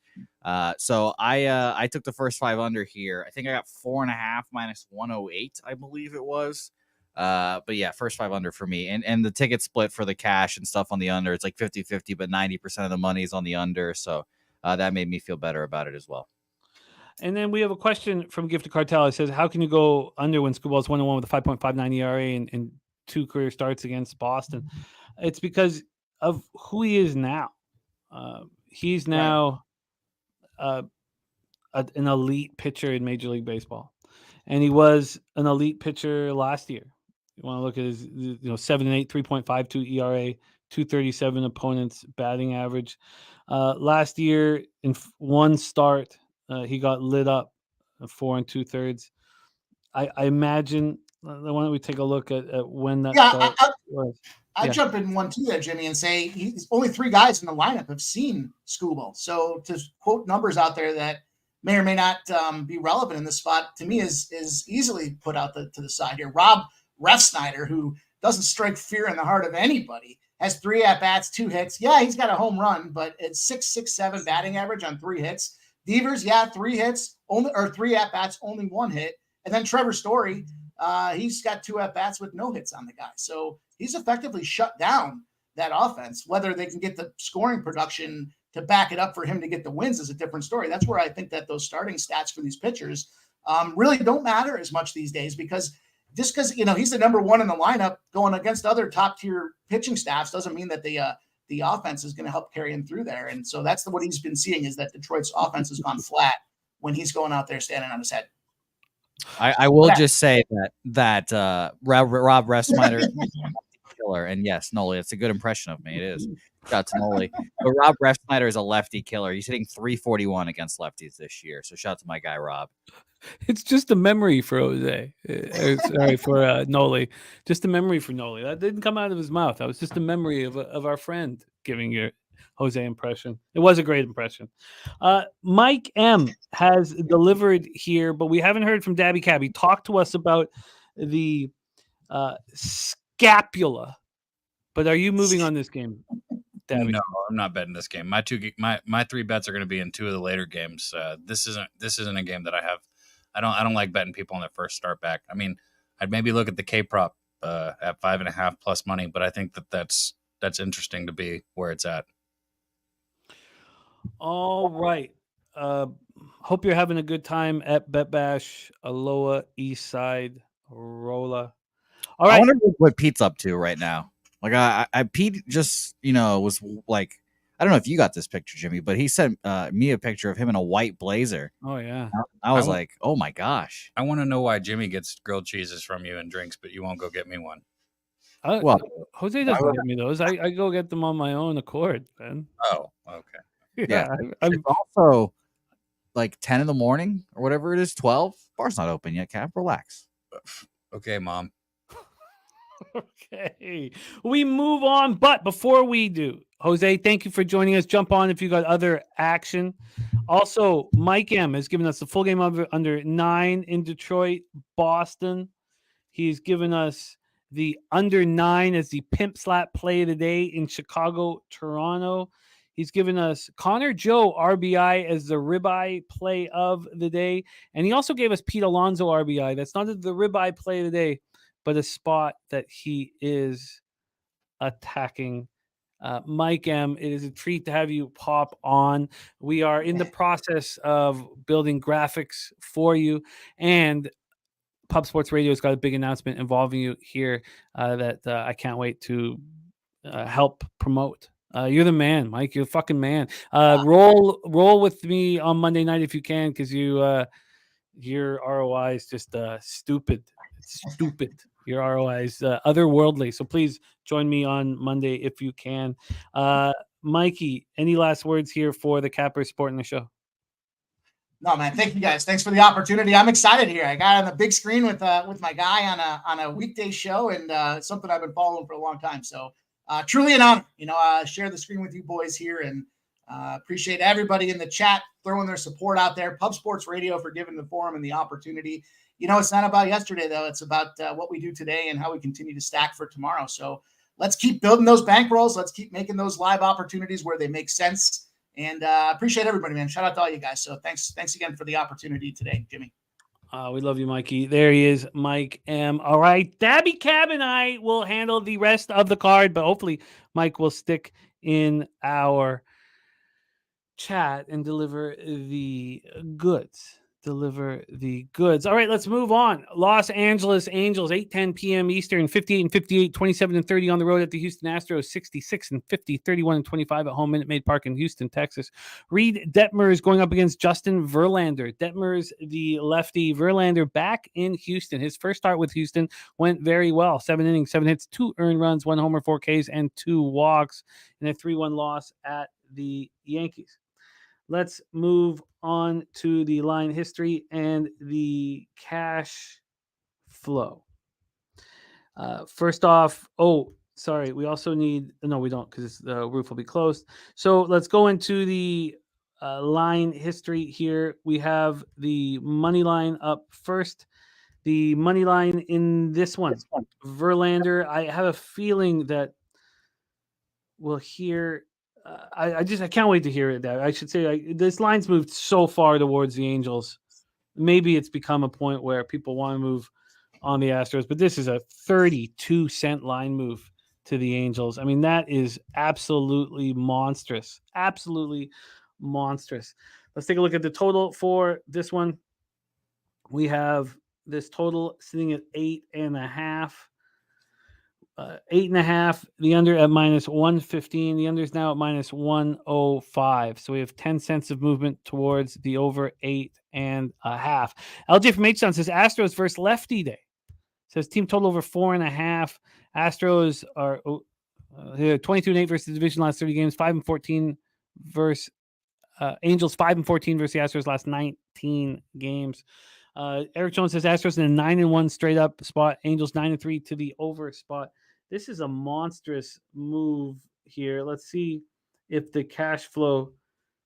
So I took the first 5 under here. I think I got 4.5 minus 108, I believe it was. But yeah, first 5 under for me. And the ticket split for the cash and stuff on the under, it's like 50-50, but 90% of the money is on the under. So that made me feel better about it as well. And then we have a question from Gift to Cartel. It says, how can you go under when Skubal's 1-1 with a 5.59 ERA and 2 career starts against Boston? It's because of who he is now. He's now an elite pitcher in Major League Baseball, and he was an elite pitcher last year. You want to look at his 7-8, 3.52 ERA, 237 opponents batting average. Last year in one start, he got lit up 4 2/3. I imagine. Why don't we take a look at when that start was? I jump in one too there, Jimmy, and say he's only 3 guys in the lineup have seen Scooble. So to quote numbers out there that may or may not be relevant in this spot, to me is easily put out to the side here. Rob Refsnyder, who doesn't strike fear in the heart of anybody, has 3 at-bats, 2 hits. Yeah, he's got a home run, but it's 6.67 batting average on 3 hits. Devers, 3 hits, 3 at-bats, only 1 hit. And then Trevor Story, he's got 2 at-bats with no hits on the guy. So he's effectively shut down that offense. Whether they can get the scoring production to back it up for him to get the wins is a different story. That's where I think that those starting stats for these pitchers really don't matter as much these days, because just because he's the number 1 in the lineup going against other top tier pitching staffs doesn't mean that the offense is going to help carry him through there. And so that's what he's been seeing, is that Detroit's offense has gone flat when he's going out there standing on his head. I will just say that Rob Refsnyder killer, and yes, Noli, it's a good impression of me. It is. Shout out to Noli. But Rob Refsnyder is a lefty killer. He's hitting 341 against lefties this year. So shout out to my guy Rob. It's just a memory for Jose. Sorry, for Noli. Just a memory for Noli. That didn't come out of his mouth. That was just a memory of our friend giving your Jose impression. It was a great impression. Mike M has delivered here, but we haven't heard from Daby Cab. He talked to us about the scapula. But are you moving on this game, Daby? No, I'm not betting this game. My 3 bets are going to be in 2 of the later games. This isn't a game that I have. I don't like betting people on their first start back. I mean, I'd maybe look at the K prop at 5.5 plus money, but I think that's interesting to be where it's at. All right. Hope you're having a good time at Bet Bash, Aloha, East Side, Rolla. All right. I wonder what Pete's up to right now. Like Pete just was like, I don't know if you got this picture, Jimmy, but he sent me a picture of him in a white blazer. Oh yeah. I was like, oh my gosh. I want to know why Jimmy gets grilled cheeses from you and drinks, but you won't go get me one. Well, Jose doesn't get me those. I go get them on my own accord, man. Oh, okay. Yeah. It's also like 10 in the morning or whatever it is, 12. Bar's not open yet, Cap. Relax. Okay, Mom. Okay. We move on, but before we do, Jose, thank you for joining us. Jump on if you got other action. Also, Mike M has given us the full game under 9 in Detroit, Boston. He's given us the under 9 as the Pimp slap play of the day in Chicago, Toronto. He's given us Connor Joe RBI as the Ribeye play of the day. And he also gave us Pete Alonso RBI. That's not the Ribeye play of the day, but a spot that he is attacking. Mike M, it is a treat to have you pop on. We are in the process of building graphics for you, and Pub Sports Radio's got a big announcement involving you here that I can't wait to help promote. You're the man, Mike. You're the fucking man. Roll with me on Monday night if you can, because your ROI is just stupid. It's stupid. Your ROI is otherworldly. So please join me on Monday if you can. Mikey, any last words here for the Capper Sporting the Show? No, man. Thank you guys. Thanks for the opportunity. I'm excited here. I got on the big screen with my guy on a weekday show, and it's something I've been following for a long time. So truly an honor, share the screen with you boys here, and appreciate everybody in the chat throwing their support out there. Pub Sports Radio for giving the forum and the opportunity. It's not about yesterday, though. It's about what we do today and how we continue to stack for tomorrow. So let's keep building those bankrolls. Let's keep making those live opportunities where they make sense. And appreciate everybody, man. Shout out to all you guys. So thanks again for the opportunity today, Jimmy. We love you, Mikey. There he is, Mike M. All right. Daby Cab and I will handle the rest of the card, but hopefully Mike will stick in our chat and deliver the goods deliver the goods. All right, let's move on. Los Angeles Angels, 8:10 p.m. Eastern, 58-58, 27-30 on the road at the Houston Astros, 66-50, 31-25 at home, Minute Maid Park in Houston, Texas. Reed Detmers going up against Justin Verlander. Detmers, the lefty. Verlander back in Houston. His first start with Houston went very well. 7 innings, 7 hits, 2 earned runs, 1 homer, 4 Ks, and 2 walks in a 3-1 loss at the Yankees. Let's move on to the line history and the cash flow. First off, we also need, no, we don't, because the roof will be closed. So let's go into the line history here. We have the money line up first. The money line in this one, Verlander, I have a feeling that we'll hear. I can't wait to hear it. I should say this line's moved so far towards the Angels. Maybe it's become a point where people want to move on the Astros, but this is a 32-cent line move to the Angels. I mean, that is absolutely monstrous. Absolutely monstrous. Let's take a look at the total for this one. We have this total sitting at 8.5. 8.5, the under at -115. The under is now at -105. So we have 10 cents of movement towards the over 8.5. LJ from H-Town says Astros versus lefty day. Says team total over 4.5. Astros are 22-8 versus the division last 30 games, 5-14 versus Angels, 5-14 versus the Astros last 19 games. Eric Jones says Astros in a 9-1 straight up spot. Angels 9-3 to the over spot. This is a monstrous move here. Let's see if the cash flow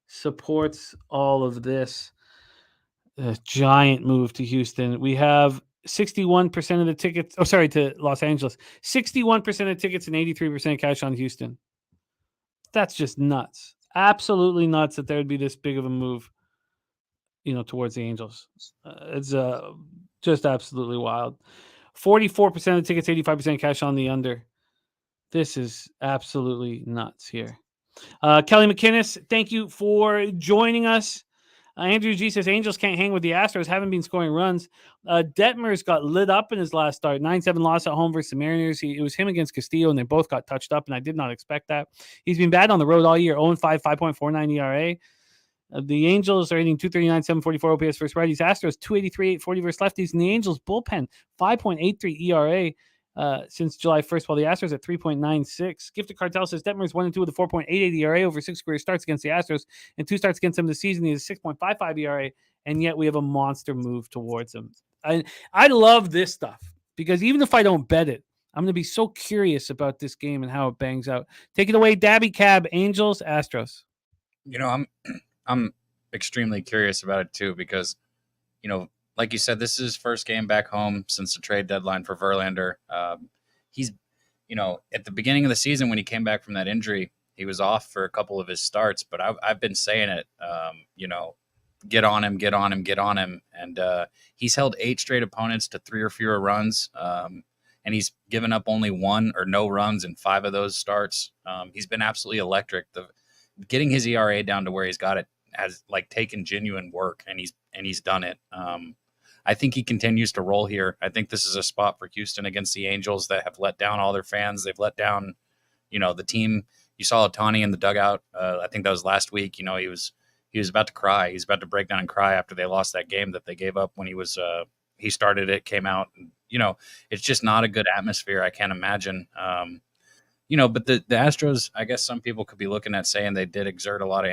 supports all of this. A giant move to Houston. We have 61% of the tickets. To Los Angeles. 61% of tickets and 83% cash on Houston. That's just nuts. Absolutely nuts that there would be this big of a move, towards the Angels. It's just absolutely wild. 44% of the tickets, 85% cash on the under. This is absolutely nuts here. Kelly McInnes, thank you for joining us. Andrew G says Angels can't hang with the Astros, haven't been scoring runs. Detmers got lit up in his last start. 9-7 loss at home versus the Mariners. It was him against Castillo, and they both got touched up, and I did not expect that. He's been bad on the road all year. 0-5, 5.49 ERA. The Angels are hitting 239, 744 OPS versus righties. Astros 283, 840 versus lefties. And the Angels bullpen 5.83 ERA since July 1st, while the Astros at 3.96. Gifted Cartel says Detmers 1-2 with a 4.88 ERA over 6 career starts against the Astros and 2 starts against them this season. He has a 6.55 ERA, and yet we have a monster move towards him. I love this stuff because even if I don't bet it, I'm going to be so curious about this game and how it bangs out. Take it away, Daby Cab, Angels, Astros. I'm extremely curious about it too because, like you said, this is his first game back home since the trade deadline for Verlander. He's, at the beginning of the season when he came back from that injury, he was off for a couple of his starts, but I've been saying it, get on him. And he's held 8 straight opponents to 3 or fewer runs. And he's given up only 1 or no runs in 5 of those starts. He's been absolutely electric. Getting his ERA down to where he's got it has taken genuine work, and he's done it. I think he continues to roll here. I think this is a spot for Houston against the Angels that have let down all their fans. They've let down, the team. You saw Ohtani in the dugout. I think that was last week. He was about to cry. He's about to break down and cry after they lost that game that they gave up when he started it, came out. And, it's just not a good atmosphere. I can't imagine. But the Astros, I guess some people could be looking at saying they did exert a lot of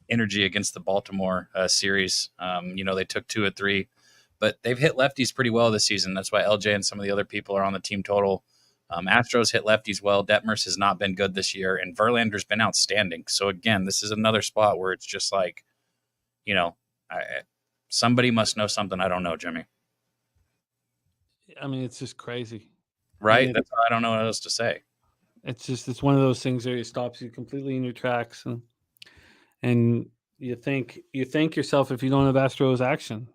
energy against the Baltimore series. They took 2 of 3, but they've hit lefties pretty well this season. That's why LJ and some of the other people are on the team total. Astros hit lefties well. Detmers has not been good this year, and Verlander's been outstanding. So again, this is another spot where it's just somebody must know something I don't know, Jimmy. I mean, it's just crazy. Right? I mean, That's why I don't know what else to say. It's one of those things that stops you completely in your tracks, and you think yourself if you don't have Astros action,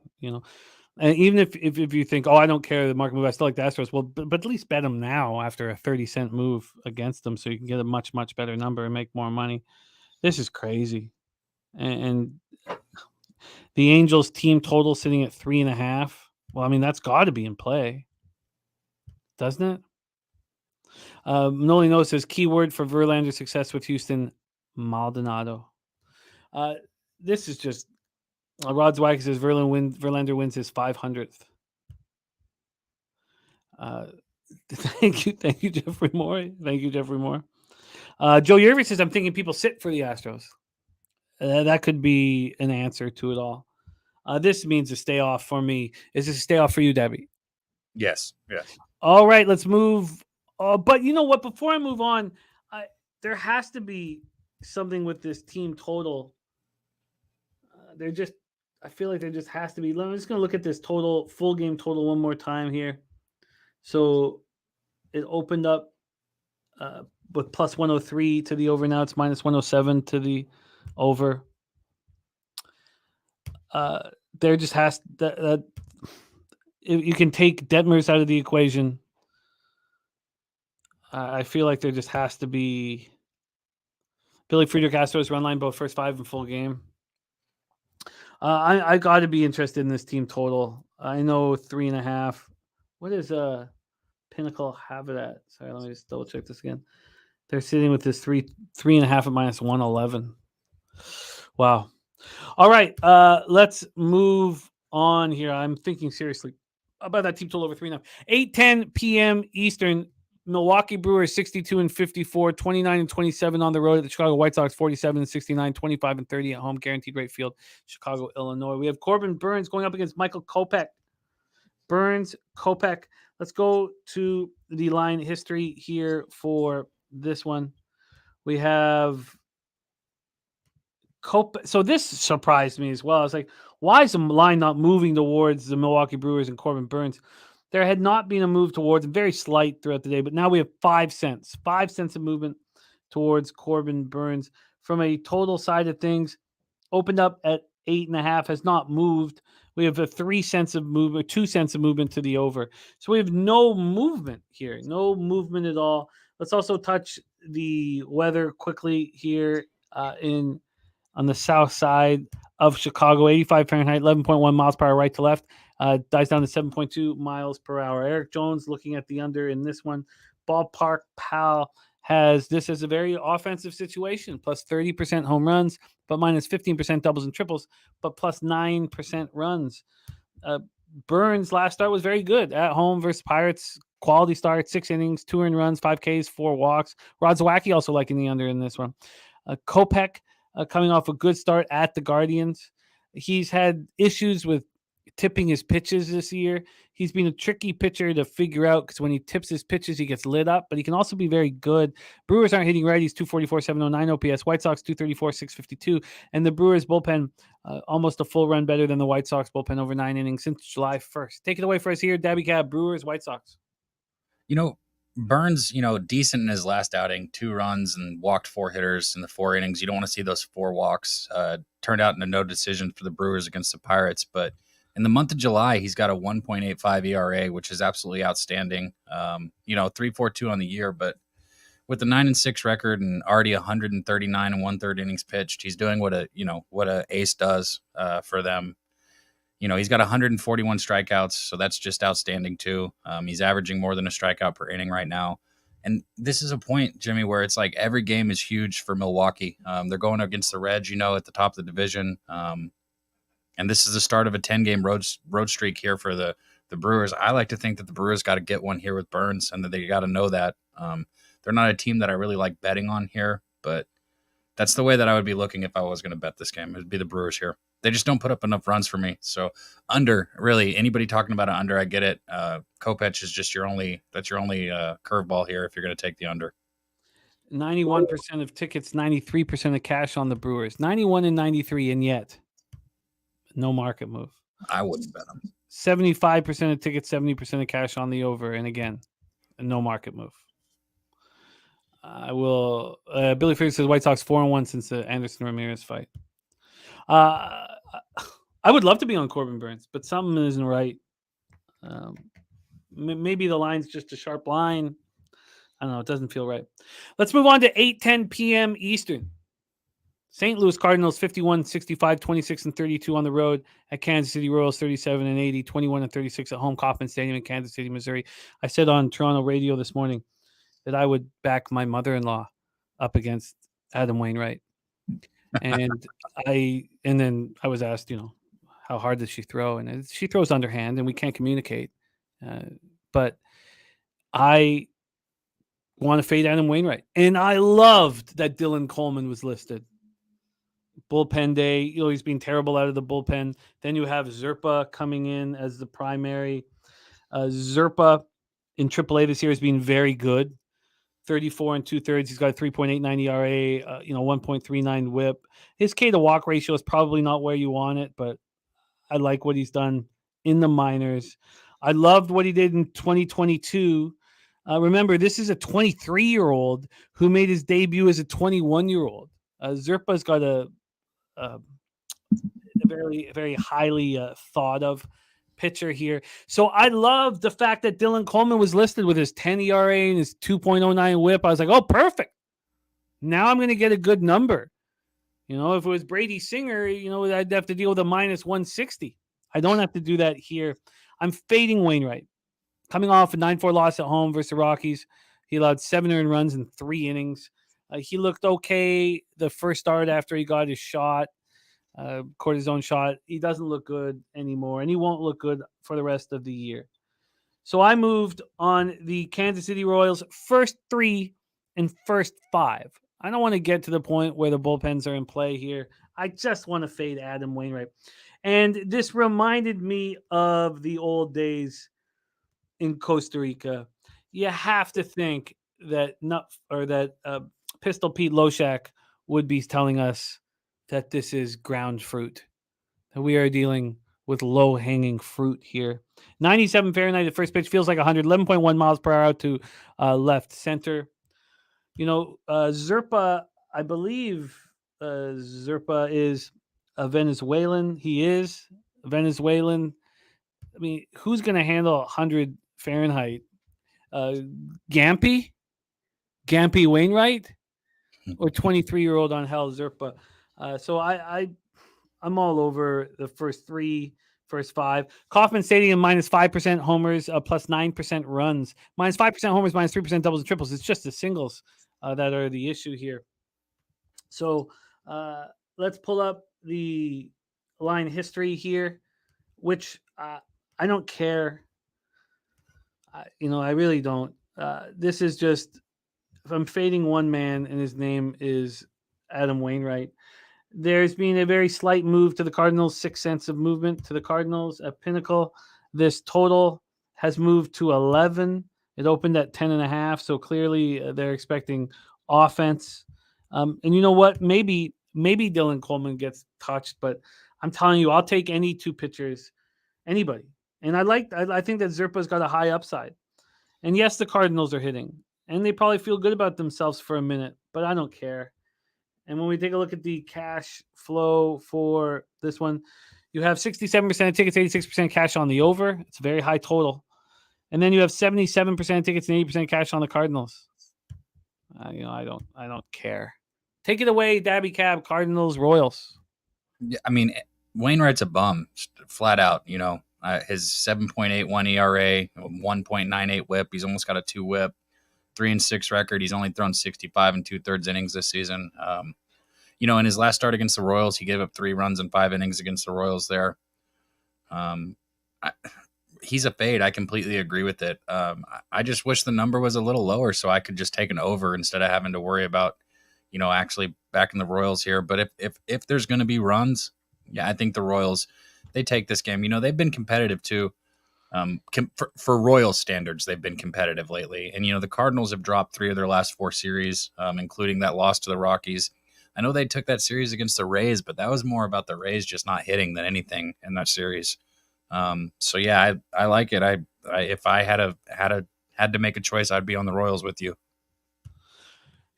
and even if you think, I don't care the market move, I still like the Astros. Well, but at least bet them now after a 30-cent move against them, so you can get a much better number and make more money. This is crazy, and The Angels team total sitting at 3.5. Well, I mean, that's got to be in play, doesn't it? Noli knows says keyword for Verlander's success with Houston, Maldonado. This is just Rod Zweig says Verlander wins his 500th. Thank you, Jeffrey Moore. Thank you, Jeffrey Moore. Joe Yerby says I'm thinking people sit for the Astros. That could be an answer to it all. This means a stay off for me. Is this a stay off for you, Debbie? Yes. All right, let's move. But you know what? Before I move on, there has to be something with this team total. I feel like there just has to be. I'm just going to look at this total, full game total one more time here. So it opened up with plus 103 to the over. Now it's minus 107 to the over. There just has that. You can take Detmers out of the equation. I feel like there just has to be Billy Friedrich Astros run line both first 5 and full game. I got to be interested in this team total. I know 3.5. What is Pinnacle have it at? Sorry, let me just double check this again. They're sitting with this 3.5 at minus 111. Wow. All right, let's move on here. I'm thinking seriously about that team total over 3.5. 8:10 p.m. Eastern. Milwaukee Brewers 62-54, 29-27 on the road at the Chicago White Sox, 47-69, 25-30 at home, guaranteed rate field, Chicago, Illinois. We have Corbin Burns going up against Michael Kopech. Burns, Kopech. Let's go to the line history here for this one. We have Kopech. So this surprised me as well. I was like, why is the line not moving towards the Milwaukee Brewers and Corbin Burns? There had not been a move towards, very slight throughout the day, but now we have 5 cents. 5 cents of movement towards Corbin Burns. From a total side of things, opened up at 8.5, has not moved. We have a 3 cents of movement, 2 cents of movement to the over. So we have no movement here, no movement at all. Let's also touch the weather quickly here on the south side of Chicago. 85 Fahrenheit, 11.1 miles per hour right to left. Dies down to 7.2 miles per hour. Eric Jones looking at the under in this one. Ballpark Pal has this as a very offensive situation. Plus 30% home runs, but minus 15% doubles and triples, but plus 9% runs. Burns' last start was very good. At home versus Pirates. Quality start, 6 innings, 2 earned runs, 5 Ks, 4 walks. Rod Zawacki also liking the under in this one. Kopech coming off a good start at the Guardians. He's had issues with tipping his pitches this year. He's been a tricky pitcher to figure out because when he tips his pitches, he gets lit up, but he can also be very good. Brewers aren't hitting righties, 244, 709 OPS. White Sox, 234, 652. And the Brewers bullpen, almost a full run better than the White Sox bullpen over 9 innings since July 1st. Take it away for us here, Daby Cab, Brewers, White Sox. Burns, decent in his last outing, 2 runs and walked 4 hitters in the 4 innings. You don't want to see those 4 walks. Turned out in a no decision for the Brewers against the Pirates, but in the month of July, he's got a 1.85 ERA, which is absolutely outstanding. 3.42 on the year, but with the 9-6 record and already 139 and 1/3 innings pitched, he's doing what a ace does for them. He's got 141 strikeouts, so that's just outstanding too. He's averaging more than a strikeout per inning right now. And this is a point, Jimmy, where it's like every game is huge for Milwaukee. They're going against the Reds, at the top of the division. And this is the start of a 10-game road streak here for the Brewers. I like to think that the Brewers got to get one here with Burns, and that they got to know that. They're not a team that I really like betting on here, but that's the way that I would be looking if I was going to bet this game. It would be the Brewers here. They just don't put up enough runs for me. So under, really, anybody talking about an under, I get it. Kopech is just your only curveball here if you're going to take the under. 91% of tickets, 93% of cash on the Brewers. 91 and 93, and yet no market move. I wouldn't bet them. 75% of tickets, 70% of cash on the over, and again, no market move. I will. Billy Figgs says White Sox 4-1 since the Anderson Ramirez fight. I would love to be on Corbin Burns, but something isn't right. Maybe the line's just a sharp line. I don't know. It doesn't feel right. Let's move on to 8:10 p.m. Eastern. St. Louis Cardinals 51-65, 26-32 on the road at Kansas City Royals 37-80, 21-36 at home, Kauffman Stadium in Kansas City, Missouri. I said on Toronto radio this morning that I would back my mother-in-law up against Adam Wainwright. And then I was asked, how hard does she throw? And she throws underhand and we can't communicate. But I want to fade Adam Wainwright. And I loved that Dylan Coleman was listed. Bullpen day, he's been terrible out of the bullpen. Then you have Zerpa coming in as the primary. Zerpa in AAA this year has been very good. 34 2/3. He's got a 3.89 ERA, 1.39 WHIP. His K to walk ratio is probably not where you want it, but I like what he's done in the minors. I loved what he did in 2022. Remember, this is a 23-year-old who made his debut as a 21-year-old. Zerpa's got a very, very highly thought of pitcher here. So I love the fact that Dylan Coleman was listed with his 10 ERA and his 2.09 WHIP. I was like, oh, perfect. Now I'm going to get a good number. If it was Brady Singer, I'd have to deal with a minus 160. I don't have to do that here. I'm fading Wainwright. Coming off a 9-4 loss at home versus the Rockies. He allowed 7 earned runs in 3 innings. He looked okay the first start after he got his shot, cortisone shot. He doesn't look good anymore, and he won't look good for the rest of the year. So I moved on the Kansas City Royals first 3 and first 5. I don't want to get to the point where the bullpens are in play here. I just want to fade Adam Wainwright. And this reminded me of the old days in Costa Rica. You have to think that Pistol Pete Loshak would be telling us that this is ground fruit, that we are dealing with low-hanging fruit here. 97 Fahrenheit at first pitch, feels like 100, 11.1 miles per hour out to left center. Zerpa, I believe Zerpa is a Venezuelan. He is Venezuelan. I mean, who's going to handle 100 Fahrenheit? Gampy Wainwright, or 23-year-old Angel Zerpa. So I'm all over the first 3, first 5. Kauffman Stadium minus 5% homers, plus 9% runs. Minus 5% homers, minus 3% doubles and triples. It's just the singles that are the issue here. So let's pull up the line history here, which I don't care. I really don't. This is just, if I'm fading one man and his name is Adam Wainwright, there's been a very slight move to the Cardinals, 6 cents of movement to the Cardinals at Pinnacle. This total has moved to 11. It opened at 10.5. So clearly they're expecting offense. And you know what? Maybe Dylan Coleman gets touched, but I'm telling you, I'll take any 2 pitchers, anybody. And I think that Zerpa's got a high upside. And yes, the Cardinals are hitting, and they probably feel good about themselves for a minute, but I don't care. And when we take a look at the cash flow for this one, you have 67% of tickets, 86% cash on the over. It's a very high total. And then you have 77% of tickets and 80% cash on the Cardinals. I don't care. Take it away, Daby Cab, Cardinals, Royals. Yeah, I mean, Wainwright's a bum, flat out. His 7.81 ERA, 1.98 WHIP. He's almost got a 2 WHIP, 3-6 record. He's only thrown 65 2/3 innings this season. In his last start against the Royals, he gave up 3 runs in 5 innings against the Royals there. He's a fade. I completely agree with it. I just wish the number was a little lower so I could just take an over instead of having to worry about, actually backing the Royals here. But if there's going to be runs, yeah, I think the Royals, they take this game. They've been competitive too. For Royal standards, they've been competitive lately. And, the Cardinals have dropped 3 of their last 4 series, including that loss to the Rockies. I know they took that series against the Rays, but that was more about the Rays just not hitting than anything in that series. So yeah, I like it. If I had to make a choice, I'd be on the Royals with you.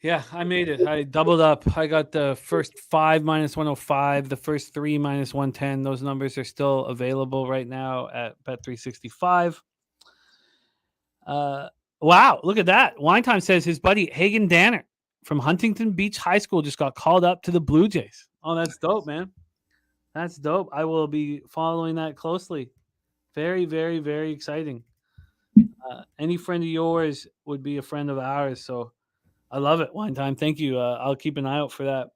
Yeah, I made it. I doubled up. I got the first 5 minus 105, the first 3 minus 110. Those numbers are still available right now at Bet365. Wow, look at that. Wine Time says his buddy Hagen Danner from Huntington Beach High School just got called up to the Blue Jays. Oh, that's dope, man. That's dope. I will be following that closely. Very, very, very exciting. Any friend of yours would be a friend of ours. So I love it. One time. Thank you. I'll keep an eye out for that.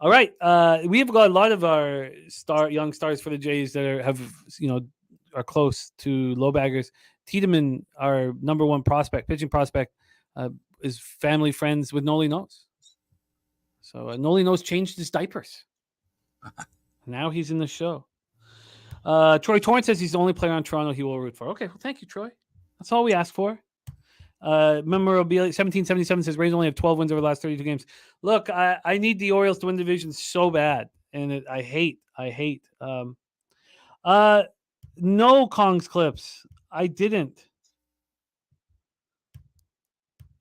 All right. We have got a lot of our young stars for the Jays that are close to low baggers. Tiedemann, our number one pitching prospect, is family friends with Noli Nose. So Noli Nose changed his diapers. Now he's in the show. Troy Torrance says he's the only player on Toronto he will root for. Okay, well, thank you, Troy. That's all we asked for. Memorabilia 1777 says Rays only have 12 wins over the last 32 games. Look, I need the Orioles to win the division so bad, and I hate. No Kong's clips. I didn't.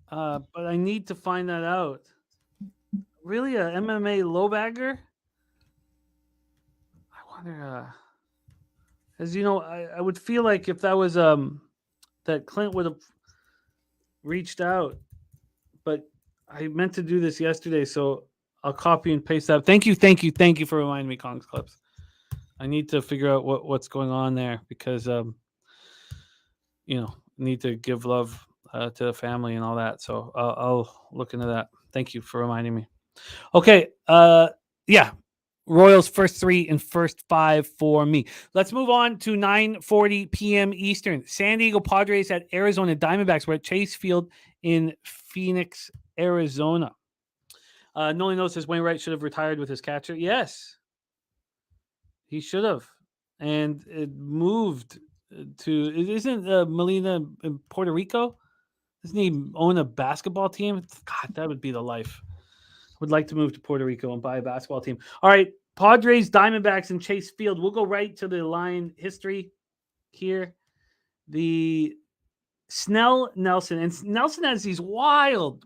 But I need to find that out. Really, a MMA low bagger? I wonder. As you know, I would feel like if that was that Clint would have reached out, but I meant to do this yesterday, so I'll copy and paste that. Thank you for reminding me, Kong's clips. I need to figure out what's going on there because need to give love to the family and all that. So I'll look into that. Thank you for reminding me. Okay, yeah. Royals first 3 and first 5 for me. Let's move on to 9:40 p.m. Eastern. San Diego Padres at Arizona Diamondbacks. We're at Chase Field in Phoenix, Arizona. Noli Nose says Wainwright should have retired with his catcher. Yes, he should have. And it moved to, isn't Molina in Puerto Rico? Doesn't he own a basketball team? God, that would be the life. Would like to move to Puerto Rico and buy a basketball team. All right, Padres, Diamondbacks, and Chase Field. We'll go right to the line history here. The Snell Nelson. And Nelson has these wild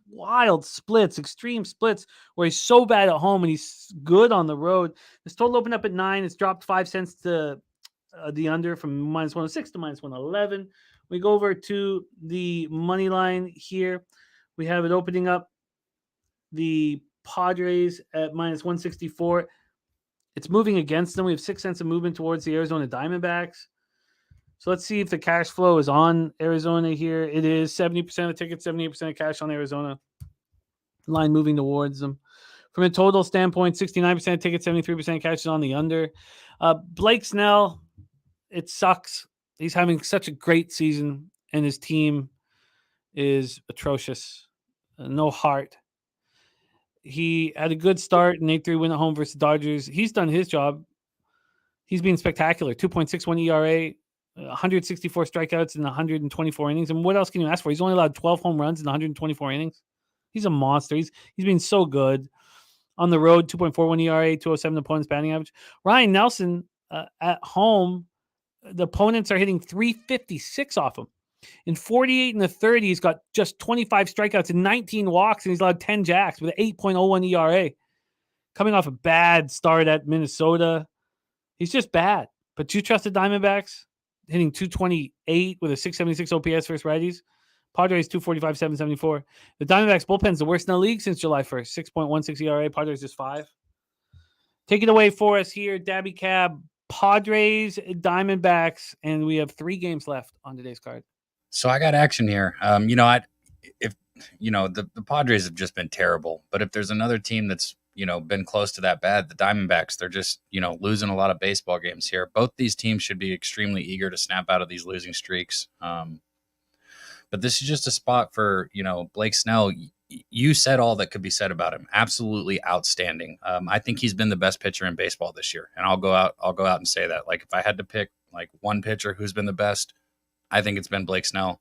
splits, extreme splits, where he's so bad at home and he's good on the road. This total opened up at 9. It's dropped 5 cents to the under from -106 to -111. We go over to the money line here. We have it opening up the Padres at -164. It's moving against them. We have 6 cents of movement towards the Arizona Diamondbacks. So let's see if the cash flow is on Arizona here. It is 70% of tickets, 78% of cash on Arizona. Line moving towards them. From a total standpoint, 69% of tickets, 73% cash is on the under. Blake Snell, it sucks. He's having such a great season, and his team is atrocious. No heart. He had a good start, an 8-3 win at home versus the Dodgers. He's done his job. He's been spectacular. 2.61 ERA, 164 strikeouts in 124 innings. And what else can you ask for? He's only allowed 12 home runs in 124 innings. He's a monster. He's been so good. On the road, 2.41 ERA, 207 opponents batting average. Ryan Nelson at home, the opponents are hitting 356 off him. In 48 and the 30, he's got just 25 strikeouts and 19 walks, and he's allowed 10 jacks with an 8.01 ERA. Coming off a bad start at Minnesota. He's just bad. But you trust the Diamondbacks? Hitting 228 with a 676 OPS versus righties. Padres 245, 774. The Diamondbacks bullpen's the worst in the league since July 1st. 6.16 ERA. Padres just 5. Take it away for us here, Daby Cab. Padres, Diamondbacks, and we have 3 games left on today's card. So I got action here. The Padres have just been terrible, but if there's another team that's, been close to that bad, the Diamondbacks, they're just, losing a lot of baseball games here. Both these teams should be extremely eager to snap out of these losing streaks. But this is just a spot for, Blake Snell. You said all that could be said about him. Absolutely outstanding. I think he's been the best pitcher in baseball this year. And I'll go out and say that. Like, if I had to pick like one pitcher who's been the best, I think it's been Blake Snell.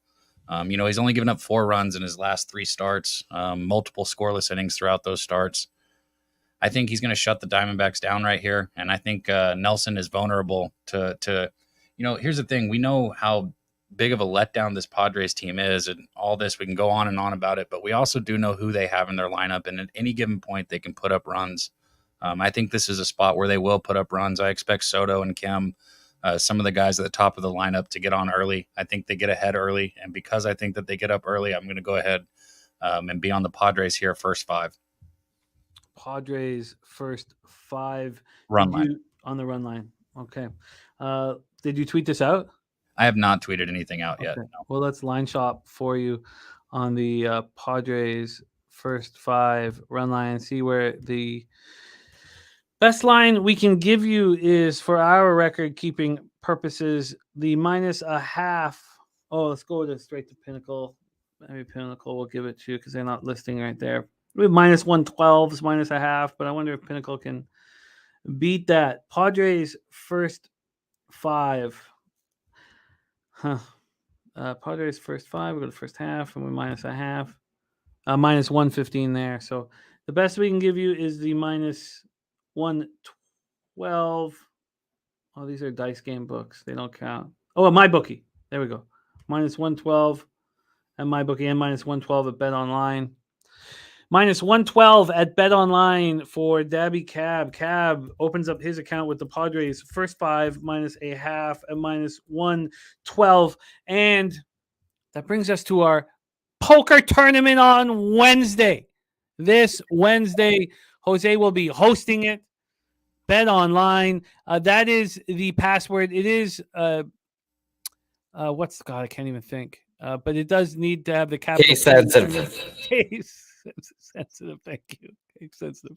He's only given up 4 runs in his last 3 starts, multiple scoreless innings throughout those starts. I think he's going to shut the Diamondbacks down right here. And I think Nelson is vulnerable to here's the thing. We know how big of a letdown this Padres team is, and all this, we can go on and on about it, but we also do know who they have in their lineup. And at any given point, they can put up runs. I think this is a spot where they will put up runs. I expect Soto and Kim, some of the guys at the top of the lineup, to get on early. I think they get ahead early. And because I think that they get up early, I'm going to go ahead and be on the Padres here first 5. Padres first 5 Run line. On the run line. Okay. Did you tweet this out? I have not tweeted anything out yet. No. Well, let's line shop for you on the Padres first 5 run line. See where the best line we can give you is, for our record keeping purposes, the -0.5. Oh, let's go with it straight to Pinnacle. Maybe Pinnacle will give it to you because they're not listing right there. We have -112s, -0.5, but I wonder if Pinnacle can beat that. Padres first 5. Padres first 5. We go to the first half, and we're -0.5. -115 there. So the best we can give you is the -112. Oh, these are dice game books. They don't count. Oh, my bookie. There we go. -112 at my bookie and -112 at Bet Online. -112 at Bet Online for Daby Cab. Cab opens up his account with the Padres first 5 -0.5 at -112. And that brings us to our poker tournament on Wednesday. This Wednesday, Jose will be hosting it. Bet Online. That is the password. It is I can't even think. But it does need to have the capital. Case sensitive. Case sensitive. Thank you. Case sensitive.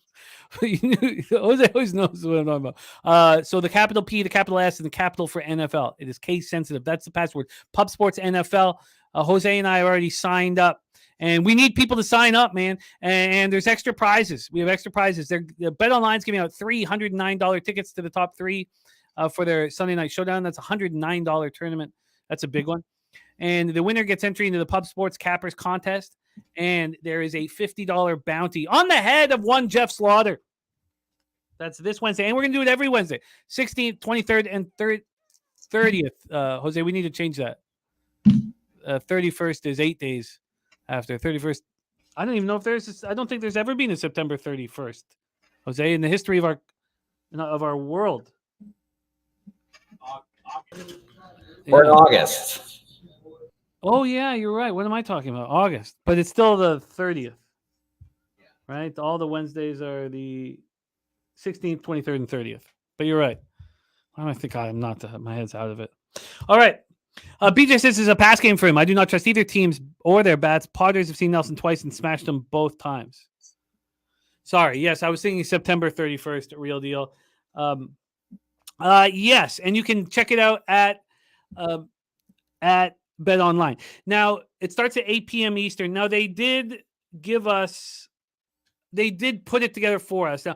Jose always knows what I'm talking about. So the capital P, the capital S, and the capital for NFL. It is case sensitive. That's the password. Pub Sports NFL. Jose and I already signed up. And we need people to sign up, man. And there's extra prizes. We have extra prizes. The Bet Online's giving out $309 tickets to the top 3 for their Sunday night showdown. That's a $109 tournament. That's a big one. And the winner gets entry into the Pub Sports Cappers contest. And there is a $50 bounty on the head of one Jeff Slaughter. That's this Wednesday. And we're going to do it every Wednesday. 16th, 23rd, and 30th. Jose, we need to change that. 31st is 8 days after 31st. I don't even know if I don't think there's ever been a September 31st, Jose, in the history of our world. Or in August. Oh, yeah, you're right. What am I talking about? August. But it's still the 30th, right? All the Wednesdays are the 16th, 23rd, and 30th. But you're right. I think I'm not. My head's out of it. All right. BJ says this is a pass game for him. I do not trust either teams or their bats. Padres have seen Nelson twice and smashed him both times. Sorry. Yes, I was thinking September 31st, real deal. Yes, and you can check it out at Bet Online. Now, it starts at 8 p.m. Eastern. Now, they did put it together for us. Now,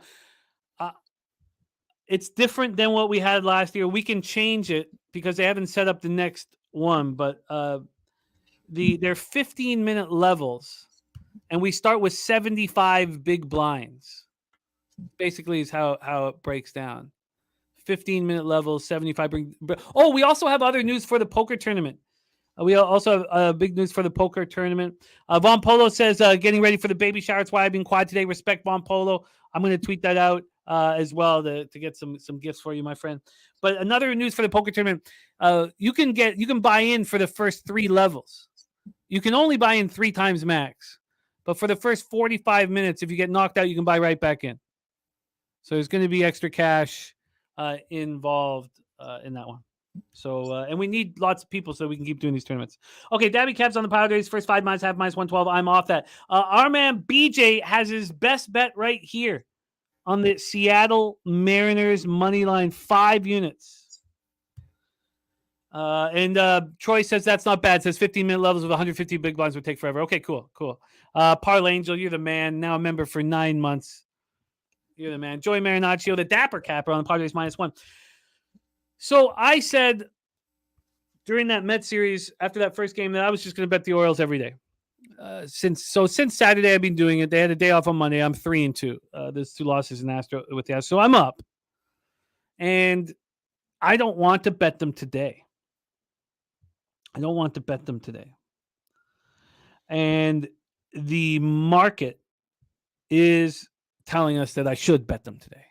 it's different than what we had last year. We can change it because they haven't set up the next one, but they're 15-minute levels, and we start with 75 big blinds. Basically, is how it breaks down. 15-minute levels, 75. Oh, we also have other news for the poker tournament. We also have big news for the poker tournament. Von Polo says, getting ready for the baby shower. That's why I've been quiet today. Respect, Von Polo. I'm going to tweet that out as well to get some gifts for you, my friend. But another news for the poker tournament, you can buy in for the first 3 levels. You can only buy in 3 times max. But for the first 45 minutes, if you get knocked out, you can buy right back in. So there's going to be extra cash involved in that one. So, and we need lots of people so we can keep doing these tournaments. Okay, Daby Cab's on the Padres. First 5 minus half minus 112. I'm off that. Our man BJ has his best bet right here on the Seattle Mariners money line, 5 units. And Troy says that's not bad. Says 15-minute levels with 150 big blinds would take forever. Okay, cool. Parlay Angel, you're the man. Now a member for 9 months. You're the man. Joey Marinaccio, the Dapper Capper on the Padres -1. So I said during that Met series after that first game that I was just going to bet the Orioles every day. Since Saturday I've been doing it. They had a day off on Monday. I'm 3-2. There's 2 losses in with the Astros, so I'm up. And I don't want to bet them today. And the market is telling us that I should bet them today.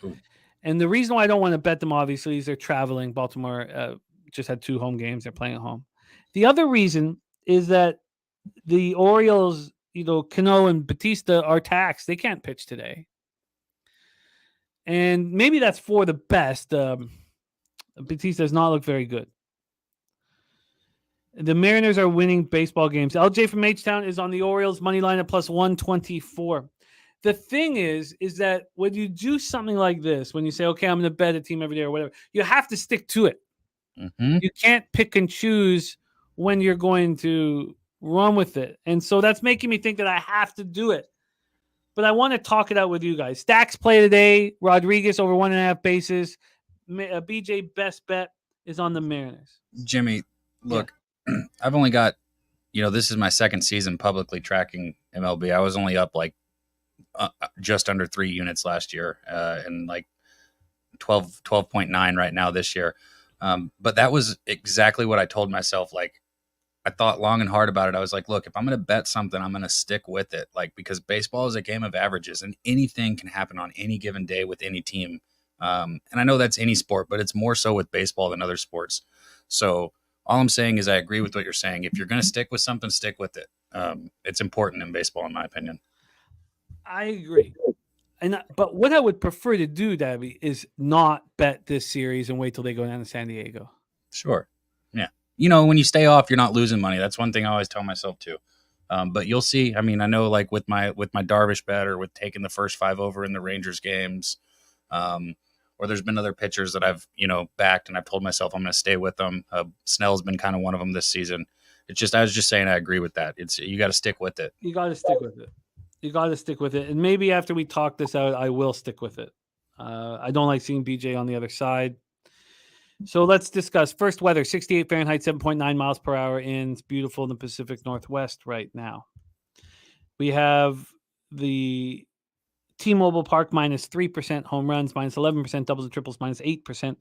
Ooh. And the reason why I don't want to bet them, obviously, is they're traveling. Baltimore just had 2 home games. They're playing at home. The other reason is that the Orioles, Cano and Batista are taxed. They can't pitch today. And maybe that's for the best. Batista does not look very good. The Mariners are winning baseball games. LJ from H-Town is on the Orioles money line at plus 124. The thing is that when you do something like this, when you say, okay, I'm going to bet a team every day or whatever, you have to stick to it. Mm-hmm. You can't pick and choose when you're going to run with it. And so that's making me think that I have to do it. But I want to talk it out with you guys. Stacks play today. Rodriguez over 1.5 bases. BJ best bet is on the Mariners. Jimmy, look, I've only got, this is my second season publicly tracking MLB. I was only up like just under 3 units last year and like 12.9 right now this year. But that was exactly what I told myself. Like, I thought long and hard about it. I was like, look, if I'm going to bet something, I'm going to stick with it. Like, because baseball is a game of averages and anything can happen on any given day with any team. And I know that's any sport, but it's more so with baseball than other sports. So all I'm saying is I agree with what you're saying. If you're going to stick with something, stick with it. It's important in baseball, in my opinion. I agree. But what I would prefer to do, Daby, is not bet this series and wait till they go down to San Diego. Sure. Yeah. When you stay off, you're not losing money. That's one thing I always tell myself too. But you'll see. I mean, I know like with my Darvish bet or with taking the first 5 over in the Rangers games, or there's been other pitchers that I've, backed and I've told myself I'm going to stay with them. Snell's been kind of one of them this season. I was just saying I agree with that. You got to stick with it. You got to stick with it. You got to stick with it. And maybe after we talk this out, I will stick with it. I don't like seeing BJ on the other side. So let's discuss first weather. 68 Fahrenheit, 7.9 miles per hour in. It's beautiful in the Pacific Northwest right now. We have the T-Mobile Park minus 3% home runs, minus 11% doubles and triples, minus 8%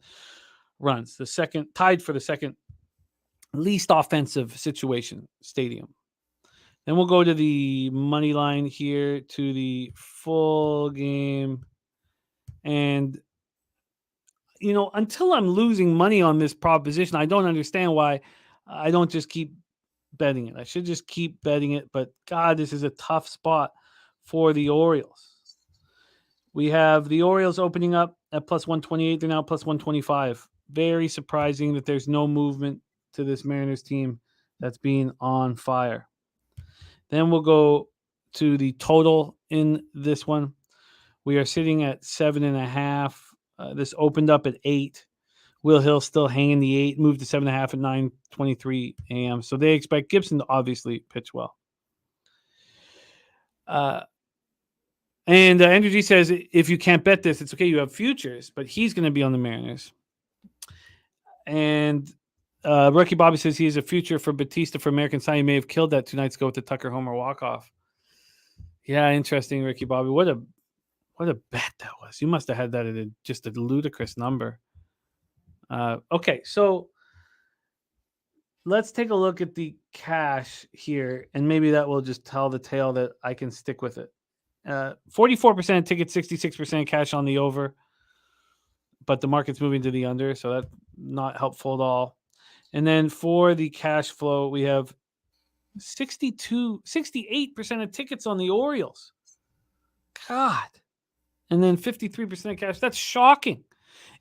runs. Tied for the second least offensive situation stadium. Then we'll go to the money line here to the full game. And, until I'm losing money on this proposition, I don't understand why I don't just keep betting it. I should just keep betting it. But, God, this is a tough spot for the Orioles. We have the Orioles opening up at plus 128. They're now plus 125. Very surprising that there's no movement to this Mariners team that's being on fire. Then we'll go to the total in this one. We are sitting at 7.5. This opened up at 8. Will Hill still hanging the 8, moved to 7.5 at 9:23 a.m. So they expect Gibson to obviously pitch well. And Andrew G says, if you can't bet this, it's okay. You have futures, but he's going to be on the Mariners. And Rookie Bobby says he has a future for Batista for American Sign. He may have killed that 2 nights ago with the Tucker Homer walk-off. Yeah, interesting, Ricky Bobby. What a bet that was. You must have had that at just a ludicrous number. Okay, so let's take a look at the cash here, and maybe that will just tell the tale that I can stick with it. 44% ticket, 66% cash on the over, but the market's moving to the under, so that's not helpful at all. And then for the cash flow, we have 68% of tickets on the Orioles. God. And then 53% of cash. That's shocking.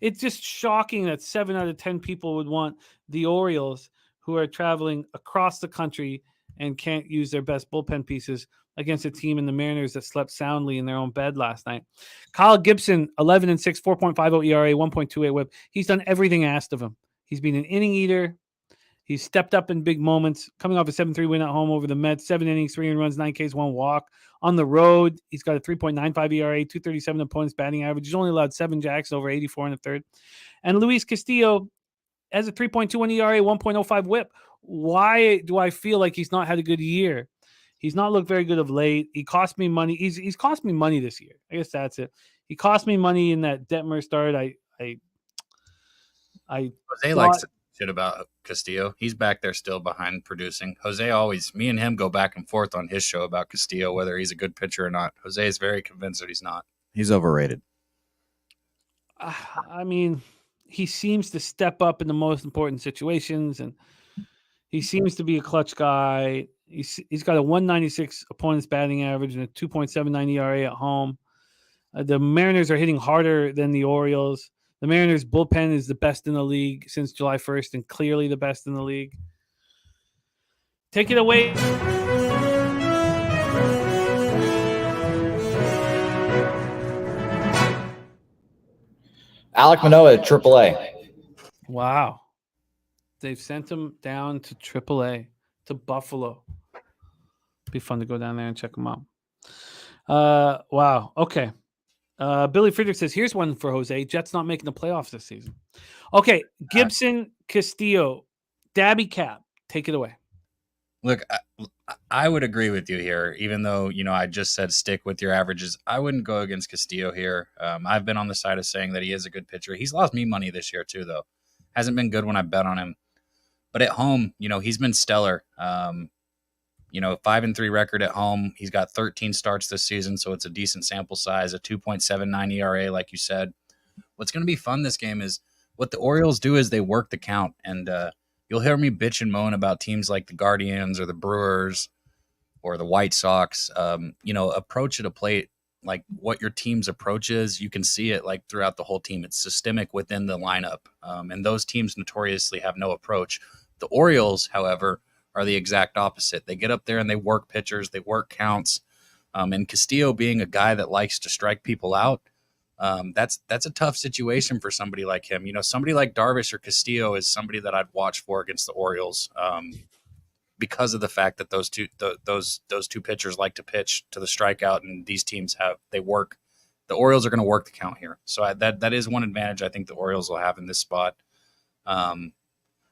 It's just shocking that 7 out of 10 people would want the Orioles, who are traveling across the country and can't use their best bullpen pieces, against a team in the Mariners that slept soundly in their own bed last night. Kyle Gibson, 11-6, 4.50 ERA, 1.28 whip. He's done everything asked of him. He's been an inning eater. He's stepped up in big moments, coming off a 7-3 win at home over the Mets, 7 innings, 3 runs, 9 Ks, 1 walk. On the road, he's got a 3.95 ERA, 237 opponents batting average. He's only allowed 7 jacks, over 84 in the third. And Luis Castillo has a 3.21 ERA, 1.05 whip. Why do I feel like he's not had a good year? He's not looked very good of late. He cost me money. He's cost me money this year. I guess that's it. He cost me money in that Detmer start. Jose likes shit about Castillo. He's back there still behind producing. Me and him go back and forth on his show about Castillo, whether he's a good pitcher or not. Jose is very convinced that he's not. He's overrated. I mean, he seems to step up in the most important situations, and he seems to be a clutch guy. He's got a 196 opponent's batting average and a 2.79 ERA at home. The Mariners are hitting harder than the Orioles. The Mariners bullpen is the best in the league since July 1st and clearly the best in the league. Take it away. Alek Manoah at AAA. Wow. They've sent him down to AAA, to Buffalo. Be fun to go down there and check him out. Wow. Okay. Billy Friedrich says, here's one for Jose. Jets not making the playoffs this season. Okay. Gibson, Castillo, Daby Cab. Take it away. Look, I would agree with you here, even though, I just said stick with your averages. I wouldn't go against Castillo here. I've been on the side of saying that he is a good pitcher. He's lost me money this year too, though. Hasn't been good when I bet on him. But at home, he's been stellar. 5-3 record at home. He's got 13 starts this season, so it's a decent sample size, a 2.79 ERA, like you said. What's going to be fun this game is what the Orioles do is they work the count, and you'll hear me bitch and moan about teams like the Guardians or the Brewers or the White Sox. Approach at a plate like what your team's approach is. You can see it like throughout the whole team. It's systemic within the lineup, and those teams notoriously have no approach. The Orioles, however, are the exact opposite. They get up there and they work pitchers, they work counts. And Castillo being a guy that likes to strike people out, that's a tough situation for somebody like him. Somebody like Darvish or Castillo is somebody that I'd watch for against the Orioles because of the fact that those two pitchers like to pitch to the strikeout, and these teams work. The Orioles are going to work the count here, so that is one advantage I think the Orioles will have in this spot.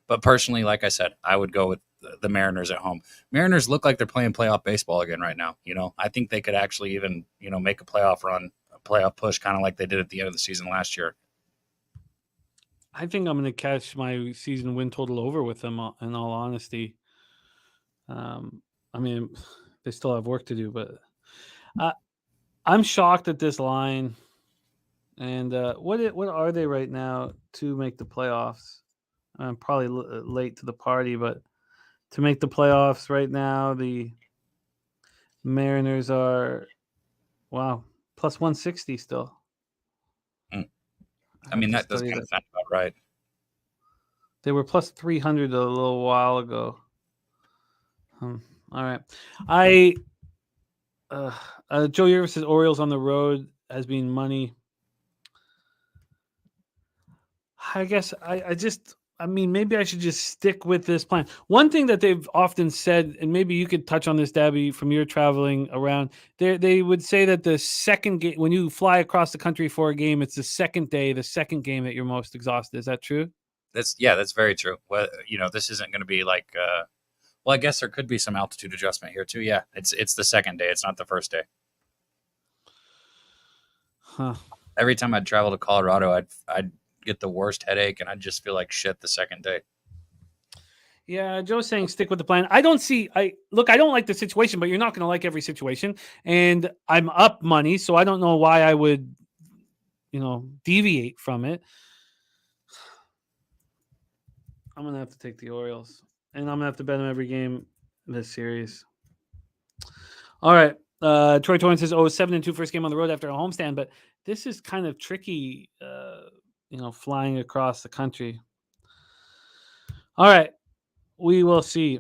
But personally, like I said, I would go with the Mariners at home. Mariners look like they're playing playoff baseball again right now. I think they could actually even, make a playoff run, a playoff push, kind of like they did at the end of the season last year. I think I'm going to catch my season win total over with them, in all honesty. They still have work to do, but I'm shocked at this line. And what are they right now to make the playoffs? I'm probably late to the party, but to make the playoffs right now, the Mariners are, plus 160 still. That does kind of sound about right. They were plus 300 a little while ago. All right. Joe Yervis says Orioles on the road has been money. I guess maybe I should just stick with this plan. One thing that they've often said, and maybe you could touch on this, Daby, from your traveling around, they would say that the second game, when you fly across the country for a game, it's the second game that you're most exhausted. Is that true? That's very true. Well, this isn't going to be like, I guess there could be some altitude adjustment here too. Yeah, it's the second day. It's not the first day. Huh. Every time I'd travel to Colorado, I'd get the worst headache, and I just feel like shit the second day. Yeah, Joe's saying stick with the plan. I don't like the situation, but you're not going to like every situation. And I'm up money, so I don't know why I would, deviate from it. I'm going to have to take the Orioles, and I'm going to have to bet them every game in this series. All right. Troy Torrance says, 7-2 first game on the road after a homestand, but this is kind of tricky, flying across the country. All right. We will see.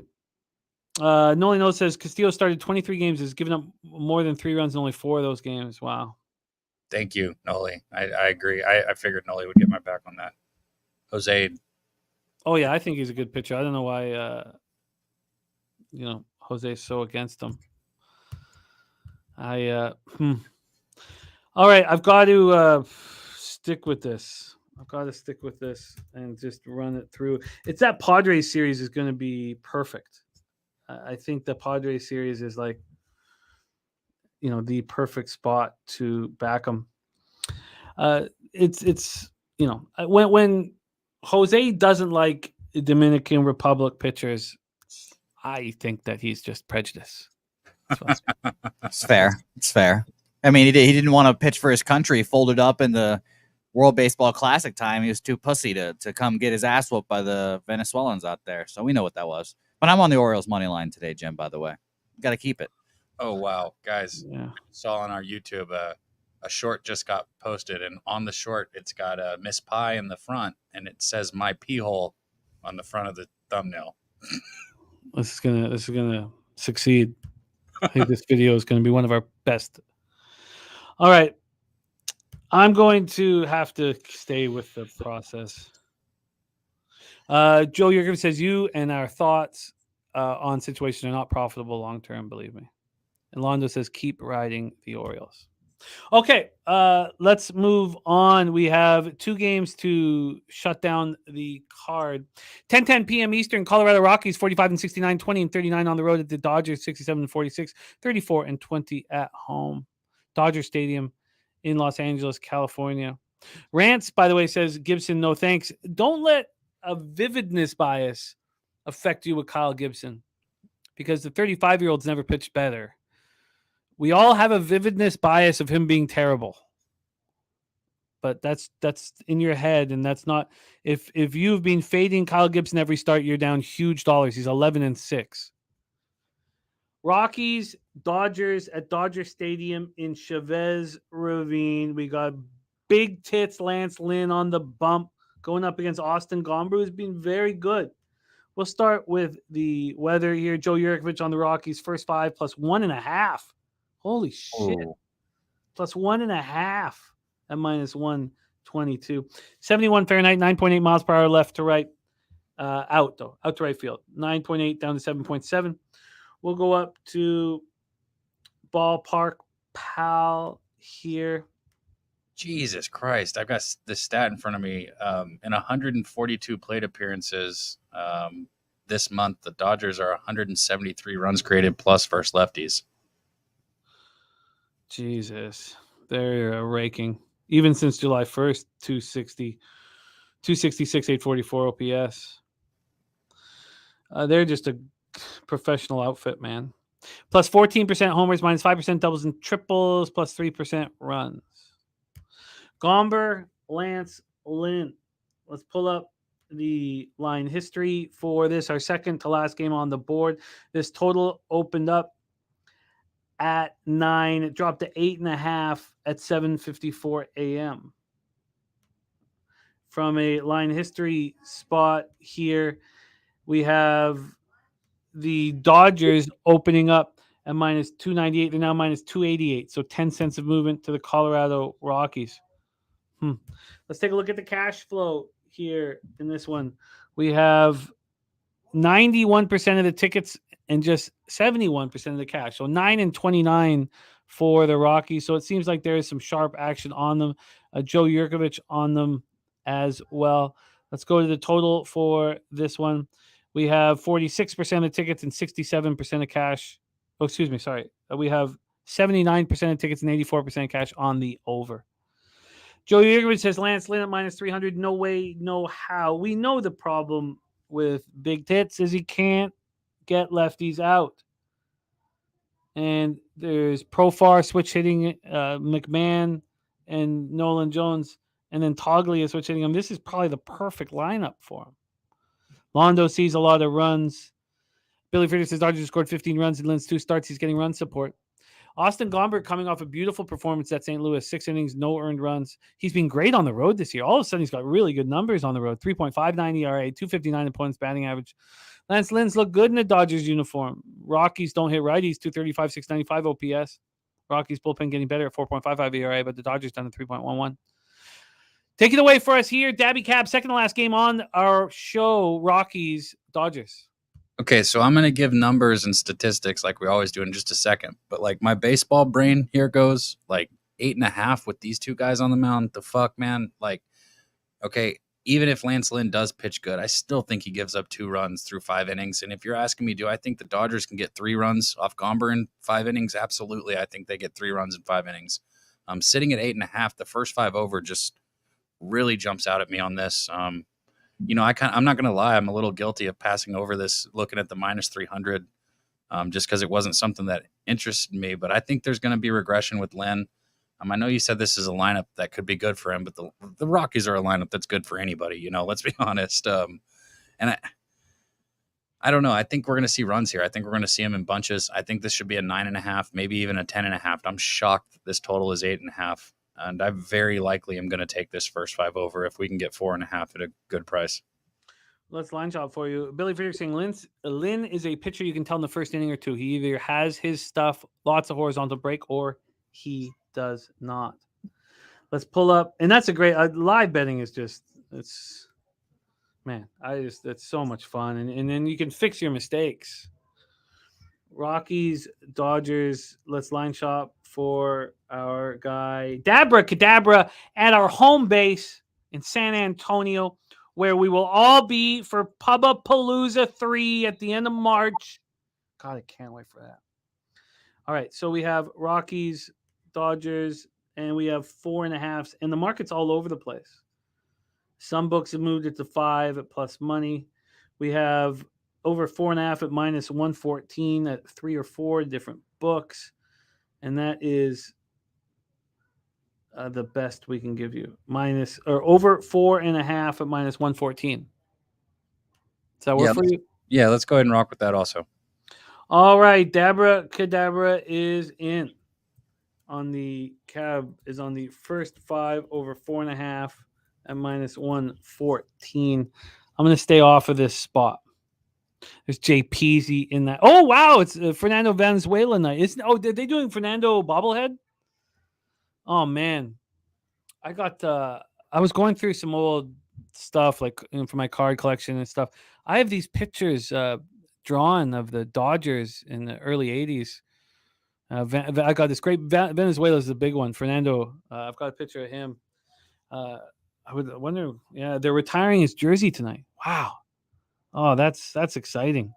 Noli Note says Castillo started 23 games, has given up more than 3 runs in only 4 of those games. Wow. Thank you, Noli. I agree. I figured Noli would get my back on that. Jose. Oh, yeah. I think he's a good pitcher. I don't know why, Jose is so against him. All right. I've got to stick with this. And just run it through. It's that Padres series is going to be perfect. I think the Padres series is like, the perfect spot to back them. When Jose doesn't like Dominican Republic pitchers, I think that he's just prejudiced. It's fair. He didn't want to pitch for his country, folded up in the World Baseball Classic time. He was too pussy to come get his ass whooped by the Venezuelans out there. So we know what that was. But I'm on the Orioles money line today, Jim, by the way. Got to keep it. Oh, wow. Guys, Yeah. saw on our YouTube a short just got posted, and on the short, it's got a Miss Pie in the front, and it says my pee hole on the front of the thumbnail. This is gonna succeed. I think this video is gonna be one of our best. All right. I'm going to have to stay with the process. Joe Yergin says you and our thoughts on situation are not profitable long term, believe me. And Londo says keep riding the Orioles. Okay, let's move on. We have 2 games to shut down the card. 10:10 p.m. Eastern, Colorado Rockies 45-69, 20-39 on the road at the Dodgers, 67-46, 34-20 at home. Dodger Stadium in Los Angeles, California. Rance, by the way, says Gibson, no thanks. Don't let a vividness bias affect you with Kyle Gibson, because the 35-year-old's never pitched better. We all have a vividness bias of him being terrible, but that's in your head, and that's not. If you've been fading Kyle Gibson every start, you're down huge dollars. He's 11-6. Rockies, Dodgers at Dodger Stadium in Chavez Ravine. We got big tits Lance Lynn on the bump going up against Austin Gomber, who's been very good. We'll start with the weather here. Joe Yurkovich on the Rockies, first 5 plus 1.5. Holy shit. Ooh. Plus 1.5 at minus 122. 71 Fahrenheit, 9.8 miles per hour left to right. Out to right field. 9.8 down to 7.7. We'll go up to Ballpark Pal here. Jesus Christ. I've got this stat in front of me. In 142 plate appearances this month, the Dodgers are 173 runs created plus versus lefties. Jesus. They're raking. Even since July 1st, 260, 266, 844 OPS. They're just a professional outfit, man. Plus 14% homers, minus 5% doubles and triples, plus 3% runs. Gomber, Lance Lynn. Let's pull up the line history for this, our second to last game on the board. This total opened up at 9. It dropped to 8.5 at 7:54 a.m. From a line history spot here, we have the Dodgers opening up at minus 298. They're now minus 288. So 10 cents of movement to the Colorado Rockies. Let's take a look at the cash flow here in this one. We have 91% of the tickets and just 71% of the cash. So 9-29 for the Rockies. So it seems like there is some sharp action on them. Joe Yurkovich on them as well. Let's go to the total for this one. We have 46% of the tickets and 67% of cash. Oh, excuse me. Sorry. We have 79% of tickets and 84% of cash on the over. Joe Yurkovich says Lance Lynn at minus 300. No way, no how. We know the problem with Big Tits is he can't get lefties out. And there's Profar switch hitting McMahon and Nolan Jones, and then Toglia switch hitting him. This is probably the perfect lineup for him. Londo sees a lot of runs. Billy Friedrich says Dodgers scored 15 runs in Lynn's 2 starts. He's getting run support. Austin Gomber coming off a beautiful performance at St. Louis. 6 innings, no earned runs. He's been great on the road this year. All of a sudden, he's got really good numbers on the road. 3.59 ERA, 259 opponents batting average. Lance Lynn's look good in the Dodgers uniform. Rockies don't hit righties. 235, 695 OPS. Rockies bullpen getting better at 4.55 ERA, but the Dodgers done at 3.11. Take it away for us here. Daby Cab, second to last game on our show, Rockies, Dodgers. Okay, so I'm going to give numbers and statistics like we always do in just a second. But like my baseball brain here goes like 8.5 with these 2 guys on the mound. The fuck, man? Like, okay, even if Lance Lynn does pitch good, I still think he gives up 2 runs through 5 innings. And if you're asking me, do I think the Dodgers can get 3 runs off Gomber in 5 innings? Absolutely. I think they get 3 runs in 5 innings. Sitting at 8.5, the first 5 over just really jumps out at me on this. You know, I'm not going to lie. I'm a little guilty of passing over this, looking at the minus 300, just because it wasn't something that interested me. But I think there's going to be regression with Lynn. I know you said this is a lineup that could be good for him, but the Rockies are a lineup that's good for anybody. You know, let's be honest. And I don't know. I think we're going to see runs here. I think we're going to see them in bunches. I think this should be a 9.5, maybe even a 10.5. I'm shocked this total is 8.5. And I very likely am going to take this first 5 over if we can get 4.5 at a good price. Let's line shop for you. Billy Fisher saying Lynn is a pitcher you can tell in the first inning or two. He either has his stuff, lots of horizontal break, or he does not. Let's pull up. And that's a great live betting is just, it's so much fun. And then you can fix your mistakes. Rockies, Dodgers. Let's line shop for our guy Dabra Cadabra at our home base in San Antonio, where we will all be for Pubapalooza 3 at the end of March. God, I can't wait for that. All right, so we have Rockies, Dodgers, and we have 4.5s, and the market's all over the place. Some books have moved it to 5 at plus money. We have over 4.5 at minus 114 at 3 or 4 different books, and that is the best we can give you. Minus or over 4.5 at minus 114. Does that work for you? Yeah, let's go ahead and rock with that also. All right, Dabra Cadabra is in on the cab, is on the first 5 over 4.5 at minus 114. I'm going to stay off of this spot. There's Jay Peasy in that. Oh, wow. It's Fernando Valenzuela night. Are they doing Fernando bobblehead? Oh, man. I was going through some old stuff like for my card collection and stuff. I have these pictures drawn of the Dodgers in the early 80s. I got this great Venezuela is the big one. Fernando, I've got a picture of him. I would wonder, they're retiring his jersey tonight. Wow. Oh, that's exciting.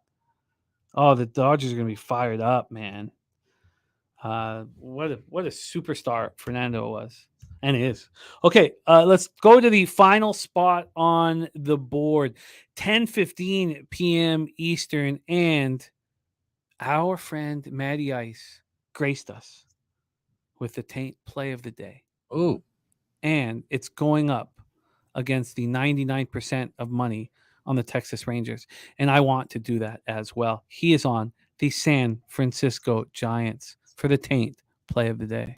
Oh, the Dodgers are going to be fired up, man. What a superstar Fernando was and is. Okay, let's go to the final spot on the board. 10:15 p.m. Eastern, and our friend Matty Ice graced us with the taint play of the day. Ooh. And it's going up against the 99% of money on the Texas Rangers. And I want to do that as well. He is on the San Francisco Giants for the taint play of the day.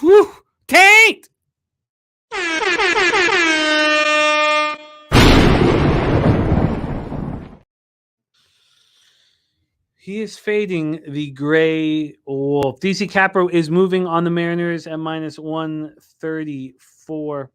Whew, taint! He is fading the gray wolf. DC Capro is moving on the Mariners at minus 134.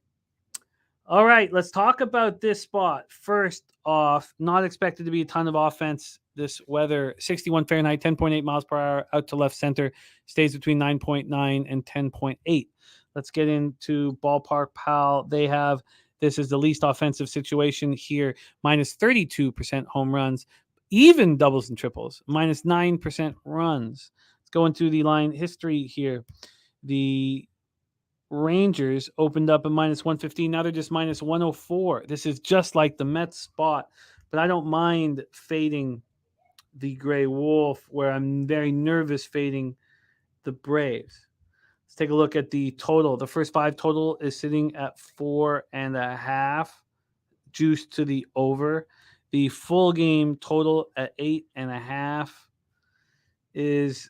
All right, let's talk about this spot. First off, not expected to be a ton of offense this weather. 61 Fahrenheit, 10.8 miles per hour out to left center. Stays between 9.9 and 10.8. Let's get into Ballpark Pal. This is the least offensive situation here. Minus 32% home runs. Even doubles and triples, minus 9% runs. Let's go into the line history here. The Rangers opened up at minus 115. Now they're just minus 104. This is just like the Mets spot, but I don't mind fading the Gray Wolf, where I'm very nervous fading the Braves. Let's take a look at the total. The first 5 total is sitting at 4.5, juice to the over. The full game total at 8.5 is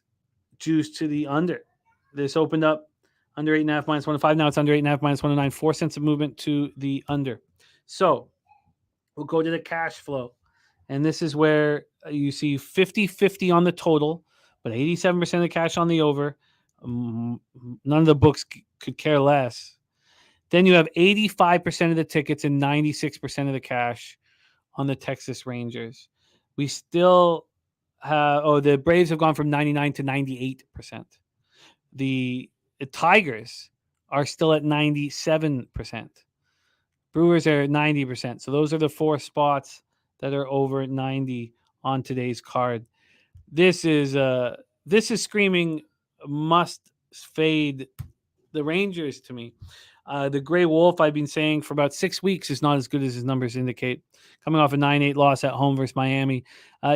juiced to the under. This opened up under 8.5 minus 105. Now it's under 8.5 minus 109. 4 cents of movement to the under. So we'll go to the cash flow. And this is where you see 50-50 on the total, but 87% of the cash on the over. None of the books could care less. Then you have 85% of the tickets and 96% of the cash on the Texas Rangers. We still have, the Braves have gone from 99 to 98%. The Tigers are still at 97%. Brewers are at 90%. So those are the 4 spots that are over 90 on today's card. This is screaming must fade the Rangers to me. The Gray Wolf, I've been saying for about 6 weeks, is not as good as his numbers indicate. Coming off a 9-8 loss at home versus Miami,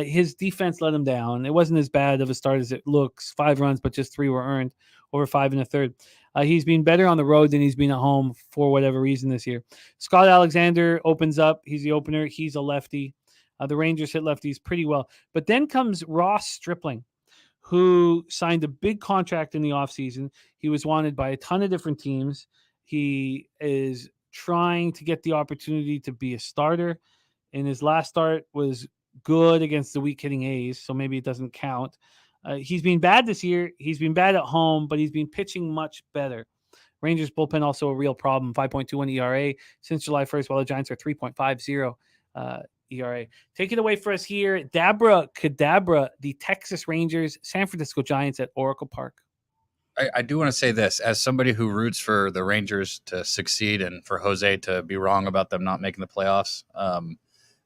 his defense let him down. It wasn't as bad of a start as it looks. 5 runs, but just 3 were earned, over 5 in the third. He's been better on the road than he's been at home for whatever reason this year. Scott Alexander opens up. He's the opener. He's a lefty. The Rangers hit lefties pretty well. But then comes Ross Stripling, who signed a big contract in the offseason. He was wanted by a ton of different teams. He is trying to get the opportunity to be a starter. And his last start was good against the weak-hitting A's, so maybe it doesn't count. He's been bad this year. He's been bad at home, but he's been pitching much better. Rangers bullpen also a real problem, 5.21 ERA since July 1st, while the Giants are 3.50 ERA. Take it away for us here. Dabra Cadabra, the Texas Rangers, San Francisco Giants at Oracle Park. I do want to say this, as somebody who roots for the Rangers to succeed and for Jose to be wrong about them not making the playoffs.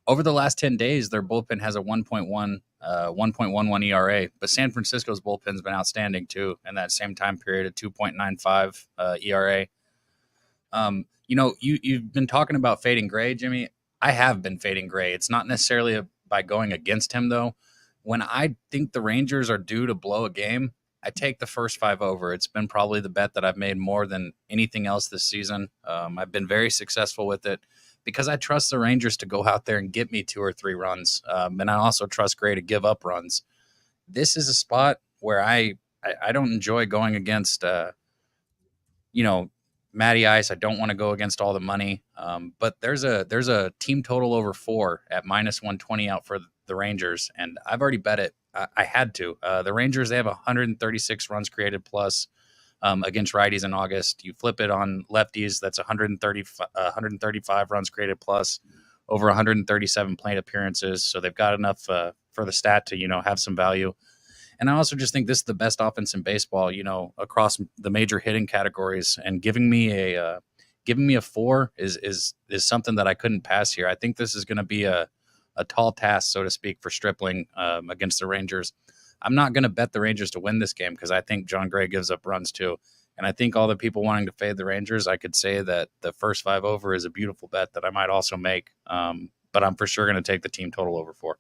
Over the last 10 days, their bullpen has a 1.11 ERA, but San Francisco's bullpen's been outstanding too in that same time period, a 2.95 ERA. You've been talking about fading gray, Jimmy. I have been fading gray. It's not necessarily by going against him, though. When I think the Rangers are due to blow a game, I take the first 5 over. It's been probably the bet that I've made more than anything else this season. I've been very successful with it because I trust the Rangers to go out there and get me 2 or 3 runs. And I also trust Gray to give up runs. This is a spot where I don't enjoy going against, Matty Ice. I don't want to go against all the money. But there's a team total over 4 at -120 out for the Rangers. And I've already bet it. I had to. The Rangers, they have 136 runs created plus against righties in August. You flip it on lefties, that's 135 runs created plus, over 137 plate appearances. So they've got enough for the stat to, have some value. And I also just think this is the best offense in baseball, across the major hitting categories. And giving me a 4 is something that I couldn't pass here. I think this is going to be a tall task, so to speak, for Stripling against the Rangers. I'm not going to bet the Rangers to win this game because I think John Gray gives up runs too. And I think all the people wanting to fade the Rangers, I could say that the first 5 over is a beautiful bet that I might also make. But I'm for sure going to take the team total over 4.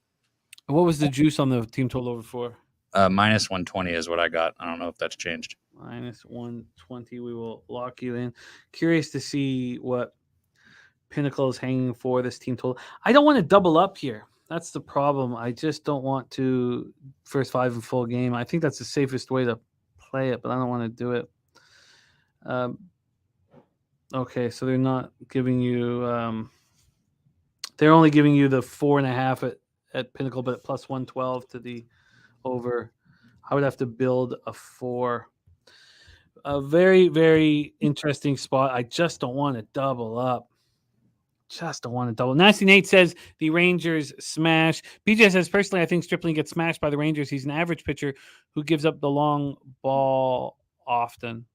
What was the juice on the team total over 4? -120 is what I got. I don't know if that's changed. -120. We will lock you in. Curious to see what Pinnacle is hanging for this team total. I don't want to double up here. That's the problem. I just don't want to first 5 in full game. I think that's the safest way to play it, but I don't want to do it. Okay, so they're not giving you they're only giving you the 4.5 at Pinnacle, but at +112 to the over. I would have to build a 4. A very, very interesting spot. I just don't want to double up. Nasty Nate says the Rangers smash. BJ says, personally, I think Stripling gets smashed by the Rangers. He's an average pitcher who gives up the long ball often.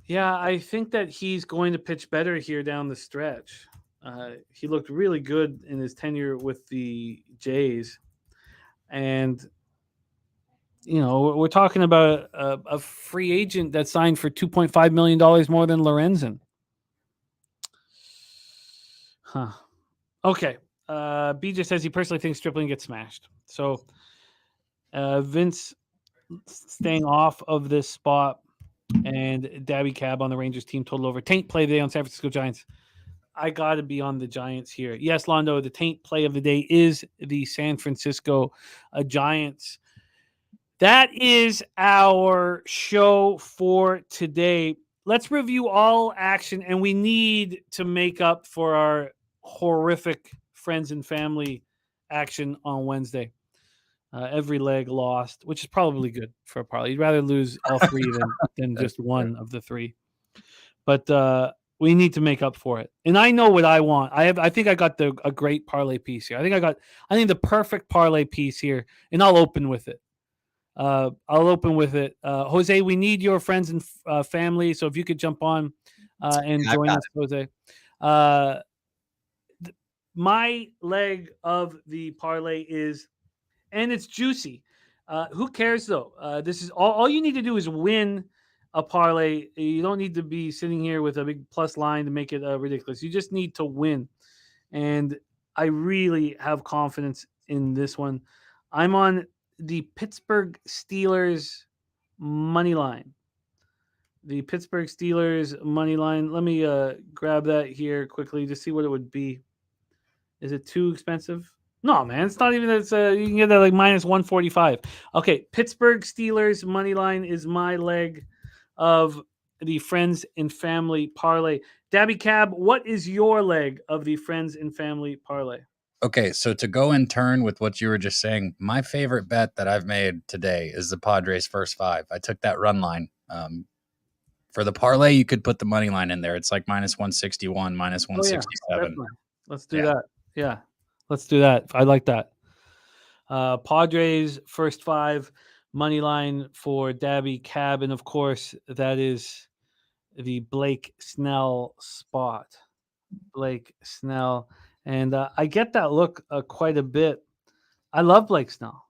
Yeah, I think that he's going to pitch better here down the stretch. He looked really good in his tenure with the Jays. And, we're talking about a free agent that signed for $2.5 million more than Lorenzen. Huh. Okay. BJ says he personally thinks Stripling gets smashed. So Vince staying off of this spot and Daby Cab on the Rangers team total over. Taint play today on San Francisco Giants. I got to be on the Giants here. Yes, Londo, the taint play of the day is the San Francisco Giants. That is our show for today. Let's review all action, and we need to make up for our horrific friends and family action on Wednesday. Every leg lost, which is probably good for a parlay. You'd rather lose all 3 than just one of the 3. But we need to make up for it. And I know what I want. I think I got a great parlay piece here. I think the perfect parlay piece here, and I'll open with it. Jose, we need your friends and family. So if you could jump on and join us, Jose. My leg of the parlay is, and it's juicy. Who cares though? This is all you need to do is win a parlay. You don't need to be sitting here with a big plus line to make it ridiculous. You just need to win. And I really have confidence in this one. I'm on the Pittsburgh Steelers money line. The Pittsburgh Steelers money line. Let me grab that here quickly to see what it would be. Is it too expensive? No, man. It's not even. It's you can get that like minus 145. Okay, Pittsburgh Steelers money line is my leg of the friends and family parlay. Daby Cab, what is your leg of the friends and family parlay? Okay, so to go in turn with what you were just saying, my favorite bet that I've made today is the Padres first 5. I took that run line. For the parlay, you could put the money line in there. It's like minus 161, minus 167. Let's do that. Yeah, let's do that. I like that. Padres first 5 money line for Daby Cab, and of course that is the Blake Snell spot. Blake Snell, and I get that look quite a bit. I love Blake Snell.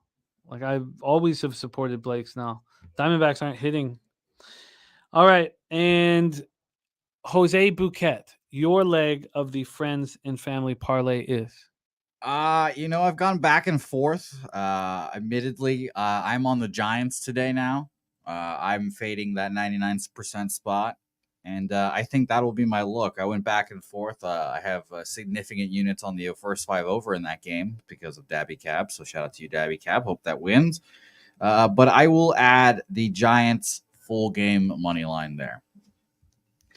Like I always have supported Blake Snell. Diamondbacks aren't hitting. All right, and Jose Bouquet, your leg of the friends and family parlay is. I've gone back and forth. Admittedly, I'm on the Giants today now. I'm fading that 99% spot, and I think that will be my look. I went back and forth. I have significant units on the first 5 over in that game because of Daby Cab. So shout out to you, Daby Cab. Hope that wins. But I will add the Giants full game money line there.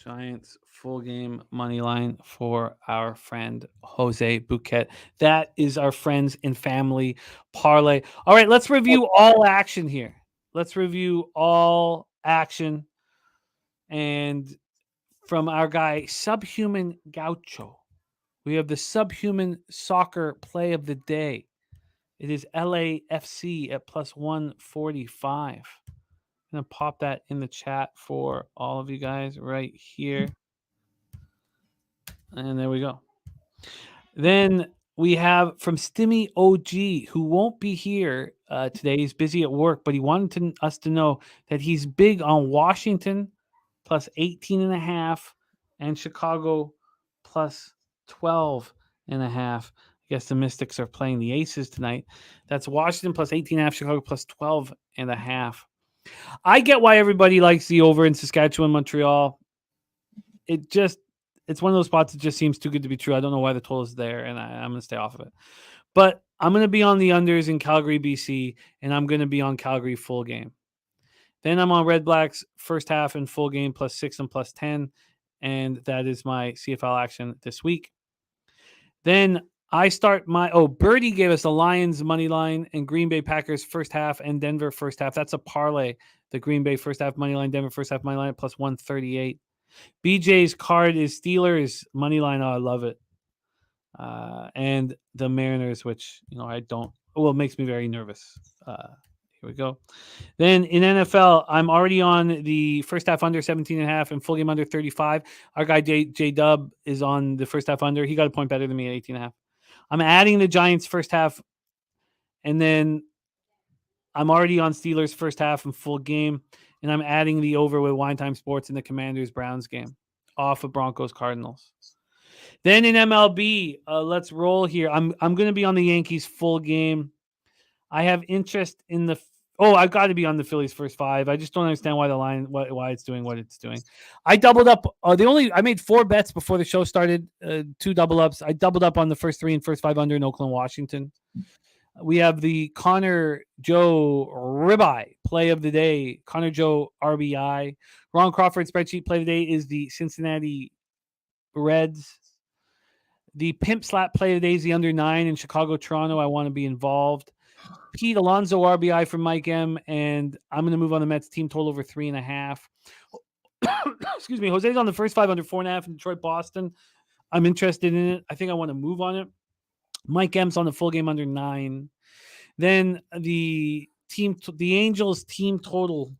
Giants full game money line for our friend Jose Bouquet. That is our friends and family parlay. All right, let's review all action here. Let's review all action. And from our guy, Subhuman Gaucho, we have the Subhuman Soccer play of the day. It is LAFC at plus 145. I'm going to pop that in the chat for all of you guys right here. And there we go. Then we have from Stimmy OG, who won't be here today. He's busy at work, but he wanted us to know that he's big on Washington plus 18.5 and Chicago plus 12.5. I guess the Mystics are playing the Aces tonight. That's Washington plus 18.5, Chicago plus 12.5. I get why everybody likes the over in Saskatchewan, Montreal. It's one of those spots that just seems too good to be true. I don't know why the total is there, and I'm going to stay off of it. But I'm going to be on the unders in Calgary, BC, and I'm going to be on Calgary full game. Then I'm on Redblacks first half and full game plus 6 and plus 10, and that is my CFL action this week. Then I start Birdie gave us the Lions money line and Green Bay Packers first half and Denver first half. That's a parlay. The Green Bay first half money line, Denver first half money line plus 138. BJ's card is Steelers money line. Oh, I love it. And the Mariners, which I don't. Well, it makes me very nervous. Here we go. Then in NFL, I'm already on the first half under 17.5 and full game under 35. Our guy J Dub is on the first half under. He got a point better than me at 18.5. I'm adding the Giants first half, and then I'm already on Steelers first half and full game, and I'm adding the over with Wine Time Sports in the Commanders-Browns game off of Broncos-Cardinals. Then in MLB, let's roll here. I'm going to be on the Yankees full game. I have interest in the I've got to be on the Phillies first 5. I just don't understand why the line, why it's doing what it's doing. I doubled up. I made 4 bets before the show started. 2 double ups. I doubled up on the first 3 and first 5 under in Oakland, Washington. We have the Connor Joe Ribeye play of the day. Connor Joe RBI. Ron Crawford spreadsheet play of the day is the Cincinnati Reds. The Pimp slap play of the day is the under 9 in Chicago, Toronto. I want to be involved. Pete Alonso RBI from Mike M, and I'm going to move on the Mets team total over 3.5. Excuse me. Jose's on the first 5 under 4.5 in Detroit, Boston. I'm interested in it. I think I want to move on it. Mike M's on the full game under 9. Then the Angels team total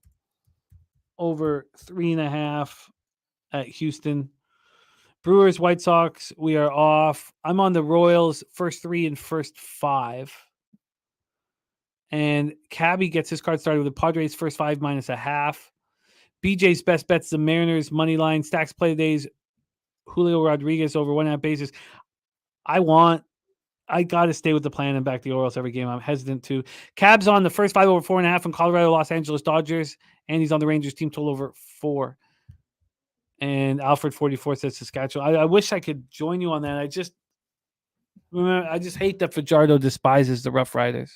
over 3.5 at Houston. Brewers, White Sox, we are off. I'm on the Royals first 3 and first 5. And Cabby gets his card started with the Padres first 5 minus a half. BJ's best bets, the Mariners money line, stacks play days, Julio Rodriguez over 1.5 bases. I got to stay with the plan and back the Orioles every game. I'm hesitant to. Cab's on the first 5 over 4.5 from Colorado, Los Angeles Dodgers, and he's on the Rangers team total over 4. And Alfred 44 says Saskatchewan. I wish I could join you on that. I just hate that Fajardo despises the Roughriders.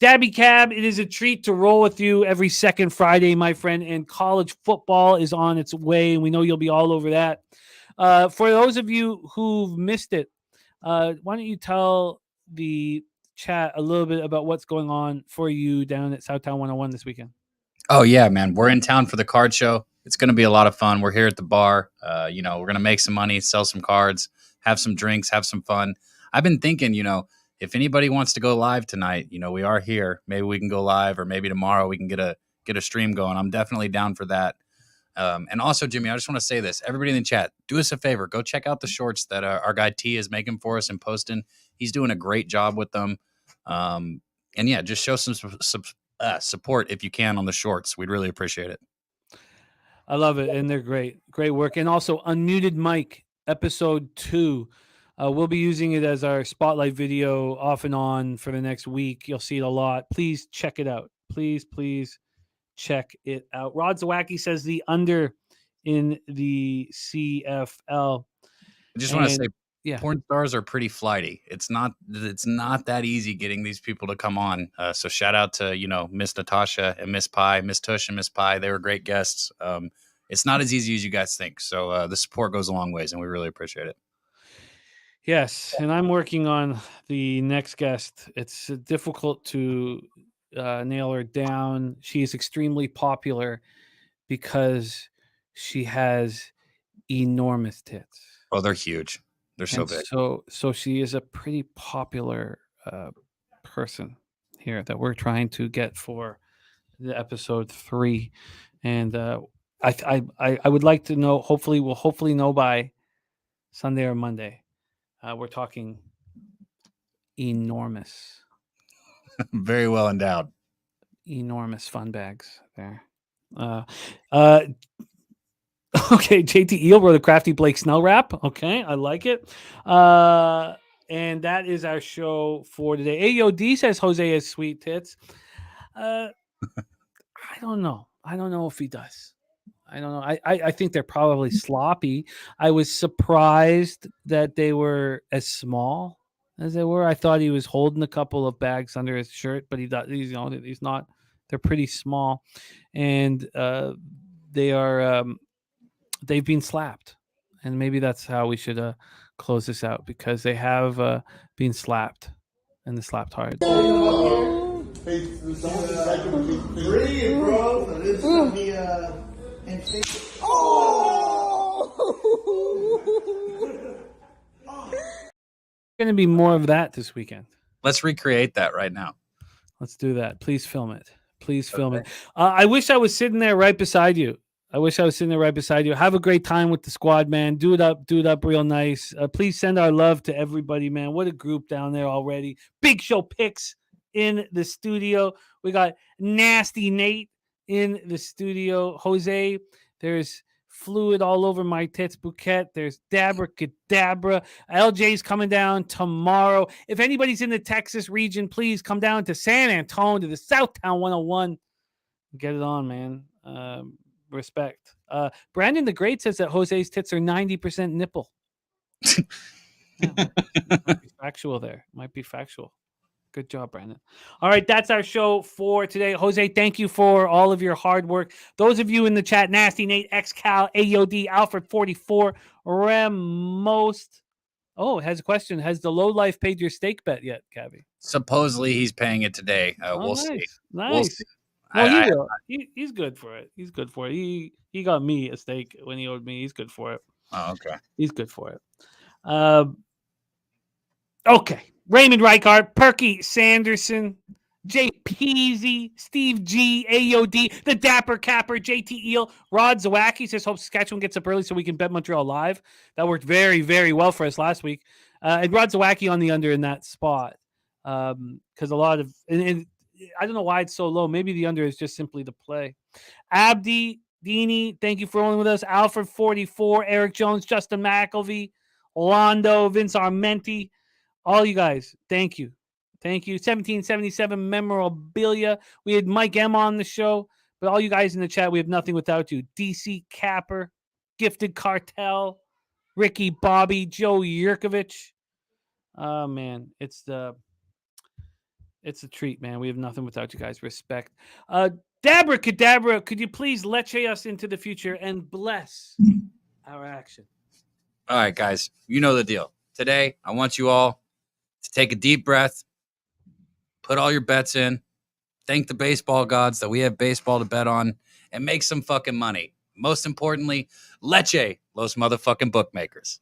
Daby Cab, it is a treat to roll with you every second Friday, my friend. And college football is on its way, and we know you'll be all over that. For those of you who've missed it, why don't you tell the chat a little bit about what's going on for you down at Southtown 101 this weekend? Oh, yeah, man. We're in town for the card show. It's going to be a lot of fun. We're here at the bar. We're going to make some money, sell some cards, have some drinks, have some fun. I've been thinking, if anybody wants to go live tonight, we are here. Maybe we can go live, or maybe tomorrow we can get a stream going. I'm definitely down for that. And also, Jimmy, I just want to say this. Everybody in the chat, do us a favor. Go check out the shorts that our guy T is making for us and posting. He's doing a great job with them. And yeah, just show some support if you can on the shorts. We'd really appreciate it. I love it, and they're great. Great work. And also, Unmuted Mike, episode 2. We'll be using it as our spotlight video off and on for the next week. You'll see it a lot. Please check it out. Please check it out. Rod Zawacki says the under in the CFL. I just want to say, yeah, porn stars are pretty flighty. It's not that easy getting these people to come on. So shout out to, Miss Natasha and Miss Pie, Miss Tush and Miss Pie. They were great guests. It's not as easy as you guys think. So the support goes a long ways, and we really appreciate it. Yes, and I'm working on the next guest. It's difficult to nail her down. She is extremely popular because she has enormous tits. Oh, they're huge. They're so big. So she is a pretty popular person here that we're trying to get for the episode 3, and I would like to know. We'll hopefully know by Sunday or Monday. We're talking enormous. Very well endowed. Enormous fun bags there. Okay, JT Eel wrote a Crafty Blake Snell rap. Okay, I like it. And that is our show for today. AOD says Jose has sweet tits. I don't know. I don't know if he does. I don't know. I think they're probably sloppy. I was surprised that they were as small as they were. I thought he was holding a couple of bags under his shirt, but he's not. They're pretty small, and they are. They've been slapped, and maybe that's how we should close this out, because they have been slapped, and they slapped hard. Going to be more of that this weekend. Let's recreate that right now. Let's do that. Please film it. Please film it. I wish I was sitting there right beside you. Have a great time with the squad, man. Do it up real nice. Please send our love to everybody, man. What a group down there already. Big Show picks in the studio. We got Nasty Nate in the studio. Jose, there's fluid all over my tits bouquet. There's Dabra Cadabra. LJ's coming down tomorrow. If anybody's in the Texas region, please come down to San Antonio, to the Southtown 101. Get it on, man. Respect. Brandon the Great says that Jose's tits are 90% nipple. Might be factual there. Might be factual. Good job, Brandon. All right, that's our show for today. Jose, thank you for all of your hard work. Those of you in the chat, Nasty Nate, XCal, AOD, Alfred 44, Most. Oh, has a question. Has the low life paid your stake bet yet, Cavi? Supposedly he's paying it today. We'll see. Nice. We'll see. Well, he will. He's good for it. He's good for it. He got me a steak when he owed me. He's good for it. Oh, okay. He's good for it. Okay. Raymond Reichart, Perky Sanderson, Jay Peasy, Steve G, AOD, the Dapper Capper, JT Eel, Rod Zawacki says, hope Saskatchewan gets up early so we can bet Montreal live. That worked very, very well for us last week. And Rod Zawacki on the under in that spot. Because a lot of, and I don't know why it's so low. Maybe the under is just simply the play. Abdi Deanie, thank you for rolling with us. Alfred 44, Eric Jones, Justin McElvey, Londo, Vince Armenti, all you guys. Thank you. Thank you. 1777 memorabilia. We had Mike M on the show, but all you guys in the chat, we have nothing without you. DC Capper, Gifted Cartel, Ricky Bobby, Joe Yurkovich. Oh man, it's a treat, man. We have nothing without you guys. Respect. Dabra Cadabra, could you please leche us into the future and bless our action? All right, guys, you know the deal. Today, I want you all to take a deep breath, put all your bets in, thank the baseball gods that we have baseball to bet on, and make some fucking money. Most importantly, leche los motherfucking bookmakers.